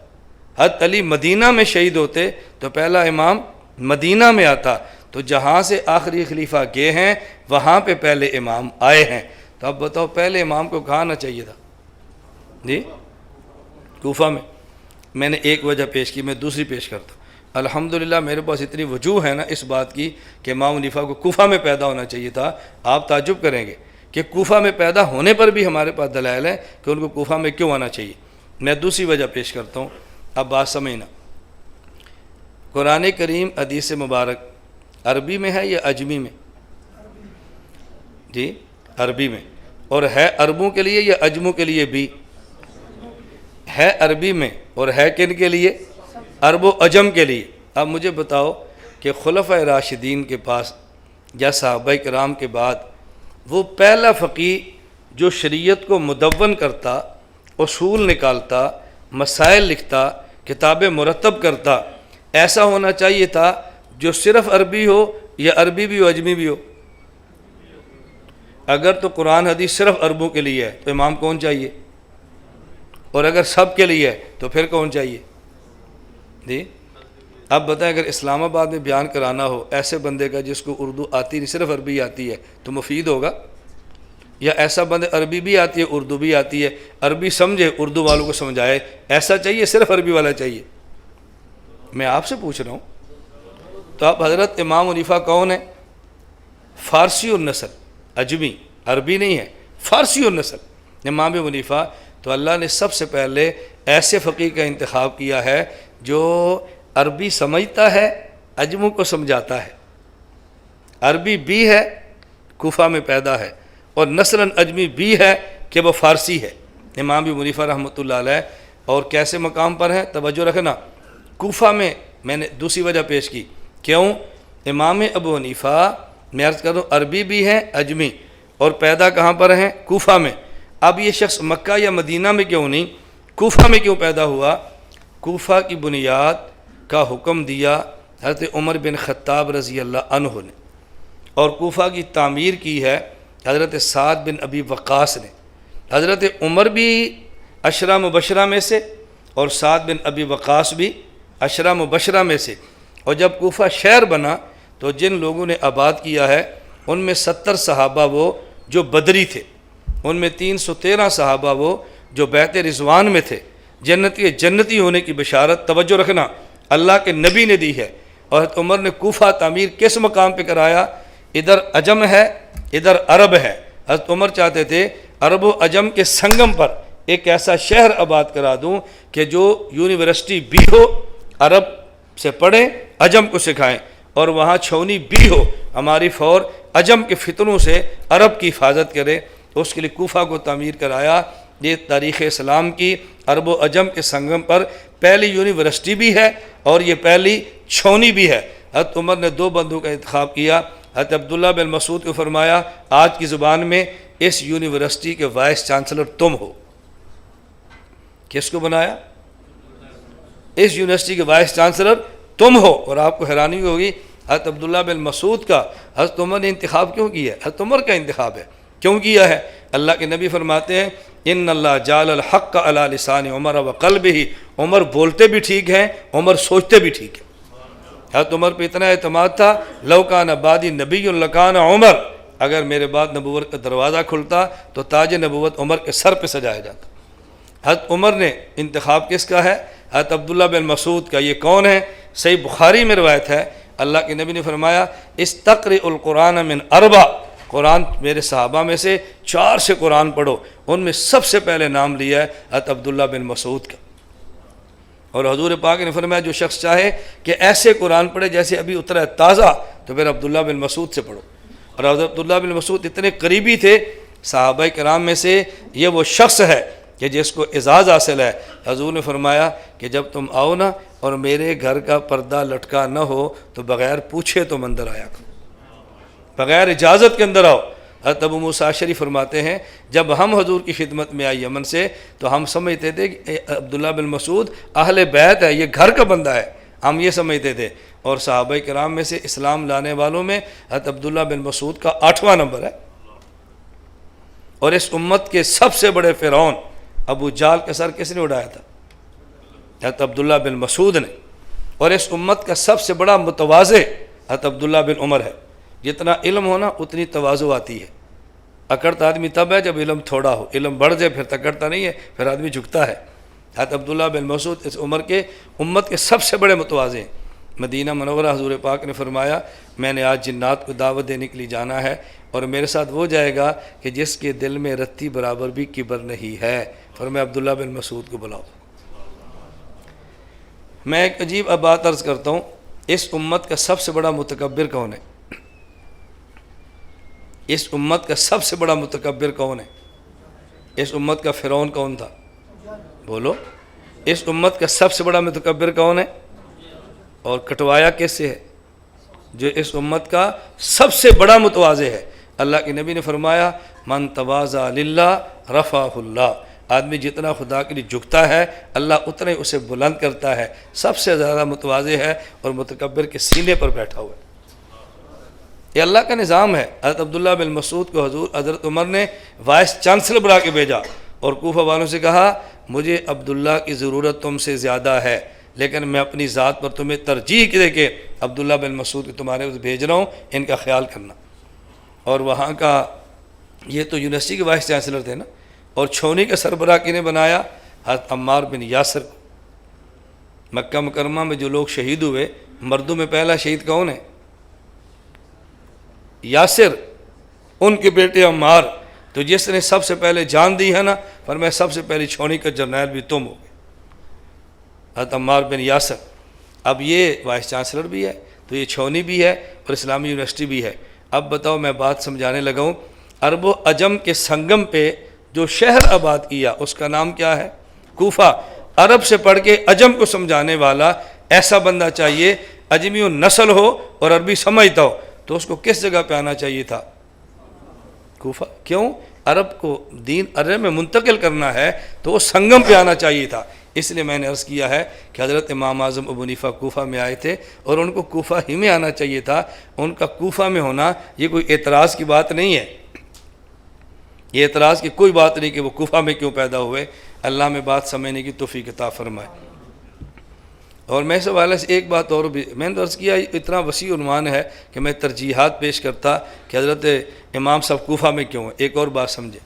حضرت علی مدینہ میں شہید ہوتے تو پہلا امام مدینہ میں آتا۔ تو جہاں سے آخری خلیفہ گئے ہیں وہاں پہ پہلے امام آئے ہیں۔ تو اب بتاؤ پہلے امام کو کہاں آنا چاہیے تھا؟ جی کوفہ میں۔ میں نے ایک وجہ پیش کی، میں دوسری پیش کرتا ہوں۔ الحمدللہ میرے پاس اتنی وجوہ ہے نا اس بات کی کہ امام حنیفہ کو کوفہ میں پیدا ہونا چاہیے تھا۔ آپ تعجب کریں گے کہ کوفہ میں پیدا ہونے پر بھی ہمارے پاس دلائل ہیں کہ ان کو کوفہ میں کیوں آنا چاہیے۔ میں دوسری وجہ پیش کرتا ہوں، اب بات سمجھنا۔ قرآن کریم حدیث مبارک عربی میں ہے یا عجمی میں؟ جی عربی میں، اور ہے عربوں کے لیے یا عجموں کے لیے بھی؟ ہے عربی میں، اور ہے کن کے لیے؟ عرب و عجم کے لیے۔ اب مجھے بتاؤ کہ خلفۂ راشدین کے پاس یا صحابہ کرام کے بعد وہ پہلا فقیہ جو شریعت کو مدون کرتا، اصول نکالتا، مسائل لکھتا، کتابیں مرتب کرتا، ایسا ہونا چاہیے تھا جو صرف عربی ہو یا عربی بھی ہو اجمی بھی ہو؟ اگر تو قرآن حدیث صرف عربوں کے لیے ہے تو امام کون چاہیے؟ اور اگر سب کے لیے ہے تو پھر کون چاہیے؟ جی اب بتائیں، اگر اسلام آباد میں بیان کرانا ہو ایسے بندے کا جس کو اردو آتی نہیں صرف عربی آتی ہے تو مفید ہوگا؟ یا ایسا بندے عربی بھی آتی ہے اردو بھی آتی ہے، عربی سمجھے اردو والوں کو سمجھائے، ایسا چاہیے صرف عربی والا چاہیے؟ میں آپ سے پوچھ رہا ہوں۔ تو اب حضرت امام حنیفہ کون ہے؟ فارسی النسل، اجمی، عربی نہیں ہے، فارسی النسل امام حنیفہ۔ تو اللہ نے سب سے پہلے ایسے فقیہ کا انتخاب کیا ہے جو عربی سمجھتا ہے، اجموں کو سمجھاتا ہے، عربی بھی ہے، کوفہ میں پیدا ہے، اور نسلاً اجمی بھی ہے کہ وہ فارسی ہے، امام حنیفہ رحمۃ اللہ علیہ۔ اور کیسے مقام پر ہے توجہ رکھنا، کوفہ میں نے دوسری وجہ پیش کی، کیوں؟ امام ابو حنیفہ میں عرض کروں عربی بھی ہے اجمی، اور پیدا کہاں پر ہیں؟ کوفہ میں۔ اب یہ شخص مکہ یا مدینہ میں کیوں نہیں، کوفہ میں کیوں پیدا ہوا؟ کوفہ کی بنیاد کا حکم دیا حضرت عمر بن خطاب رضی اللہ عنہ نے، اور کوفہ کی تعمیر کی ہے حضرت سعد بن ابی وقاص نے۔ حضرت عمر بھی عشرہ مبشرہ میں سے اور سعد بن ابی وقاص بھی عشرہ مبشرہ میں سے۔ اور جب کوفہ شہر بنا تو جن لوگوں نے آباد کیا ہے ان میں 70 صحابہ وہ جو بدری تھے، ان میں 313 صحابہ وہ جو بیعت رضوان میں تھے، جنتی ہونے کی بشارت توجہ رکھنا اللہ کے نبی نے دی ہے۔ اور حضرت عمر نے کوفہ تعمیر کس مقام پہ کرایا؟ ادھر عجم ہے ادھر عرب ہے، حضرت عمر چاہتے تھے عرب و عجم کے سنگم پر ایک ایسا شہر آباد کرا دوں کہ جو یونیورسٹی بھی ہو، عرب سے پڑھیں عجم کو سکھائیں، اور وہاں چھونی بھی ہو، ہماری فور عجم کے فتنوں سے عرب کی حفاظت کرے۔ تو اس کے لیے کوفہ کو تعمیر کرایا۔ یہ تاریخ اسلام کی عرب و عجم کے سنگم پر پہلی یونیورسٹی بھی ہے اور یہ پہلی چھونی بھی ہے۔ حضرت عمر نے 2 بندوں کا انتخاب کیا، حضرت عبداللہ بن مسعود کو فرمایا آج کی زبان میں اس یونیورسٹی کے وائس چانسلر تم ہو۔ کس کو بنایا؟ اس یونیورسٹی کے وائس چانسلر تم ہو۔ اور آپ کو حیرانی ہوگی حضرت عبداللہ بن مسعود کا حضرت عمر نے انتخاب کیوں کیا ہے؟ حضرت عمر کا انتخاب ہے، کیوں کیا ہے؟ اللہ کے نبی فرماتے ہیں ان اللہ جعل الحق علی لسان عمر وقلبہ، عمر بولتے بھی ٹھیک ہیں، عمر سوچتے بھی ٹھیک ہیں۔ حضرت عمر پہ اتنا اعتماد تھا لو کان بعدی نبی لکان عمر، اگر میرے بعد نبوت کا دروازہ کھلتا تو تاج نبوت عمر کے سر پہ سجایا جاتا۔ حضرت عمر نے انتخاب کس کا ہے؟ حضرت عبداللہ بن مسعود کا۔ یہ کون ہے؟ صحیح بخاری میں روایت ہے، اللہ کے نبی نے فرمایا استقرئ القرآن من 4، قرآن میرے صحابہ میں سے 4 سے قرآن پڑھو۔ ان میں سب سے پہلے نام لیا ہے حضرت عبداللہ بن مسعود کا۔ اور حضور پاک نے فرمایا جو شخص چاہے کہ ایسے قرآن پڑھے جیسے ابھی اترا ہے تازہ تو پھر عبداللہ بن مسعود سے پڑھو۔ اور حضرت عبداللہ بن مسعود اتنے قریبی تھے صحابہ کرام میں سے، یہ وہ شخص ہے کہ جس کو اعزاز حاصل ہے۔ حضور نے فرمایا کہ جب تم آؤ نا اور میرے گھر کا پردہ لٹکا نہ ہو تو بغیر پوچھے تم اندر آیا کرو، بغیر اجازت کے اندر آؤ۔ حضرت ابو موسیٰ اشعری فرماتے ہیں جب ہم حضور کی خدمت میں آئے یمن سے تو ہم سمجھتے تھے کہ عبداللہ بن مسعود اہل بیت ہے، یہ گھر کا بندہ ہے، ہم یہ سمجھتے تھے۔ اور صحابہ کرام میں سے اسلام لانے والوں میں حضرت عبداللہ بن مسعود کا 8واں نمبر ہے۔ اور اس امت کے سب سے بڑے فرعون ابو جہل کا سر کس نے اڑایا تھا؟ حضرت عبداللہ بن مسعود نے۔ اور اس امت کا سب سے بڑا متواضع حضرت عبداللہ بن عمر ہے۔ جتنا علم ہونا اتنی تواضع آتی ہے۔ اکڑتا آدمی تب ہے جب علم تھوڑا ہو، علم بڑھ جائے پھر تکڑتا نہیں ہے، پھر آدمی جھکتا ہے۔ حضرت عبداللہ بن مسعود اس عمر کے امت کے سب سے بڑے متواضع ہیں۔ مدینہ منورہ حضور پاک نے فرمایا میں نے آج جنات کو دعوت دینے کے لیے جانا ہے اور میرے ساتھ وہ جائے گا کہ جس کے دل میں رتی برابر بھی کبر نہیں ہے۔ فرمایا عبداللہ بن مسعود کو بلاؤ۔ میں ایک عجیب بات عرض کرتا ہوں، اس امت کا سب سے بڑا متکبر کون ہے؟ اس امت کا سب سے بڑا متکبر کون ہے؟ اس امت کا فرعون کون تھا؟ بولو۔ اس امت کا سب سے بڑا متکبر کون ہے؟ اور کٹوایا کس سے ہے؟ جو اس امت کا سب سے بڑا متواضع ہے۔ اللہ کے نبی نے فرمایا من تواضع للہ رفعہ اللہ، آدمی جتنا خدا کے لیے جھکتا ہے اللہ اتنا ہی اسے بلند کرتا ہے. سب سے زیادہ متواضع ہے اور متکبر کے سینے پر بیٹھا ہوا ہے. یہ اللہ کا نظام ہے. حضرت عبداللہ بن مسعود کو حضرت عمر نے وائس چانسلر بنا کے بھیجا اور کوفہ والوں سے کہا مجھے عبداللہ کی ضرورت تم سے زیادہ ہے، لیکن میں اپنی ذات پر تمہیں ترجیح دے کے عبداللہ بن مسعود کو تمہارے پاس بھیج رہا ہوں، ان کا خیال کرنا. اور وہاں کا یہ تو یونیورسٹی کے وائس چانسلر تھے نا. اور چھونی کا سربراہ کنے بنایا؟ حضرت عمار بن یاسر کو. مکہ مکرمہ میں جو لوگ شہید ہوئے، مردوں میں پہلا شہید کون ہے؟ یاسر، ان کے بیٹے عمار. تو جس نے سب سے پہلے جان دی ہے نا، فرمایا سب سے پہلی چھونی کا جرنیل بھی تم ہو گئے، حضرت عمار بن یاسر. اب یہ وائس چانسلر بھی ہے، تو یہ چھونی بھی ہے اور اسلامی یونیورسٹی بھی ہے. اب بتاؤ، میں بات سمجھانے لگا ہوں. عرب و عجم کے سنگم پہ جو شہر آباد کیا اس کا نام کیا ہے؟ کوفہ. عرب سے پڑھ کے عجم کو سمجھانے والا ایسا بندہ چاہیے، عجمی و نسل ہو اور عربی سمجھتا ہو. تو اس کو کس جگہ پہ آنا چاہیے تھا؟ کوفہ. کیوں؟ عرب کو دین عرب میں منتقل کرنا ہے تو وہ سنگم پہ آنا چاہیے تھا. اس لیے میں نے عرض کیا ہے کہ حضرت امام اعظم ابو حنیفہ کوفہ میں آئے تھے اور ان کو کوفہ ہی میں آنا چاہیے تھا. ان کا کوفہ میں ہونا یہ کوئی اعتراض کی بات نہیں ہے، یہ اعتراض کی کوئی بات نہیں کہ وہ کوفہ میں کیوں پیدا ہوئے. اللہ میں بات سمجھنے کی توفیق عطا فرمائے. اور میں اس حوالے سے ایک بات اور بھی میں نے عرض کیا، اتنا وسیع عنوان ہے کہ میں ترجیحات پیش کرتا کہ حضرت امام صاحب کوفہ میں کیوں ہیں. ایک اور بات سمجھے،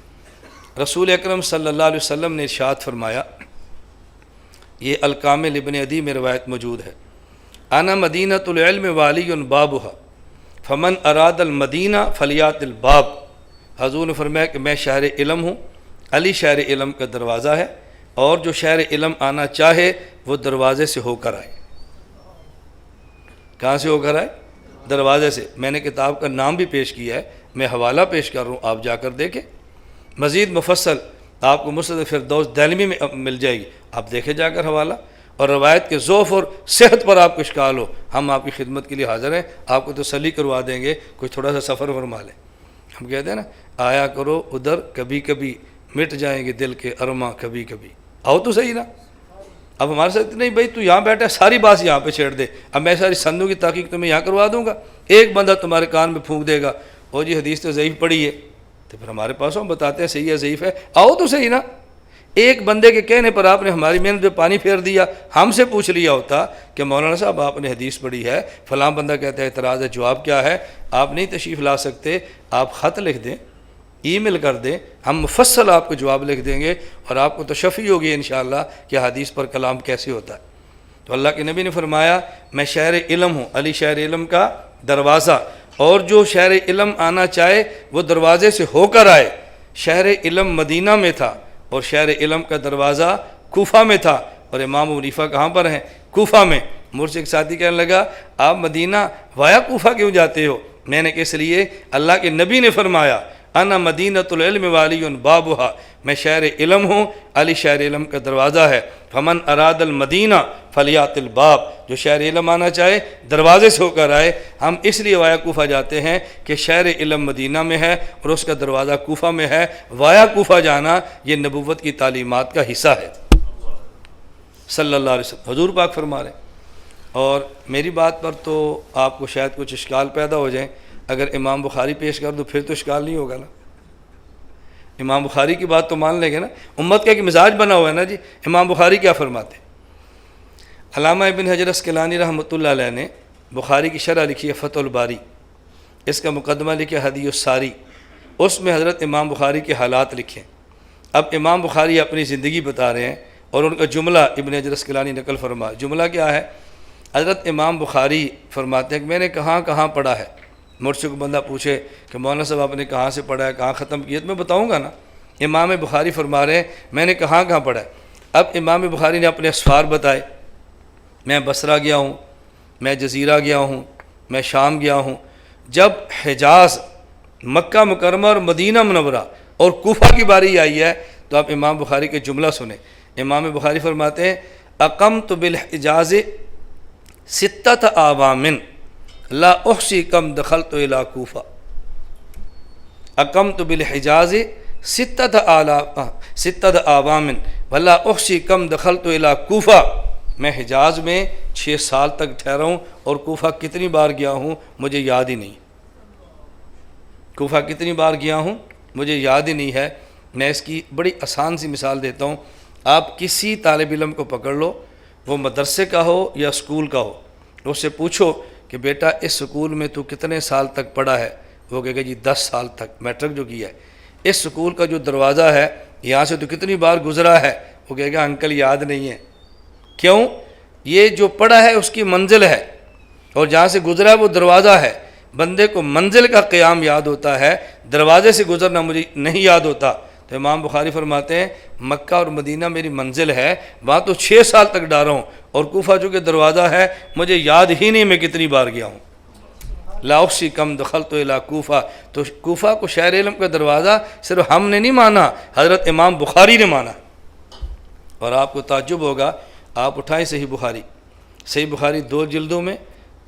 رسول اکرم صلی اللہ علیہ وسلم نے ارشاد فرمایا، یہ الکامل ابن عدی میں روایت موجود ہے، انا مدینۃ العلم والی بابھا فمن اراد المدینہ فلیات الباب. حضور نے فرمایا کہ میں شہر علم ہوں، علی شہر علم کا دروازہ ہے، اور جو شہر علم آنا چاہے وہ دروازے سے ہو کر آئے. کہاں سے ہو کر آئے؟ دروازے سے. میں نے کتاب کا نام بھی پیش کیا ہے، میں حوالہ پیش کر رہا ہوں، آپ جا کر دیکھیں. مزید مفصل آپ کو مسند فردوس دہلوی میں مل جائے گی، آپ دیکھیں جا کر حوالہ. اور روایت کے ضعف اور صحت پر آپ کو اشکال ہو، ہم آپ کی خدمت کے لیے حاضر ہیں، آپ کو تسلی کروا دیں گے. کوئی تھوڑا سا سفر فرما لیں. ہم کہتے ہیں نا، آیا کرو ادھر کبھی کبھی مٹ جائیں گے دل کے ارماں کبھی کبھی. آؤ تو صحیح نا. اب ہمارے ساتھ نہیں بھائی تو یہاں بیٹھا ساری بات یہاں پہ چھیڑ دے، اب میں ساری سندوں کی تحقیق تمہیں یہاں کروا دوں گا. ایک بندہ تمہارے کان میں پھونک دے گا، او جی حدیث تو ضعیف پڑی ہے، تو پھر ہمارے پاس ہم بتاتے ہیں صحیح ہے ضعیف ہے. آؤ تو صحیح نا. ایک بندے کے کہنے پر آپ نے ہماری محنت پہ پانی پھیر دیا. ہم سے پوچھ لیا ہوتا کہ مولانا صاحب آپ نے حدیث پڑھی ہے، فلاں بندہ کہتا ہے اعتراض ہے، جواب کیا ہے؟ آپ نہیں تشریف لا سکتے، آپ خط لکھ دیں، ای میل کر دیں، ہم مفصل آپ کو جواب لکھ دیں گے اور آپ کو تشفی ہوگی انشاءاللہ کہ حدیث پر کلام کیسے ہوتا ہے. تو اللہ کے نبی نے فرمایا میں شہر علم ہوں، علی شہر علم کا دروازہ، اور جو شہر علم آنا چاہے وہ دروازے سے ہو کر آئے. شہر علم مدینہ میں تھا اور شہر علم کا دروازہ کوفہ میں تھا. اور امام ابو حنیفہ کہاں پر ہیں؟ کوفہ میں. مجھ سے ایک ساتھی کہنے لگا آپ مدینہ وایا کوفہ کیوں جاتے ہو؟ میں نے کہ اس لیے اللہ کے نبی نے فرمایا انا مدینۃ العلم والی بابھا، میں شہر علم ہوں، علی شہر علم کا دروازہ ہے. فمن اراد المدینہ فلیات الباب، جو شہر علم آنا چاہے دروازے سے ہو کر آئے. ہم اس لیے وایا کوفہ جاتے ہیں کہ شہر علم مدینہ میں ہے اور اس کا دروازہ کوفہ میں ہے. وایا کوفہ جانا یہ نبوت کی تعلیمات کا حصہ ہے صلی اللہ علیہ وسلم. حضور پاک فرما رہے ہیں. اور میری بات پر تو آپ کو شاید کچھ اشکال پیدا ہو جائیں، اگر امام بخاری پیش کر دو پھر تو اشکال نہیں ہوگا نا. امام بخاری کی بات تو مان لیں گے نا. امت کا ایک مزاج بنا ہوا ہے نا جی. امام بخاری کیا فرماتے ہیں؟ علامہ ابن حجر اسقلانی رحمۃ اللہ علیہ نے بخاری کی شرح لکھی ہے فتح الباری، اس کا مقدمہ لکھا حدیث الساری، اس میں حضرت امام بخاری کے حالات لکھے. اب امام بخاری اپنی زندگی بتا رہے ہیں اور ان کا جملہ ابن حجر اسقلانی نقل فرما. جملہ کیا ہے؟ حضرت امام بخاری فرماتے ہیں کہ میں نے کہاں کہاں پڑھا ہے. مجھ سے کوئی بندہ پوچھے کہ مولانا صاحب آپ نے کہاں سے پڑھا ہے، کہاں ختم کیا، تو میں بتاؤں گا نا. امام بخاری فرما رہے ہیں میں نے کہاں کہاں پڑھا ہے. اب امام بخاری نے اپنے اسفار بتائے، میں بصرہ گیا ہوں، میں جزیرہ گیا ہوں، میں شام گیا ہوں. جب حجاز، مکہ مکرمہ اور مدینہ منورہ اور کوفہ کی باری آئی ہے تو آپ امام بخاری کے جملہ سنیں. امام بخاری فرماتے ہیں اقمت بالحجاز ستۃ اعوام لا احصی کم دخلت الی کوفہ. اقمت بالحجاز ستت عوام ولا احصی کم دخلت الی کوفہ، میں حجاز میں 6 سال تک ٹھہرا ہوں اور کوفہ کتنی بار گیا ہوں مجھے یاد ہی نہیں، کوفہ کتنی بار گیا ہوں مجھے یاد ہی نہیں ہے۔ میں اس کی بڑی آسان سی مثال دیتا ہوں، آپ کسی طالب علم کو پکڑ لو، وہ مدرسے کا ہو یا اسکول کا ہو، اس سے پوچھو کہ بیٹا اس اسکول میں تو کتنے سال تک پڑھا ہے، وہ کہے گا جی 10 سال تک، میٹرک جو کیا ہے۔ اس اسکول کا جو دروازہ ہے یہاں سے تو کتنی بار گزرا ہے، وہ کہے گا انکل یاد نہیں ہے۔ کیوں؟ یہ جو پڑھا ہے اس کی منزل ہے، اور جہاں سے گزرا ہے وہ دروازہ ہے۔ بندے کو منزل کا قیام یاد ہوتا ہے، دروازے سے گزرنا مجھے نہیں یاد ہوتا۔ تو امام بخاری فرماتے ہیں مکہ اور مدینہ میری منزل ہے، وہاں تو 6 سال تک ڈارا ہوں، اور کوفہ جو کہ دروازہ ہے مجھے یاد ہی نہیں میں کتنی بار گیا ہوں۔ لا احصی کم دخلت الی کوفہ، تو کوفہ کو شہر علم کا دروازہ صرف ہم نے نہیں مانا، حضرت امام بخاری نے مانا۔ اور آپ کو تعجب ہوگا، آپ اٹھائیں صحیح بخاری، صحیح بخاری 2 جلدوں میں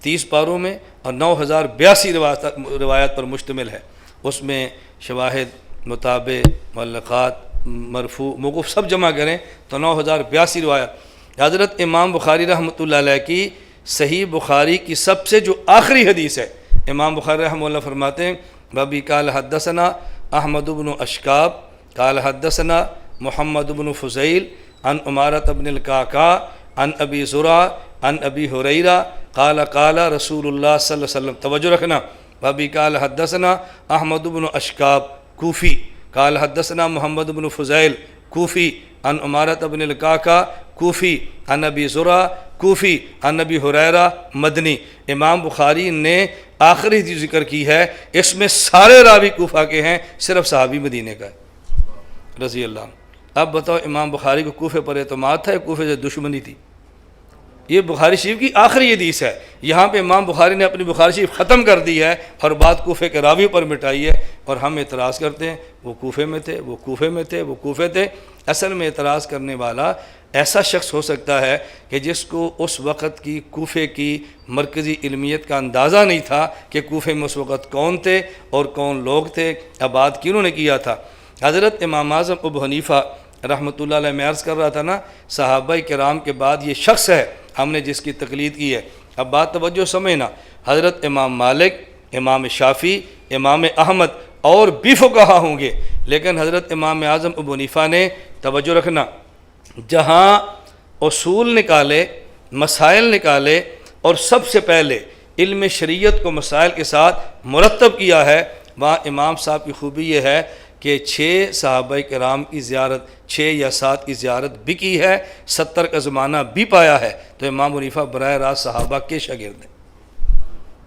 30 پاروں میں اور 9082 روایات پر مشتمل ہے۔ اس میں شواہد، متابع، معلقات، مرفوع، موقوف سب جمع کریں تو 9082 روایات۔ حضرت امام بخاری رحمۃ اللہ علیہ کی صحیح بخاری کی سب سے جو آخری حدیث ہے، امام بخاری رحمہ اللہ فرماتے ہیں بابی قال حدثنا احمد بن اشکاب قال حدثنا محمد بن فضیل عن عمارۃ بن القعقاع عن ابی زرع عن ابی ہریرہ قال قال رسول اللہ صلی اللہ علیہ وسلم۔ توجہ رکھنا، بابی قال حدثنا احمد بن اشکاب کوفی قال حدثنا محمد بن فضیل کوفی عن عمارۃ بن القعقاع کوفی عن ابی زرع کوفی عن ابی ہریرہ مدنی۔ امام بخاری نے آخری جو ذکر کی ہے اس میں سارے راوی کوفہ کے ہیں، صرف صحابی مدینے کا ہے رضی اللہ عنہ۔ اب بتاؤ امام بخاری کو کوفے پر اعتماد تھا یا کوفے سے دشمنی تھی؟ یہ بخاری شریف کی آخری حدیث ہے، یہاں پہ امام بخاری نے اپنی بخاری شریف ختم کر دی ہے اور بات کوفے کے راوی پر مٹائی ہے، اور ہم اعتراض کرتے ہیں وہ کوفے میں تھے، وہ کوفے میں تھے، وہ کوفے تھے۔ اصل میں اعتراض کرنے والا ایسا شخص ہو سکتا ہے کہ جس کو اس وقت کی کوفے کی مرکزی علمیت کا اندازہ نہیں تھا کہ کوفے میں اس وقت کون تھے اور کون لوگ تھے، آباد کنہوں نے کیا تھا۔ حضرت امام اعظم ابو حنیفہ رحمۃ اللہ علیہ میں عرض کر رہا تھا نا، صحابہ کرام کے بعد یہ شخص ہے ہم نے جس کی تقلید کی ہے۔ اب بات توجہ سمجھنا، حضرت امام مالک، امام شافعی، امام احمد اور بھی فقہا ہوں گے، لیکن حضرت امام اعظم ابو حنیفہ نے، توجہ رکھنا، جہاں اصول نکالے، مسائل نکالے اور سب سے پہلے علم شریعت کو مسائل کے ساتھ مرتب کیا ہے، وہاں امام صاحب کی خوبی یہ ہے کہ 6 صحابہ کرام کی زیارت، 6 یا 7 کی زیارت بھی کی ہے، 70 کا زمانہ بھی پایا ہے۔ تو امام حنیفہ براہ راست صحابہ کے شاگرد ہیں،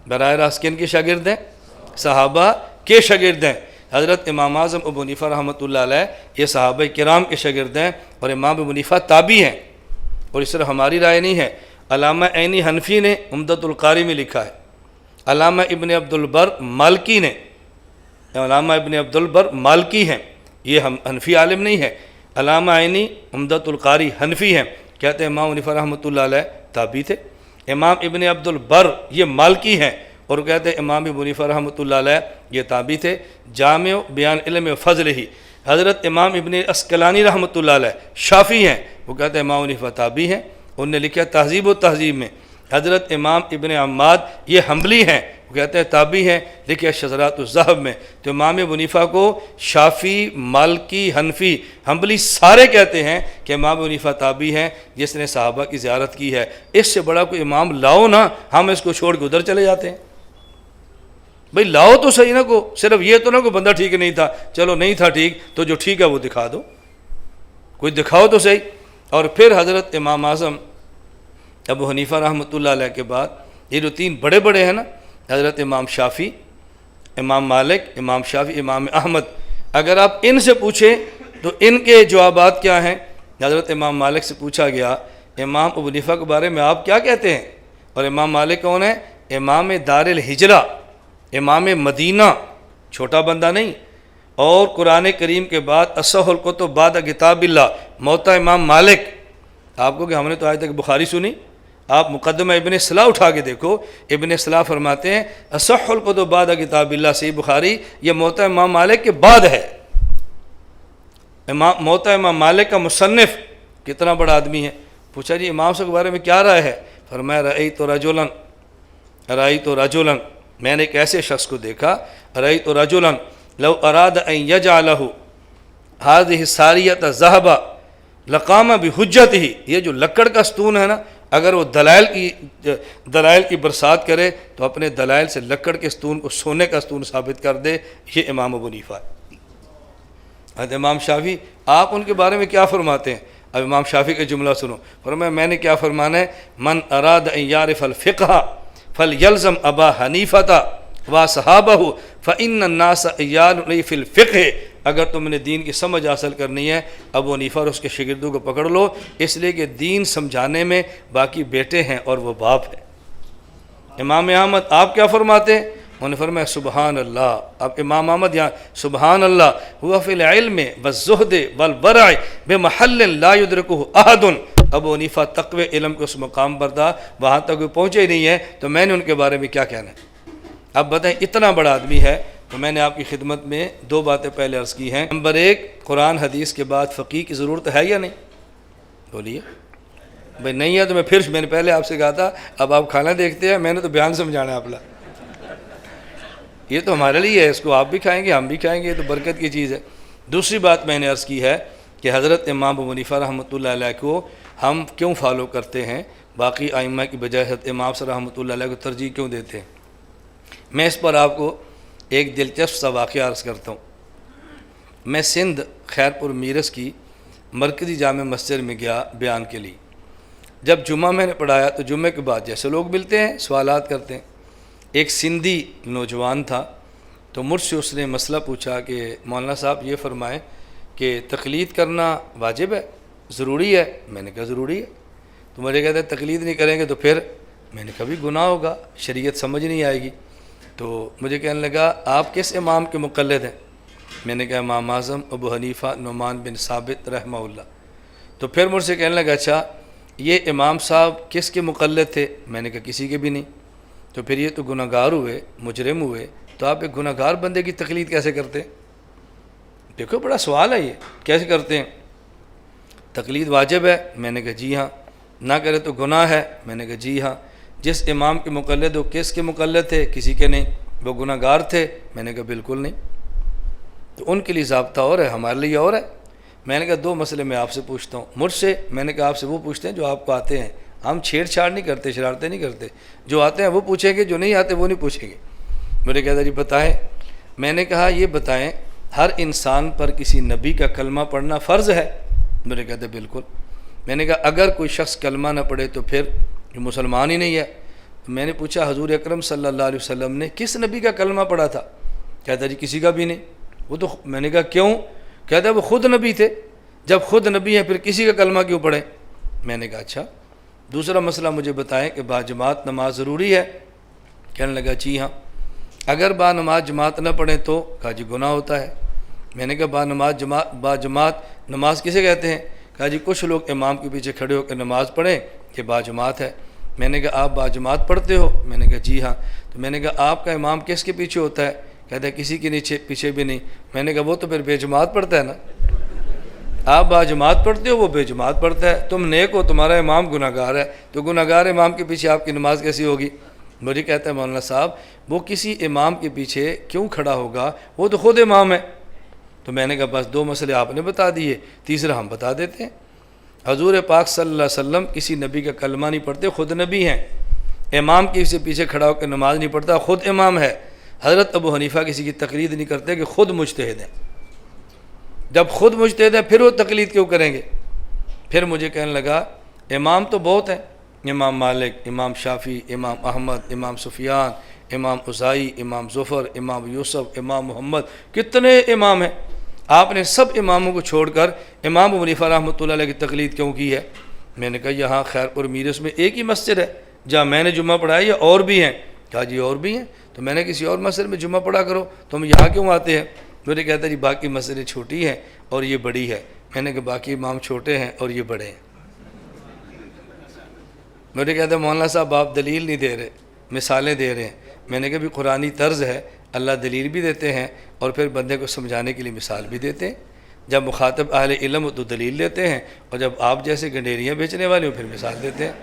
براہ راست کن کے شاگرد ہیں؟ صحابہ کے شاگرد ہیں۔ حضرت امام اعظم ابو حنیفہ رحمۃ اللہ علیہ یہ صحابہ کرام کے شاگرد ہیں، اور امام ابو حنیفہ تابعی ہیں، اور اس طرح ہماری رائے نہیں ہے۔ علامہ عینی حنفی نے عمدۃ القاری میں لکھا ہے، علامہ ابن عبد البر مالکی نے، علامہ ابن عبد البر مالکی ہیں، یہ ہم حنفی عالم نہیں ہے، علامہ عینی عمدۃ القاری حنفی ہیں، کہتے ہیں امام حنیفہ رحمۃ اللہ علیہ تابعی تھے۔ امام ابن عبد البر یہ مالکی ہیں، اور کہتے ہیں امام ابو حنیفہ رحمۃ اللہ علیہ یہ تابعی تھے۔ جامع بیان علم و فضل ہی، حضرت امام ابن اسقلانی رحمۃ اللہ علیہ شافعی ہیں، وہ کہتے ہیں امام حنیفہ تابعی ہیں۔ انہوں نے لکھا تہذیب و تہذیب میں، حضرت امام ابن عماد یہ حنبلی ہیں، وہ کہتے ہیں تابعی ہیں، لکھے شذرات الذہب میں۔ تو امام ابو حنیفہ کو شافعی، مالکی، حنفی، حنبلی سارے کہتے ہیں کہ امام ابو حنیفہ تابعی ہیں جس نے صحابہ کی زیارت کی ہے۔ اس سے بڑا کوئی امام لاؤ نا، ہم اس کو چھوڑ کے ادھر چلے جاتے ہیں۔ بھئی لاؤ تو صحیح نا، کو صرف یہ تو نہ کوئی بندہ ٹھیک نہیں تھا، چلو نہیں تھا ٹھیک تو جو ٹھیک ہے وہ دکھا دو، کوئی دکھاؤ تو صحیح۔ اور پھر حضرت امام اعظم ابو حنیفہ رحمۃ اللہ علیہ کے بعد یہ جو 3 بڑے بڑے ہیں نا، حضرت امام شافعی، امام مالک، امام شافعی، امام احمد، اگر آپ ان سے پوچھیں تو ان کے جوابات کیا ہیں؟ حضرت امام مالک سے پوچھا گیا امام ابو حنیفہ کے بارے میں آپ کیا کہتے ہیں؟ اور امام مالک کون ہے؟ امام دار الہجرہ، امام مدینہ، چھوٹا بندہ نہیں، اور قرآن کریم کے بعد اصح الکتب بعد کتاب اللہ، موطا امام مالک۔ آپ کو کہ ہم نے تو آج تک بخاری سنی، آپ مقدمہ ابن صلاح اٹھا کے دیکھو، ابن صلاح فرماتے ہیں اصح الکتب بعد کتاب اللہ، صحیح بخاری یہ موطا امام مالک کے بعد ہے، موطا امام مالک کا مصنف کتنا بڑا آدمی ہے. پوچھا جی امام صاحب کے بارے میں کیا رائے ہے؟ فرمایا رأیت رجلا، میں نے ایک ایسے شخص کو دیکھا، رأیت رجلا لو اراد ان یجعلہ هذه الساریۃ ذهبا لقام بحجتہ. یہ جو لکڑ کا ستون ہے نا، اگر وہ دلائل کی برسات کرے تو اپنے دلائل سے لکڑ کے ستون کو سونے کا ستون ثابت کر دے. یہ امام ابو حنیفہ ہے. حضرت امام شافعی آپ ان کے بارے میں کیا فرماتے ہیں؟ اب امام شافعی کا جملہ سنو. فرمایا میں نے کیا فرمانا ہے؟ من اراد ان یعرف الفقہ فلیلزم ابا حنیفہ واصحابہ فإن الناس عیال فی الفقہ. اگر تم نے دین کی سمجھ حاصل کرنی ہے ابو حنیفہ اور اس کے شاگردوں کو پکڑ لو، اس لیے کہ دین سمجھانے میں باقی بیٹے ہیں اور وہ باپ ہے. امام احمد آپ کیا فرماتے ہیں؟ انہوں نے فرمایا سبحان اللہ. اب امام احمد یہاں سبحان اللہ ہوا فی العلم والزہد والورع بمحل لا یدرکہ احد. ابو حنیفہ تقوی علم کے اس مقام پر تھا، وہاں تک وہ پہنچے ہی نہیں ہے، تو میں نے ان کے بارے میں کیا کہنا ہے؟ اب بتائیں اتنا بڑا آدمی ہے. تو میں نے آپ کی خدمت میں دو باتیں پہلے عرض کی ہیں. نمبر ایک، قرآن حدیث کے بعد فقیہ کی ضرورت ہے یا نہیں؟ بولیے بھائی. نہیں ہے تو میں نے پہلے آپ سے کہا تھا اب آپ کھانا دیکھتے ہیں، میں نے تو بیان سمجھانا ہے اپنا. یہ تو ہمارے لیے ہے، اس کو آپ بھی کھائیں گے ہم بھی کھائیں گے، یہ تو برکت کی چیز ہے. دوسری بات میں نے عرض کی ہے کہ حضرت امام ابو حنیفہ رحمۃ اللہ علیہ کو ہم کیوں فالو کرتے ہیں، باقی ائمہ کی بجائے حضرت امام صاحب رحمۃ اللہ علیہ کو ترجیح کیوں دیتے ہیں؟ میں اس پر آپ کو ایک دلچسپ سا واقعہ عرض کرتا ہوں. میں سندھ خیرپور میرس کی مرکزی جامع مسجد میں گیا بیان کے لیے. جب جمعہ میں نے پڑھایا تو جمعے کے بعد جیسے لوگ ملتے ہیں سوالات کرتے ہیں. ایک سندھی نوجوان تھا، تو مجھ سے اس نے مسئلہ پوچھا کہ مولانا صاحب یہ فرمائیں کہ تقلید کرنا واجب ہے، ضروری ہے؟ میں نے کہا ضروری ہے. تو مجھے کہتے ہیں تقلید نہیں کریں گے تو پھر؟ میں نے کہا بھی گناہ ہوگا، شریعت سمجھ نہیں آئے گی. تو مجھے کہنے لگا آپ کس امام کے مقلد ہیں؟ میں نے کہا امام اعظم ابو حنیفہ نعمان بن ثابت رحمہ اللہ. تو پھر مجھ سے کہنے لگا اچھا یہ امام صاحب کس کے مقلد تھے؟ میں نے کہا کسی کے بھی نہیں. تو پھر یہ تو گناہ گار ہوئے، مجرم ہوئے، تو آپ ایک گناہ گار بندے کی تقلید کیسے کرتے ہیں؟ دیکھو بڑا سوال ہے یہ، کیسے کرتے ہیں؟ تقلید واجب ہے؟ میں نے کہا جی ہاں. نہ کرے تو گناہ ہے؟ میں نے کہا جی ہاں. جس امام کے مقلد وہ کس کے مقلد تھے؟ کسی کے نہیں. وہ گناہ گار تھے؟ میں نے کہا بالکل نہیں. تو ان کے لیے ضابطہ اور ہے، ہمارے لیے اور ہے. میں نے کہا دو مسئلے میں آپ سے پوچھتا ہوں. مجھ سے میں نے کہا آپ سے وہ پوچھتے ہیں جو آپ کو آتے ہیں، ہم چھیڑ چھاڑ نہیں کرتے، شرارتیں نہیں کرتے. جو آتے ہیں وہ پوچھیں گے، جو نہیں آتے وہ نہیں پوچھیں گے. میرے کہتا جی بتائیں. میں نے کہا یہ بتائیں ہر انسان پر کسی نبی کا کلمہ پڑھنا فرض ہے؟ میرے کہتے بالکل. میں نے کہا اگر کوئی شخص کلمہ نہ پڑھے تو پھر یہ مسلمان ہی نہیں ہے. میں نے پوچھا حضور اکرم صلی اللہ علیہ وسلم نے کس نبی کا کلمہ پڑھا تھا؟ کہتا جی کسی کا بھی نہیں. وہ تو میں نے کہا کیوں؟ کہتا ہے وہ خود نبی تھے. جب خود نبی ہیں پھر کسی کا کلمہ کیوں پڑھیں؟ میں نے کہا اچھا دوسرا مسئلہ مجھے بتائیں کہ باجماعت نماز ضروری ہے؟ کہنے لگا جی ہاں. اگر نماز جماعت نہ پڑھیں تو؟ کہا جی گناہ ہوتا ہے. میں نے کہا باجماعت نماز کسے کہتے ہیں؟ کہا جی کچھ لوگ امام کے پیچھے کھڑے ہو کے نماز پڑھیں کہ باجماعت ہے. میں نے کہا آپ باجماعت پڑھتے ہو؟ میں نے کہا جی ہاں. تو میں نے کہا آپ کا امام کس کے پیچھے ہوتا ہے؟ کہتا ہے کسی کے پیچھے بھی نہیں. میں نے کہا وہ تو پھر بے جماعت پڑھتا ہے نا. آپ باجماعت پڑھتے ہو، وہ بے جماعت پڑھتا ہے. تم نیک ہو، تمہارا امام گناہ گار ہے، تو گناہ گار امام کے پیچھے آپ کی نماز کیسی ہوگی؟ مجھے کہتا ہے مولانا صاحب وہ کسی امام کے پیچھے کیوں کھڑا ہوگا، وہ تو خود امام ہے. تو میں نے کہا بس دو مسئلے آپ نے بتا دیے، تیسرا ہم بتا دیتے ہیں. حضور پاک صلی اللہ علیہ وسلم کسی نبی کا کلمہ نہیں پڑھتے، خود نبی ہیں. امام کے سے پیچھے کھڑا ہو کے نماز نہیں پڑھتا، خود امام ہے. حضرت ابو حنیفہ کسی کی تقلید نہیں کرتے کہ خود مجتہد ہیں. جب خود مجتہد ہیں پھر وہ تقلید کیوں کریں گے؟ پھر مجھے کہنے لگا امام تو بہت ہیں، امام مالک، امام شافعی، امام احمد، امام سفیان، امام اوزاعی، امام ظفر، امام یوسف، امام محمد، کتنے امام ہیں. آپ نے سب اماموں کو چھوڑ کر امام ابو حنیفہ رحمۃ اللہ علیہ کی تقلید کیوں کی ہے؟ میں نے کہا یہاں خیرپور میرس میں ایک ہی مسجد ہے جہاں میں نے جمعہ پڑھایا یا اور بھی ہیں؟ کہا جی اور بھی ہیں. تو میں نے کسی اور مسجد میں جمعہ پڑھا کرو، تم یہاں کیوں آتے ہیں؟ مجھے کہتا ہے جی باقی مسجدیں چھوٹی ہیں اور یہ بڑی ہے. میں نے کہا باقی امام چھوٹے ہیں اور یہ بڑے ہیں. مجھے کہتا ہے مولانا صاحب آپ دلیل نہیں دے رہے، مثالیں دے رہے ہیں. میں نے کہا بھی قرآنی طرز ہے، اللہ دلیل بھی دیتے ہیں اور پھر بندے کو سمجھانے کے لیے مثال بھی دیتے ہیں. جب مخاطب اہل علم ہو تو دلیل لیتے ہیں، اور جب آپ جیسے گنڈیریاں بیچنے والے ہو پھر مثال دیتے ہیں۔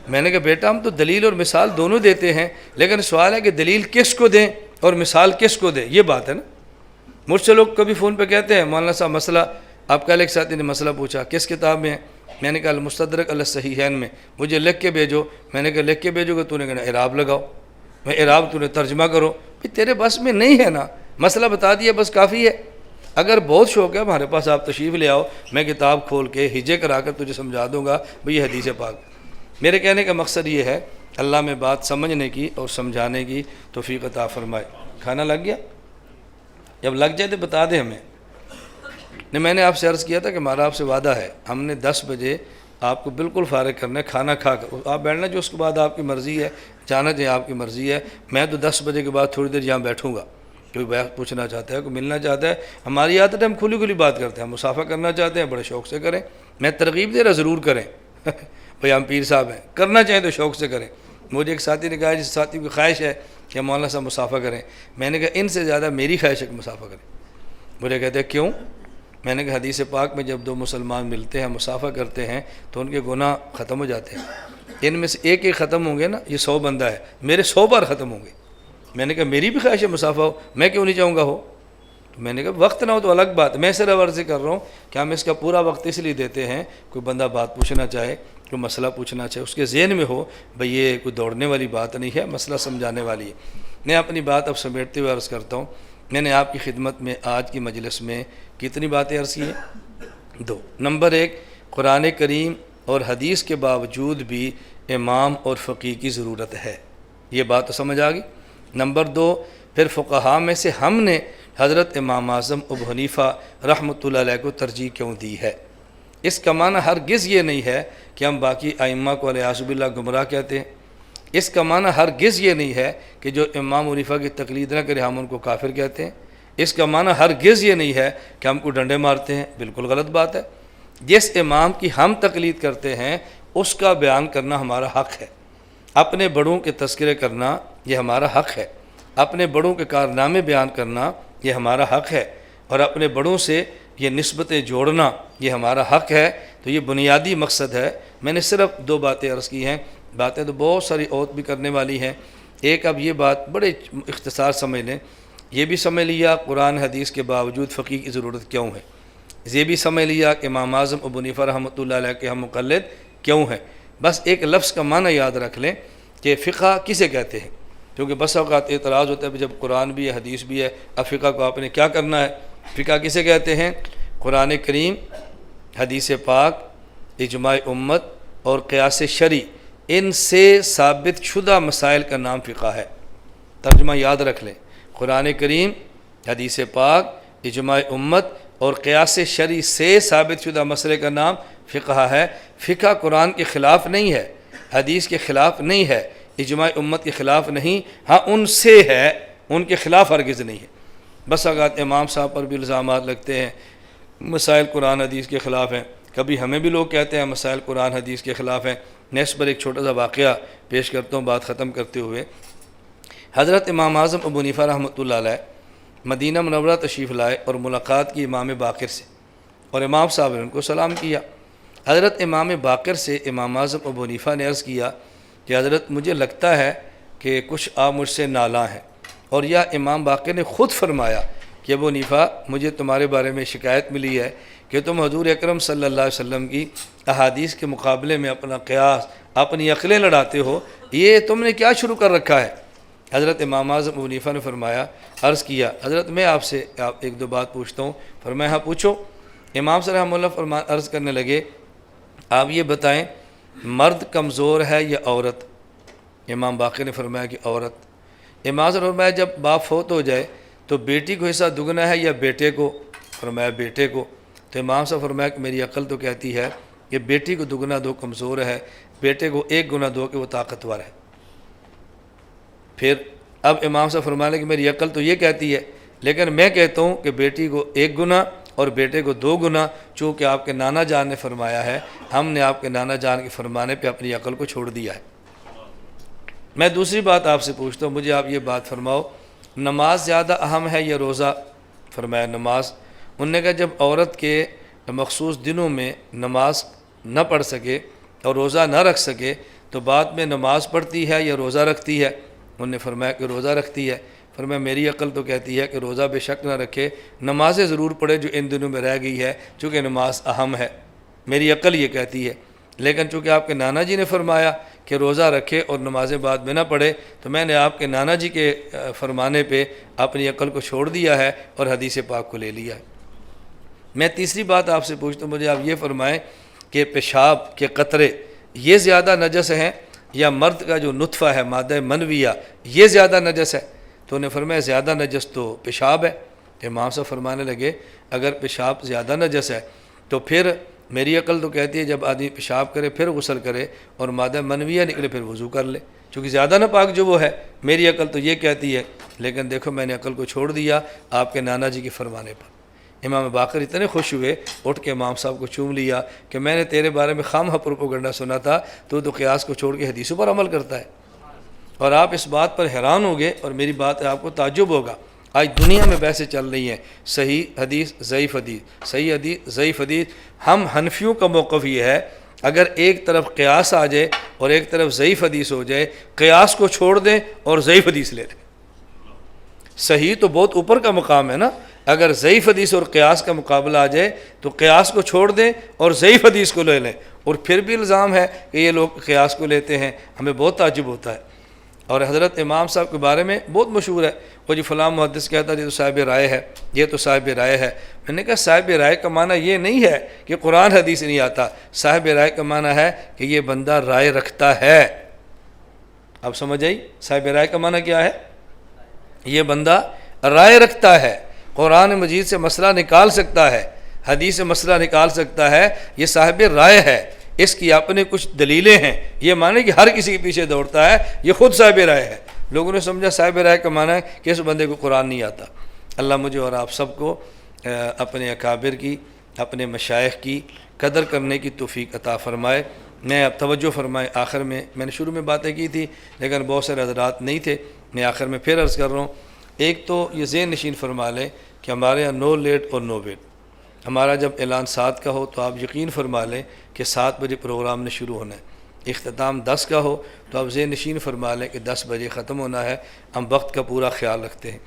میں نے کہا بیٹا ہم تو دلیل اور مثال دونوں دیتے ہیں، لیکن سوال ہے کہ دلیل کس کو دیں اور مثال کس کو دیں، یہ بات ہے نا۔ مجھ سے لوگ کبھی فون پہ کہتے ہیں مولانا صاحب مسئلہ، آپ کل ایک ساتھی نے مسئلہ پوچھا کس کتاب میں ہے، میں نے کہا المستدرک علی الصحیحین میں، مجھے لکھ کے بھیجو۔ میں نے کہا لکھ کے بھیجو گے، تو نے کہا اعراب لگاؤ، میں اعراب تو نے ترجمہ کرو۔ بھئی تیرے بس میں نہیں ہے نا، مسئلہ بتا دیا بس کافی ہے۔ اگر بہت شوق ہے ہمارے پاس آپ تشریف لے آؤ، میں کتاب کھول کے ہجے کرا کر تجھے سمجھا دوں گا بھئی یہ حدیث پاک۔ میرے کہنے کا مقصد یہ ہے اللہ میں بات سمجھنے کی اور سمجھانے کی توفیق عطا فرمائے۔ کھانا لگ گیا؟ جب لگ جائے تو بتا دیں ہمیں۔ نہیں، میں نے آپ سے عرض کیا تھا کہ ہمارا آپ سے وعدہ ہے، ہم نے 10 بجے آپ کو بالکل فارغ کرنا ہے، کھانا کھا کر آپ بیٹھنا، جو اس کے بعد آپ کی مرضی ہے، جانا چاہے آپ کی مرضی ہے۔ میں تو 10 بجے کے بعد تھوڑی دیر یہاں بیٹھوں گا، کوئی بات پوچھنا چاہتا ہے، کوئی ملنا چاہتا ہے، ہماری عادت ہے ہم کھلی کھلی بات کرتے ہیں، ہم مصافحہ کرنا چاہتے ہیں بڑے شوق سے کریں۔ میں ترغیب دے رہا ضرور کریں بھئی ہم پیر صاحب ہیں، کرنا چاہیں تو شوق سے کریں۔ مجھے ایک ساتھی نے کہا جس ساتھی کی خواہش ہے کہ مولانا صاحب مصافحہ کریں، میں نے کہا ان سے زیادہ میری خواہش ہے کہ مصافحہ کریں۔ مجھے کہتے ہیں کیوں؟ میں نے کہا حدیث پاک میں جب 2 مسلمان ملتے ہیں مصافحہ کرتے ہیں تو ان کے گناہ ختم ہو جاتے ہیں۔ ان میں سے ایک ختم ہوں گے نا، یہ 100 بندہ ہے، میرے 100 بار ختم ہوں گے۔ میں نے کہا میری بھی خواہش ہے مصافحہ ہو، میں کیوں نہیں چاہوں گا ہو؟ تو میں نے کہا وقت نہ ہو تو الگ بات، میں صرف عرض کر رہا ہوں کہ ہم اس کا پورا وقت اس لیے دیتے ہیں، کوئی بندہ بات پوچھنا چاہے، کوئی مسئلہ پوچھنا چاہے، اس کے ذہن میں ہو بھئی یہ کوئی دوڑنے والی بات نہیں ہے، مسئلہ سمجھانے والی ہے۔ میں اپنی بات اب سمیٹتے ہوئے عرض کرتا ہوں، میں نے آپ کی خدمت میں آج کی مجلس میں کتنی باتیں عرض کی ہیں؟ 2۔ نمبر 1، قرآن کریم اور حدیث کے باوجود بھی امام اور فقیہ کی ضرورت ہے، یہ بات تو سمجھ آ گئی۔ نمبر 2، پھر فقہاء میں سے ہم نے حضرت امام اعظم ابو حنیفہ رحمۃ اللہ علیہ کو ترجیح کیوں دی ہے؟ اس کا معنی ہرگز یہ نہیں ہے کہ ہم باقی ائمہ کو والعیاذ باللہ گمراہ کہتے ہیں۔ اس کا معنی ہرگز یہ نہیں ہے کہ جو امام حنیفہ کی تقلید نہ کرے ہم ان کو کافر کہتے ہیں۔ اس کا معنی ہرگز یہ نہیں ہے کہ ہم کو ڈنڈے مارتے ہیں، بالکل غلط بات ہے۔ جس امام کی ہم تقلید کرتے ہیں اس کا بیان کرنا ہمارا حق ہے، اپنے بڑوں کے تذکرے کرنا یہ ہمارا حق ہے، اپنے بڑوں کے کارنامے بیان کرنا یہ ہمارا حق ہے، اور اپنے بڑوں سے یہ نسبتیں جوڑنا یہ ہمارا حق ہے۔ تو یہ بنیادی مقصد ہے۔ میں نے صرف 2 باتیں عرض کی ہیں، باتیں تو بہت ساری اور بھی کرنے والی ہیں۔ ایک اب یہ بات بڑے اختصار سمجھ لیں، یہ بھی سمجھ لیا قرآن حدیث کے باوجود فقیہ کی ضرورت کیوں ہے، یہ بھی سمجھ لیا کہ امام اعظم ابو حنیفہ رحمۃ اللہ علیہ کے ہم مقلد کیوں ہیں۔ بس ایک لفظ کا معنی یاد رکھ لیں کہ فقہ کسے کہتے ہیں، کیونکہ بس اوقات اعتراض ہوتا ہے جب قرآن بھی ہے حدیث بھی ہے، اب فقہ کو آپ نے کیا کرنا ہے؟ فقہ کسے کہتے ہیں؟ قرآن کریم، حدیث پاک، اجماع امت اور قیاس شرعی، ان سے ثابت شدہ مسائل کا نام فقہ ہے۔ ترجمہ یاد رکھ لیں، قرآن کریم، حدیث پاک، اجماع امت اور قیاس شرعی سے ثابت شدہ مسئلے کا نام فقہ ہے۔ فقہ قرآن کے خلاف نہیں ہے، حدیث کے خلاف نہیں ہے، اجماع امت کے خلاف نہیں، ہاں ان سے ہے، ان کے خلاف ہرگز نہیں ہے۔ بس اوقات امام صاحب پر بھی الزامات لگتے ہیں مسائل قرآن حدیث کے خلاف ہیں، کبھی ہمیں بھی لوگ کہتے ہیں مسائل قرآن حدیث کے خلاف ہیں۔ میں اس پر ایک چھوٹا سا واقعہ پیش کرتا ہوں بات ختم کرتے ہوئے۔ حضرت امام اعظم ابو حنیفہ رحمۃ اللہ علیہ مدینہ منورہ تشریف لائے اور ملاقات کی امام باقر سے، اور امام صاحب نے ان کو سلام کیا۔ حضرت امام باقر سے امام اعظم ابو حنیفہ نے عرض کیا کہ حضرت مجھے لگتا ہے کہ کچھ آپ مجھ سے نالاں ہیں، اور یا امام باقر نے خود فرمایا کہ ابو حنیفہ مجھے تمہارے بارے میں شکایت ملی ہے کہ تم حضور اکرم صلی اللہ علیہ وسلم کی احادیث کے مقابلے میں اپنا قیاس، اپنی عقلیں لڑاتے ہو، یہ تم نے کیا شروع کر رکھا ہے؟ حضرت امام اعظم ابو حنیفہ نے فرمایا، عرض کیا حضرت میں آپ سے 1-2 بات پوچھتا ہوں۔ فرمایا ہاں پوچھو۔ امام صلی اللہ علیہ وسلم عرض کرنے لگے آپ یہ بتائیں مرد کمزور ہے یا عورت؟ امام باقر نے فرمایا کہ عورت۔ امام صلی اللہ علیہ وسلم نے فرمایا جب باپ فوت ہو جائے تو بیٹی کو حصہ دگنا ہے یا بیٹے کو؟ فرمایا بیٹے کو۔ تو امام صاحب فرمایا کہ میری عقل تو کہتی ہے کہ بیٹی کو دگنا دو کمزور ہے، بیٹے کو 1 گنا دو کہ وہ طاقتور ہے۔ پھر اب امام صاحب فرمانے کہ میری عقل تو یہ کہتی ہے، لیکن میں کہتا ہوں کہ بیٹی کو 1 گنا اور بیٹے کو 2 گنا، چونکہ آپ کے نانا جان نے فرمایا ہے، ہم نے آپ کے نانا جان کے فرمانے پہ اپنی عقل کو چھوڑ دیا ہے۔ میں دوسری بات آپ سے پوچھتا ہوں، مجھے آپ یہ بات فرماؤ، نماز زیادہ اہم ہے یا روزہ؟ فرمایا نماز۔ انہوں نے کہا جب عورت کے مخصوص دنوں میں نماز نہ پڑھ سکے اور روزہ نہ رکھ سکے تو بعد میں نماز پڑھتی ہے یا روزہ رکھتی ہے؟ انہوں نے فرمایا کہ روزہ رکھتی ہے۔ فرمایا میری عقل تو کہتی ہے کہ روزہ بے شک نہ رکھے، نمازیں ضرور پڑھے جو ان دنوں میں رہ گئی ہے، چونکہ نماز اہم ہے، میری عقل یہ کہتی ہے۔ لیکن چونکہ آپ کے نانا جی نے فرمایا کہ روزہ رکھے اور نمازیں بعد میں نہ پڑھے، تو میں نے آپ کے نانا جی کے فرمانے پہ اپنی عقل کو چھوڑ دیا ہے اور حدیث پاک کو لے لیا ہے۔ میں تیسری بات آپ سے پوچھتا ہوں، مجھے آپ یہ فرمائیں کہ پیشاب کے قطرے یہ زیادہ نجس ہیں یا مرد کا جو نطفہ ہے مادہ منویہ یہ زیادہ نجس ہے؟ تو انہیں فرمایا زیادہ نجس تو پیشاب ہے۔ امام صاحب فرمانے لگے اگر پیشاب زیادہ نجس ہے تو پھر میری عقل تو کہتی ہے جب آدمی پیشاب کرے پھر غسل کرے اور مادہ منویہ نکلے پھر وضو کر لے، چونکہ زیادہ ناپاک جو وہ ہے، میری عقل تو یہ کہتی ہے۔ لیکن دیکھو میں نے عقل کو چھوڑ دیا آپ کے نانا جی کے فرمانے پر۔ امام باقر اتنے خوش ہوئے، اٹھ کے امام صاحب کو چوم لیا کہ میں نے تیرے بارے میں خواہ پروپیگنڈا سنا تھا، تو قیاس کو چھوڑ کے حدیثوں پر عمل کرتا ہے۔ اور آپ اس بات پر حیران ہوگے اور میری بات آپ کو تعجب ہوگا، آج دنیا میں بحثیں چل رہی ہیں صحیح حدیث ضعیف حدیث، صحیح حدیث ضعیف حدیث۔ ہم حنفیوں کا موقف یہ ہے اگر ایک طرف قیاس آ جائے اور ایک طرف ضعیف حدیث ہو جائے، قیاس کو چھوڑ دیں اور ضعیف حدیث لے لیں۔ صحیح تو بہت اوپر کا مقام ہے نا، اگر ضعیف حدیث اور قیاس کا مقابلہ آ جائے تو قیاس کو چھوڑ دیں اور ضعیف حدیث کو لے لیں، اور پھر بھی الزام ہے کہ یہ لوگ قیاس کو لیتے ہیں، ہمیں بہت تعجب ہوتا ہے۔ اور حضرت امام صاحب کے بارے میں بہت مشہور ہے، وہ جی فلاں محدث کہتا ہے یہ تو صاحب رائے ہے، یہ تو صاحب رائے ہے۔ میں نے کہا صاحب رائے کا معنی یہ نہیں ہے کہ قرآن حدیث نہیں آتا، صاحب رائے کا معنی ہے کہ یہ بندہ رائے رکھتا ہے۔ اب سمجھ آئی صاحب رائے کا معنی کیا ہے؟ یہ بندہ رائے رکھتا ہے، قرآن مجید سے مسئلہ نکال سکتا ہے، حدیث سے مسئلہ نکال سکتا ہے، یہ صاحب رائے ہے، اس کی اپنے کچھ دلیلیں ہیں۔ یہ معنی کہ ہر کسی کے پیچھے دوڑتا ہے، یہ خود صاحب رائے ہے۔ لوگوں نے سمجھا صاحب رائے کا معنی ہے کہ اس بندے کو قرآن نہیں آتا۔ اللہ مجھے اور آپ سب کو اپنے اکابر کی، اپنے مشائخ کی قدر کرنے کی توفیق عطا فرمائے۔ میں اب توجہ فرمائے، آخر میں نے شروع میں باتیں کی تھی لیکن بہت سارے حضرات نہیں تھے، میں آخر میں پھر عرض کر رہا ہوں۔ ایک تو یہ ذہن نشین فرما لیں کہ ہمارے یہاں نو لیٹ اور نو ویٹ۔ ہمارا جب اعلان 7 کا ہو تو آپ یقین فرما لیں کہ 7 بجے پروگرام نے شروع ہونا ہے، اختتام 10 کا ہو تو آپ ذہن نشین فرما لیں کہ 10 بجے ختم ہونا ہے۔ ہم وقت کا پورا خیال رکھتے ہیں۔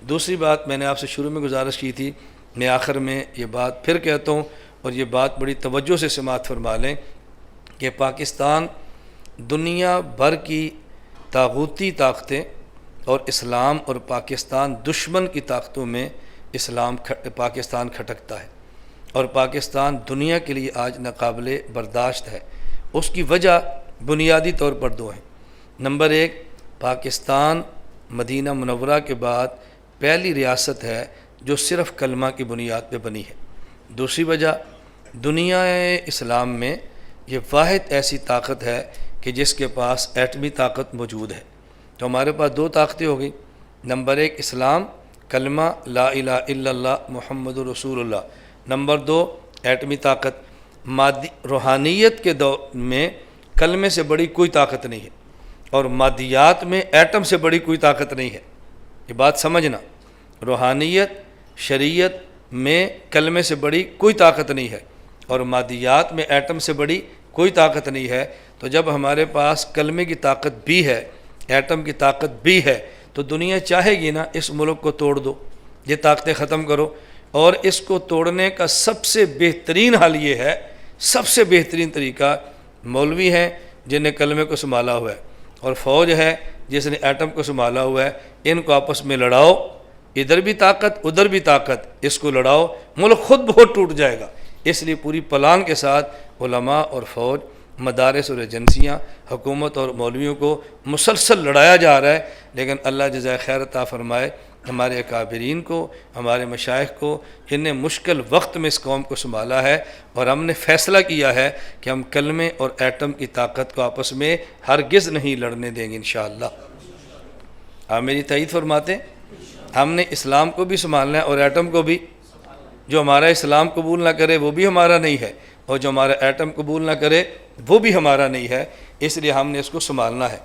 دوسری بات میں نے آپ سے شروع میں گزارش کی تھی، میں آخر میں یہ بات پھر کہتا ہوں اور یہ بات بڑی توجہ سے سماعت فرما لیں کہ پاکستان دنیا بھر کی طاغوتی طاقتیں اور اسلام اور پاکستان دشمن کی طاقتوں میں پاکستان کھٹکتا ہے، اور پاکستان دنیا کے لیے آج ناقابل برداشت ہے۔ اس کی وجہ بنیادی طور پر 2 ہیں۔ نمبر 1، پاکستان مدینہ منورہ کے بعد پہلی ریاست ہے جو صرف کلمہ کی بنیاد پہ بنی ہے۔ دوسری وجہ، دنیا اسلام میں یہ واحد ایسی طاقت ہے کہ جس کے پاس ایٹمی طاقت موجود ہے۔ تو ہمارے پاس 2 طاقتیں ہو گئی، نمبر 1 اسلام، کلمہ لا الہ الا اللہ محمد رسول اللہ، نمبر 2 ایٹمی طاقت۔ مادی روحانیت کے دور میں کلمے سے بڑی کوئی طاقت نہیں ہے، اور مادیات میں ایٹم سے بڑی کوئی طاقت نہیں ہے۔ یہ بات سمجھنا، روحانیت شریعت میں کلمے سے بڑی کوئی طاقت نہیں ہے، اور مادیات میں ایٹم سے بڑی کوئی طاقت نہیں ہے۔ تو جب ہمارے پاس کلمے کی طاقت بھی ہے، ایٹم کی طاقت بھی ہے، تو دنیا چاہے گی نا اس ملک کو توڑ دو، یہ طاقتیں ختم کرو۔ اور اس کو توڑنے کا سب سے بہترین حل یہ ہے، سب سے بہترین طریقہ، مولوی ہیں جنہیں کلمے کو سنبھالا ہوا ہے، اور فوج ہے جس نے ایٹم کو سنبھالا ہوا ہے، ان کو آپس میں لڑاؤ، ادھر بھی طاقت ادھر بھی طاقت، اس کو لڑاؤ، ملک خود بہت ٹوٹ جائے گا۔ اس لیے پوری پلان کے ساتھ علماء اور فوج، مدارس اور ایجنسیاں، حکومت اور مولویوں کو مسلسل لڑایا جا رہا ہے۔ لیکن اللہ جزائے خیر عطا فرمائے ہمارے اکابرین کو، ہمارے مشائخ کو، جن نے مشکل وقت میں اس قوم کو سنبھالا ہے، اور ہم نے فیصلہ کیا ہے کہ ہم کلمے اور ایٹم کی طاقت کو آپس میں ہرگز نہیں لڑنے دیں گے انشاءاللہ۔ آپ میری تائید فرماتے ہیں؟ ہم نے اسلام کو بھی سنبھالنا ہے اور ایٹم کو بھی۔ جو ہمارا اسلام قبول نہ کرے وہ بھی ہمارا نہیں ہے، اور جو ہمارا ایٹم قبول نہ کرے وہ بھی ہمارا نہیں ہے، اس لیے ہم نے اس کو سنبھالنا ہے۔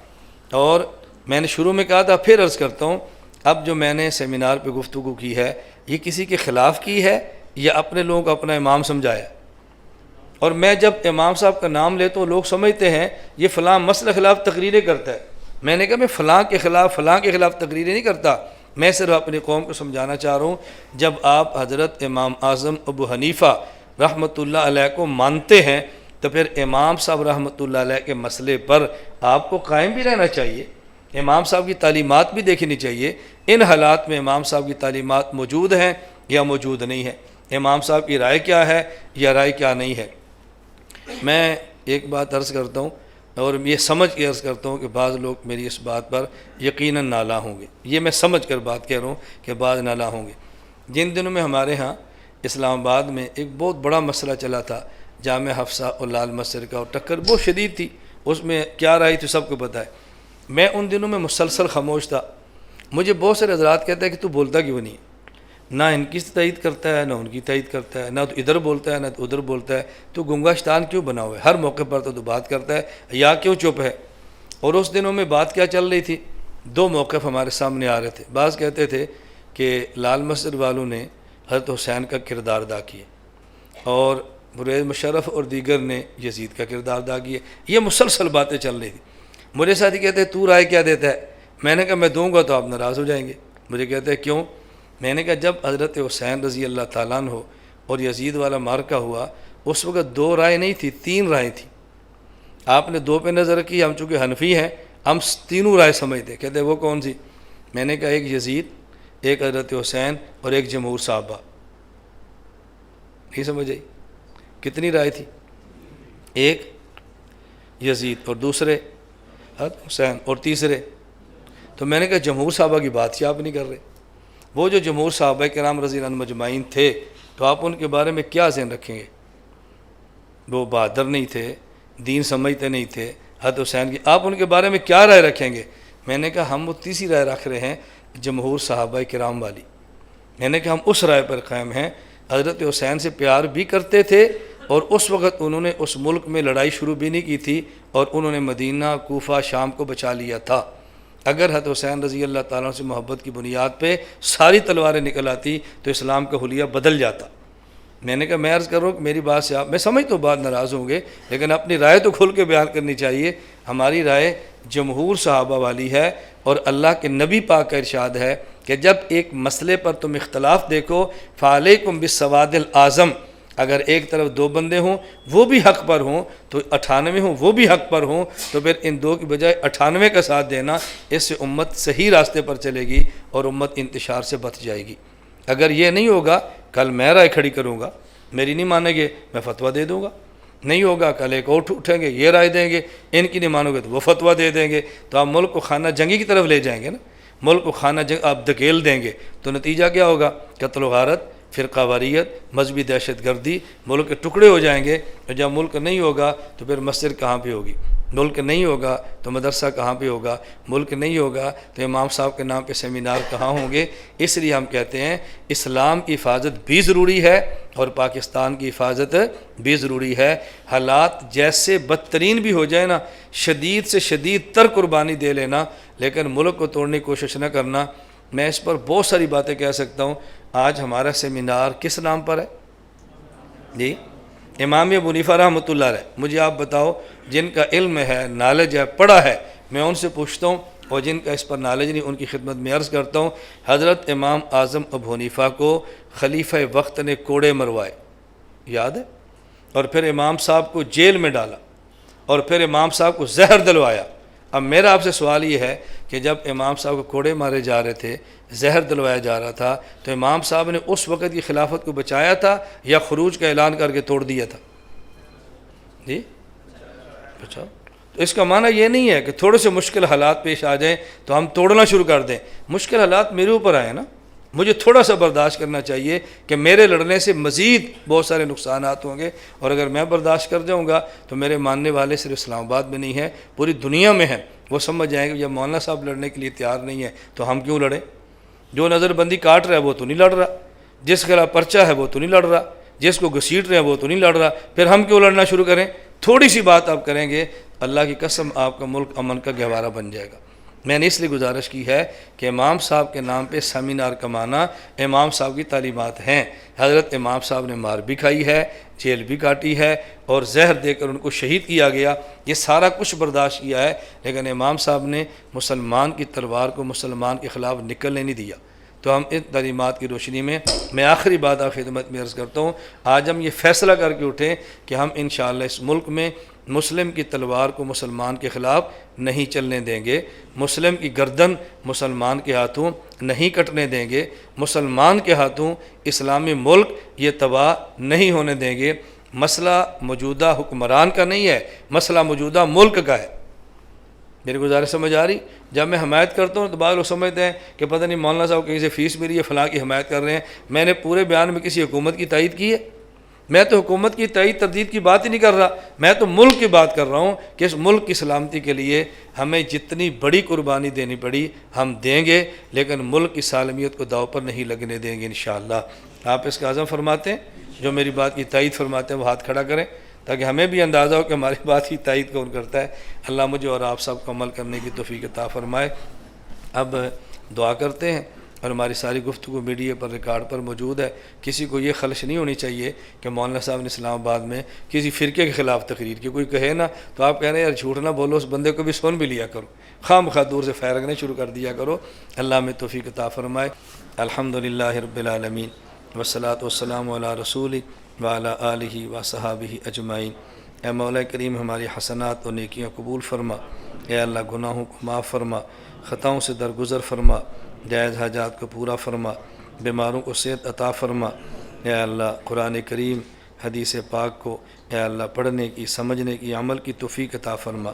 اور میں نے شروع میں کہا تھا، پھر عرض کرتا ہوں، اب جو میں نے سیمینار پہ گفتگو کی ہے یہ کسی کے خلاف کی ہے یا اپنے لوگوں کو اپنا امام سمجھایا؟ اور میں جب امام صاحب کا نام لیتا ہوں لوگ سمجھتے ہیں یہ فلاں مسئلہ خلاف تقریریں کرتا ہے. میں نے کہا میں فلاں کے خلاف تقریریں نہیں کرتا، میں صرف اپنی قوم کو سمجھانا چاہ رہا ہوں. جب آپ حضرت امام اعظم ابو حنیفہ رحمۃ اللہ علیہ کو مانتے ہیں تو پھر امام صاحب رحمۃ اللہ علیہ کے مسئلے پر آپ کو قائم بھی رہنا چاہیے، امام صاحب کی تعلیمات بھی دیکھنی چاہیے. ان حالات میں امام صاحب کی تعلیمات موجود ہیں یا موجود نہیں ہیں، امام صاحب کی رائے کیا ہے یا رائے کیا نہیں ہے. میں ایک بات عرض کرتا ہوں اور یہ سمجھ کے عرض کرتا ہوں کہ بعض لوگ میری اس بات پر یقیناً نالا ہوں گے، یہ میں سمجھ کر بات کہہ رہا ہوں کہ بعض نالا ہوں گے. جن دنوں میں ہمارے ہاں اسلام آباد میں ایک بہت بڑا مسئلہ چلا تھا جامع حفصہ اور لال مسجد کا، اور ٹکر بہت شدید تھی، اس میں کیا رائے تھی سب کو پتہ ہے. میں ان دنوں میں مسلسل خاموش تھا. مجھے بہت سارے حضرات کہتے ہیں کہ تو بولتا کیوں نہیں ہے، نہ ان کی تائید کرتا ہے نہ ان کی تائید کرتا ہے، نہ تو ادھر بولتا ہے نہ تو ادھر بولتا ہے، تو گنگا شیطان کیوں بنا ہوا ہے، ہر موقع پر تو بات کرتا ہے یا کیوں چپ ہے. اور اس دنوں میں بات کیا چل رہی تھی، دو موقف ہمارے سامنے آ رہے تھے. بعض کہتے تھے کہ لال مسجد والوں نے حضرت حسین کا کردار ادا کیا اور پرویز مشرف اور دیگر نے یزید کا کردار ادا کیا. یہ مسلسل باتیں چل رہی تھیں. مجھے ساتھی کہتے ہیں تو رائے کیا دیتا ہے؟ میں نے کہا میں دوں گا تو آپ ناراض ہو جائیں گے. مجھے کہتے ہیں کیوں؟ میں نے کہا جب حضرت حسین رضی اللہ تعالیٰ عنہ اور یزید والا مارکہ ہوا اس وقت دو رائے نہیں تھی، تین رائے تھیں. آپ نے دو پہ نظر رکھی، ہم چونکہ حنفی ہیں ہم تینوں رائے سمجھتے. کہتے وہ کون سی؟ میں نے کہا ایک یزید، ایک حضرت حسین اور ایک جمہور صحابہ. نہیں سمجھ آئی؟ کتنی رائے تھی؟ ایک یزید اور دوسرے حضرت حسین اور تیسرے. تو میں نے کہا جمہور صحابہ کی بات ہی آپ نہیں کر رہے. وہ جو جمہور صحابہ کرام رضی اللہ عنہم مجمعین تھے تو آپ ان کے بارے میں کیا ذہن رکھیں گے؟ وہ بہادر نہیں تھے، دین سمجھتے نہیں تھے. حضرت حسین کی آپ ان کے بارے میں کیا رائے رکھیں گے؟ میں نے کہا ہم وہ تیسری رائے رکھ رہے ہیں جمہور صحابہ کرام والی. میں نے کہا ہم اس رائے پر قائم ہیں. حضرت حسین سے پیار بھی کرتے تھے اور اس وقت انہوں نے اس ملک میں لڑائی شروع بھی نہیں کی تھی اور انہوں نے مدینہ، کوفہ، شام کو بچا لیا تھا. اگر حضرت حسین رضی اللہ تعالیٰ سے محبت کی بنیاد پہ ساری تلواریں نکل آتی تو اسلام کا حلیہ بدل جاتا. میں نے کہا میں عرض کر رہا ہوں کہ میری بات سے آپ، میں سمجھ تو بات ناراض ہوں گے لیکن اپنی رائے تو کھل کے بیان کرنی چاہیے. ہماری رائے جمہور صحابہ والی ہے اور اللہ کے نبی پاک کا ارشاد ہے کہ جب ایک مسئلے پر تم اختلاف دیکھو فعلیکم بالسواد الاعظم، اگر ایک طرف دو بندے ہوں وہ بھی حق پر ہوں تو 98 ہوں وہ بھی حق پر ہوں تو پھر ان دو کی بجائے 98 کا ساتھ دینا، اس سے امت صحیح راستے پر چلے گی اور امت انتشار سے بچ جائے گی. اگر یہ نہیں ہوگا کل میں رائے کھڑی کروں گا، میری نہیں مانیں گے میں فتویٰ دے دوں گا. نہیں ہوگا کل ایک اور اٹھیں گے یہ رائے دیں گے، ان کی نہیں مانو گے تو وہ فتویٰ دے دیں گے. تو آپ ملک کو خانہ جنگی کی طرف لے جائیں گے نا، ملک کو خانہ جنگ آپ دھکیل دیں گے تو نتیجہ کیا ہوگا؟ قتل و غارت، فرقہ واریت، مذہبی دہشت گردی، ملک کے ٹکڑے ہو جائیں گے. اور جب ملک نہیں ہوگا تو پھر مسجد کہاں پہ ہوگی؟ ملک نہیں ہوگا تو مدرسہ کہاں پہ ہوگا؟ ملک نہیں ہوگا تو امام صاحب کے نام پہ سیمینار کہاں ہوں گے؟ اس لیے ہم کہتے ہیں اسلام کی حفاظت بھی ضروری ہے اور پاکستان کی حفاظت بھی ضروری ہے. حالات جیسے بدترین بھی ہو جائے نا، شدید سے شدید تر قربانی دے لینا لیکن ملک کو توڑنے کی کوشش نہ کرنا. میں اس پر بہت ساری باتیں کہہ سکتا ہوں. آج ہمارا سیمینار کس نام پر ہے؟ جی امام ابو حنیفہ رحمۃ اللہ علیہ. مجھے آپ بتاؤ جن کا علم ہے، نالج ہے، پڑھا ہے، میں ان سے پوچھتا ہوں، اور جن کا اس پر نالج نہیں ان کی خدمت میں عرض کرتا ہوں. حضرت امام اعظم ابو حنیفہ کو خلیفہ وقت نے کوڑے مروائے، یاد ہے؟ اور پھر امام صاحب کو جیل میں ڈالا اور پھر امام صاحب کو زہر دلوایا. اب میرا آپ سے سوال یہ ہے کہ جب امام صاحب کو کوڑے مارے جا رہے تھے، زہر دلوایا جا رہا تھا، تو امام صاحب نے اس وقت کی خلافت کو بچایا تھا یا خروج کا اعلان کر کے توڑ دیا تھا؟ جی بچاؤ. تو اس کا معنی یہ نہیں ہے کہ تھوڑے سے مشکل حالات پیش آ جائیں تو ہم توڑنا شروع کر دیں. مشکل حالات میرے اوپر آئے نا، مجھے تھوڑا سا برداشت کرنا چاہیے کہ میرے لڑنے سے مزید بہت سارے نقصانات ہوں گے، اور اگر میں برداشت کر جاؤں گا تو میرے ماننے والے صرف اسلام آباد میں نہیں ہیں، پوری دنیا میں ہیں. وہ سمجھ جائیں گے جب مولانا صاحب لڑنے کے لیے تیار نہیں ہے تو ہم کیوں لڑیں؟ جو نظر بندی کاٹ رہا ہے وہ تو نہیں لڑ رہا، جس کے خلاف پرچہ ہے وہ تو نہیں لڑ رہا، جس کو گھسیٹ رہے ہیں وہ تو نہیں لڑ رہا، پھر ہم کیوں لڑنا شروع کریں؟ تھوڑی سی بات آپ کریں گے، اللہ کی قسم آپ کا ملک امن کا گہوارہ بن جائے گا. میں نے اس لیے گزارش کی ہے کہ امام صاحب کے نام پہ سیمینار کا معنی امام صاحب کی تعلیمات ہیں۔ حضرت امام صاحب نے مار بھی کھائی ہے، جیل بھی کاٹی ہے، اور زہر دے کر ان کو شہید کیا گیا، یہ سارا کچھ برداشت کیا ہے، لیکن امام صاحب نے مسلمان کی تلوار کو مسلمان کے خلاف نکلنے نہیں دیا۔ تو ہم ان تعلیمات کی روشنی میں آخری بات آپ خدمت میں عرض کرتا ہوں، آج ہم یہ فیصلہ کر کے اٹھیں کہ ہم انشاءاللہ اس ملک میں مسلم کی تلوار کو مسلمان کے خلاف نہیں چلنے دیں گے، مسلم کی گردن مسلمان کے ہاتھوں نہیں کٹنے دیں گے، مسلمان کے ہاتھوں اسلامی ملک یہ تباہ نہیں ہونے دیں گے۔ مسئلہ موجودہ حکمران کا نہیں ہے، مسئلہ موجودہ ملک کا ہے۔ میری گزارش سمجھ آ رہی؟ جب میں حمایت کرتا ہوں تو بعض لوگ سمجھتے ہیں کہ پتہ نہیں مولانا صاحب کہیں سے فیس ملی ہے، فلاں کی حمایت کر رہے ہیں۔ میں نے پورے بیان میں کسی حکومت کی تائید کی ہے؟ میں تو حکومت کی تائید تردید کی بات ہی نہیں کر رہا، میں تو ملک کی بات کر رہا ہوں کہ اس ملک کی سلامتی کے لیے ہمیں جتنی بڑی قربانی دینی پڑی ہم دیں گے، لیکن ملک کی سالمیت کو داؤ پر نہیں لگنے دیں گے انشاءاللہ۔ آپ اس کا عزم فرماتے ہیں؟ جو میری بات کی تائید فرماتے ہیں وہ ہاتھ کھڑا کریں تاکہ ہمیں بھی اندازہ ہو کہ ہماری بات کی تائید کون کرتا ہے۔ اللہ مجھے اور آپ سب کو عمل کرنے کی توفیق عطا فرمائے۔ اب دعا کرتے ہیں، اور ہماری ساری گفتگو میڈیا پر ریکارڈ پر موجود ہے۔ کسی کو یہ خلش نہیں ہونی چاہیے کہ مولانا صاحب نے اسلام آباد میں کسی فرقے کے خلاف تقریر کی، کوئی کہے نا تو آپ کہہ رہے ہیں یار جھوٹ نہ بولو، اس بندے کو بھی سن بھی لیا کرو، خواہ مخواہ دور سے فیرگنے شروع کر دیا کرو۔ اللہ میں توفیق عطا فرمائے۔ الحمدللہ رب العالمین والصلاۃ والسلام علی رسول وعلی آلہ وصحابہ اجمعین۔ اے مولا کریم ہماری حسنات اور نیکیاں قبول فرما، اے اللہ گناہوں کو معاف فرما، خطاؤں سے درگزر فرما، جائز حاجات کو پورا فرما، بیماروں کو صحت عطا فرما۔ اے اللہ قرآن کریم حدیث پاک کو اے اللہ پڑھنے کی، سمجھنے کی، عمل کی توفیق عطا فرما۔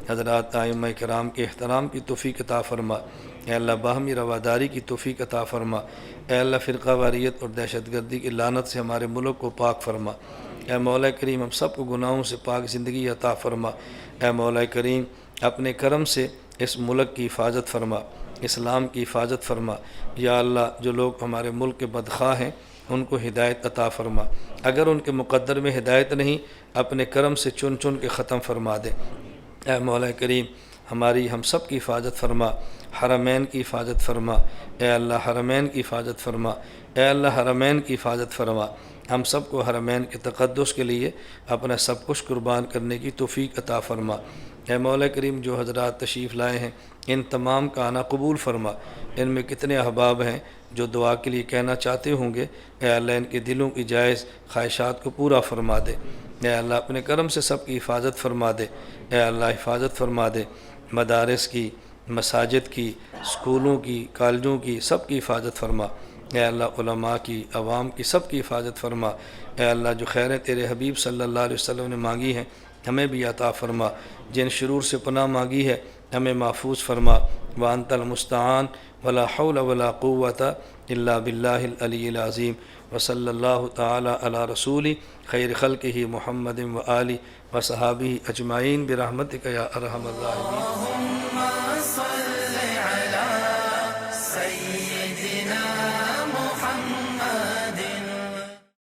حضرات ائمہ کرام کے احترام کی توفیق عطا فرما۔ اے اللہ باہمی رواداری کی توفیق عطا فرما۔ اے اللہ فرقہ واریت اور دہشت گردی کی لعنت سے ہمارے ملک کو پاک فرما۔ اے مولا کریم ہم سب کو گناہوں سے پاک زندگی عطا فرما۔ اے مولا کریم اپنے کرم سے اس ملک کی حفاظت فرما، اسلام کی حفاظت فرما۔ یا اللہ جو لوگ ہمارے ملک کے بدخواہ ہیں ان کو ہدایت عطا فرما، اگر ان کے مقدر میں ہدایت نہیں اپنے کرم سے چن چن کے ختم فرما دے۔ اے مولا کریم ہماری ہم سب کی حفاظت فرما، حرمین کی حفاظت فرما۔ اے اللہ حرمین کی حفاظت فرما، اے اللہ حرمین کی حفاظت فرما۔ ہم سب کو حرمین کے تقدس کے لیے اپنا سب کچھ قربان کرنے کی توفیق عطا فرما۔ اے مولا کریم جو حضرات تشریف لائے ہیں ان تمام کا آنا قبول فرما۔ ان میں کتنے احباب ہیں جو دعا کے لیے کہنا چاہتے ہوں گے، اے اللہ ان کے دلوں کی جائز خواہشات کو پورا فرما دے۔ اے اللہ اپنے کرم سے سب کی حفاظت فرما دے۔ اے اللہ حفاظت فرما دے، مدارس کی، مساجد کی، اسکولوں کی، کالجوں کی، سب کی حفاظت فرما۔ اے اللہ علماء کی، عوام کی، سب کی حفاظت فرما۔ اے اللہ جو خیریں تیرے حبیب صلی اللہ علیہ وسلم نے مانگی ہیں ہمیں بھی عطا فرما، جن شرور سے پناہ مانگی ہے ہمیں محفوظ فرما۔ وانت المستعان ولا حول ولا قوت الا باللہ العلی العظیم۔ وصلی اللہ تعالی علی رسول خیر خلقہ محمد وآلہ وصحابہ اجمعین برحمتک یا ارحم الراحمین۔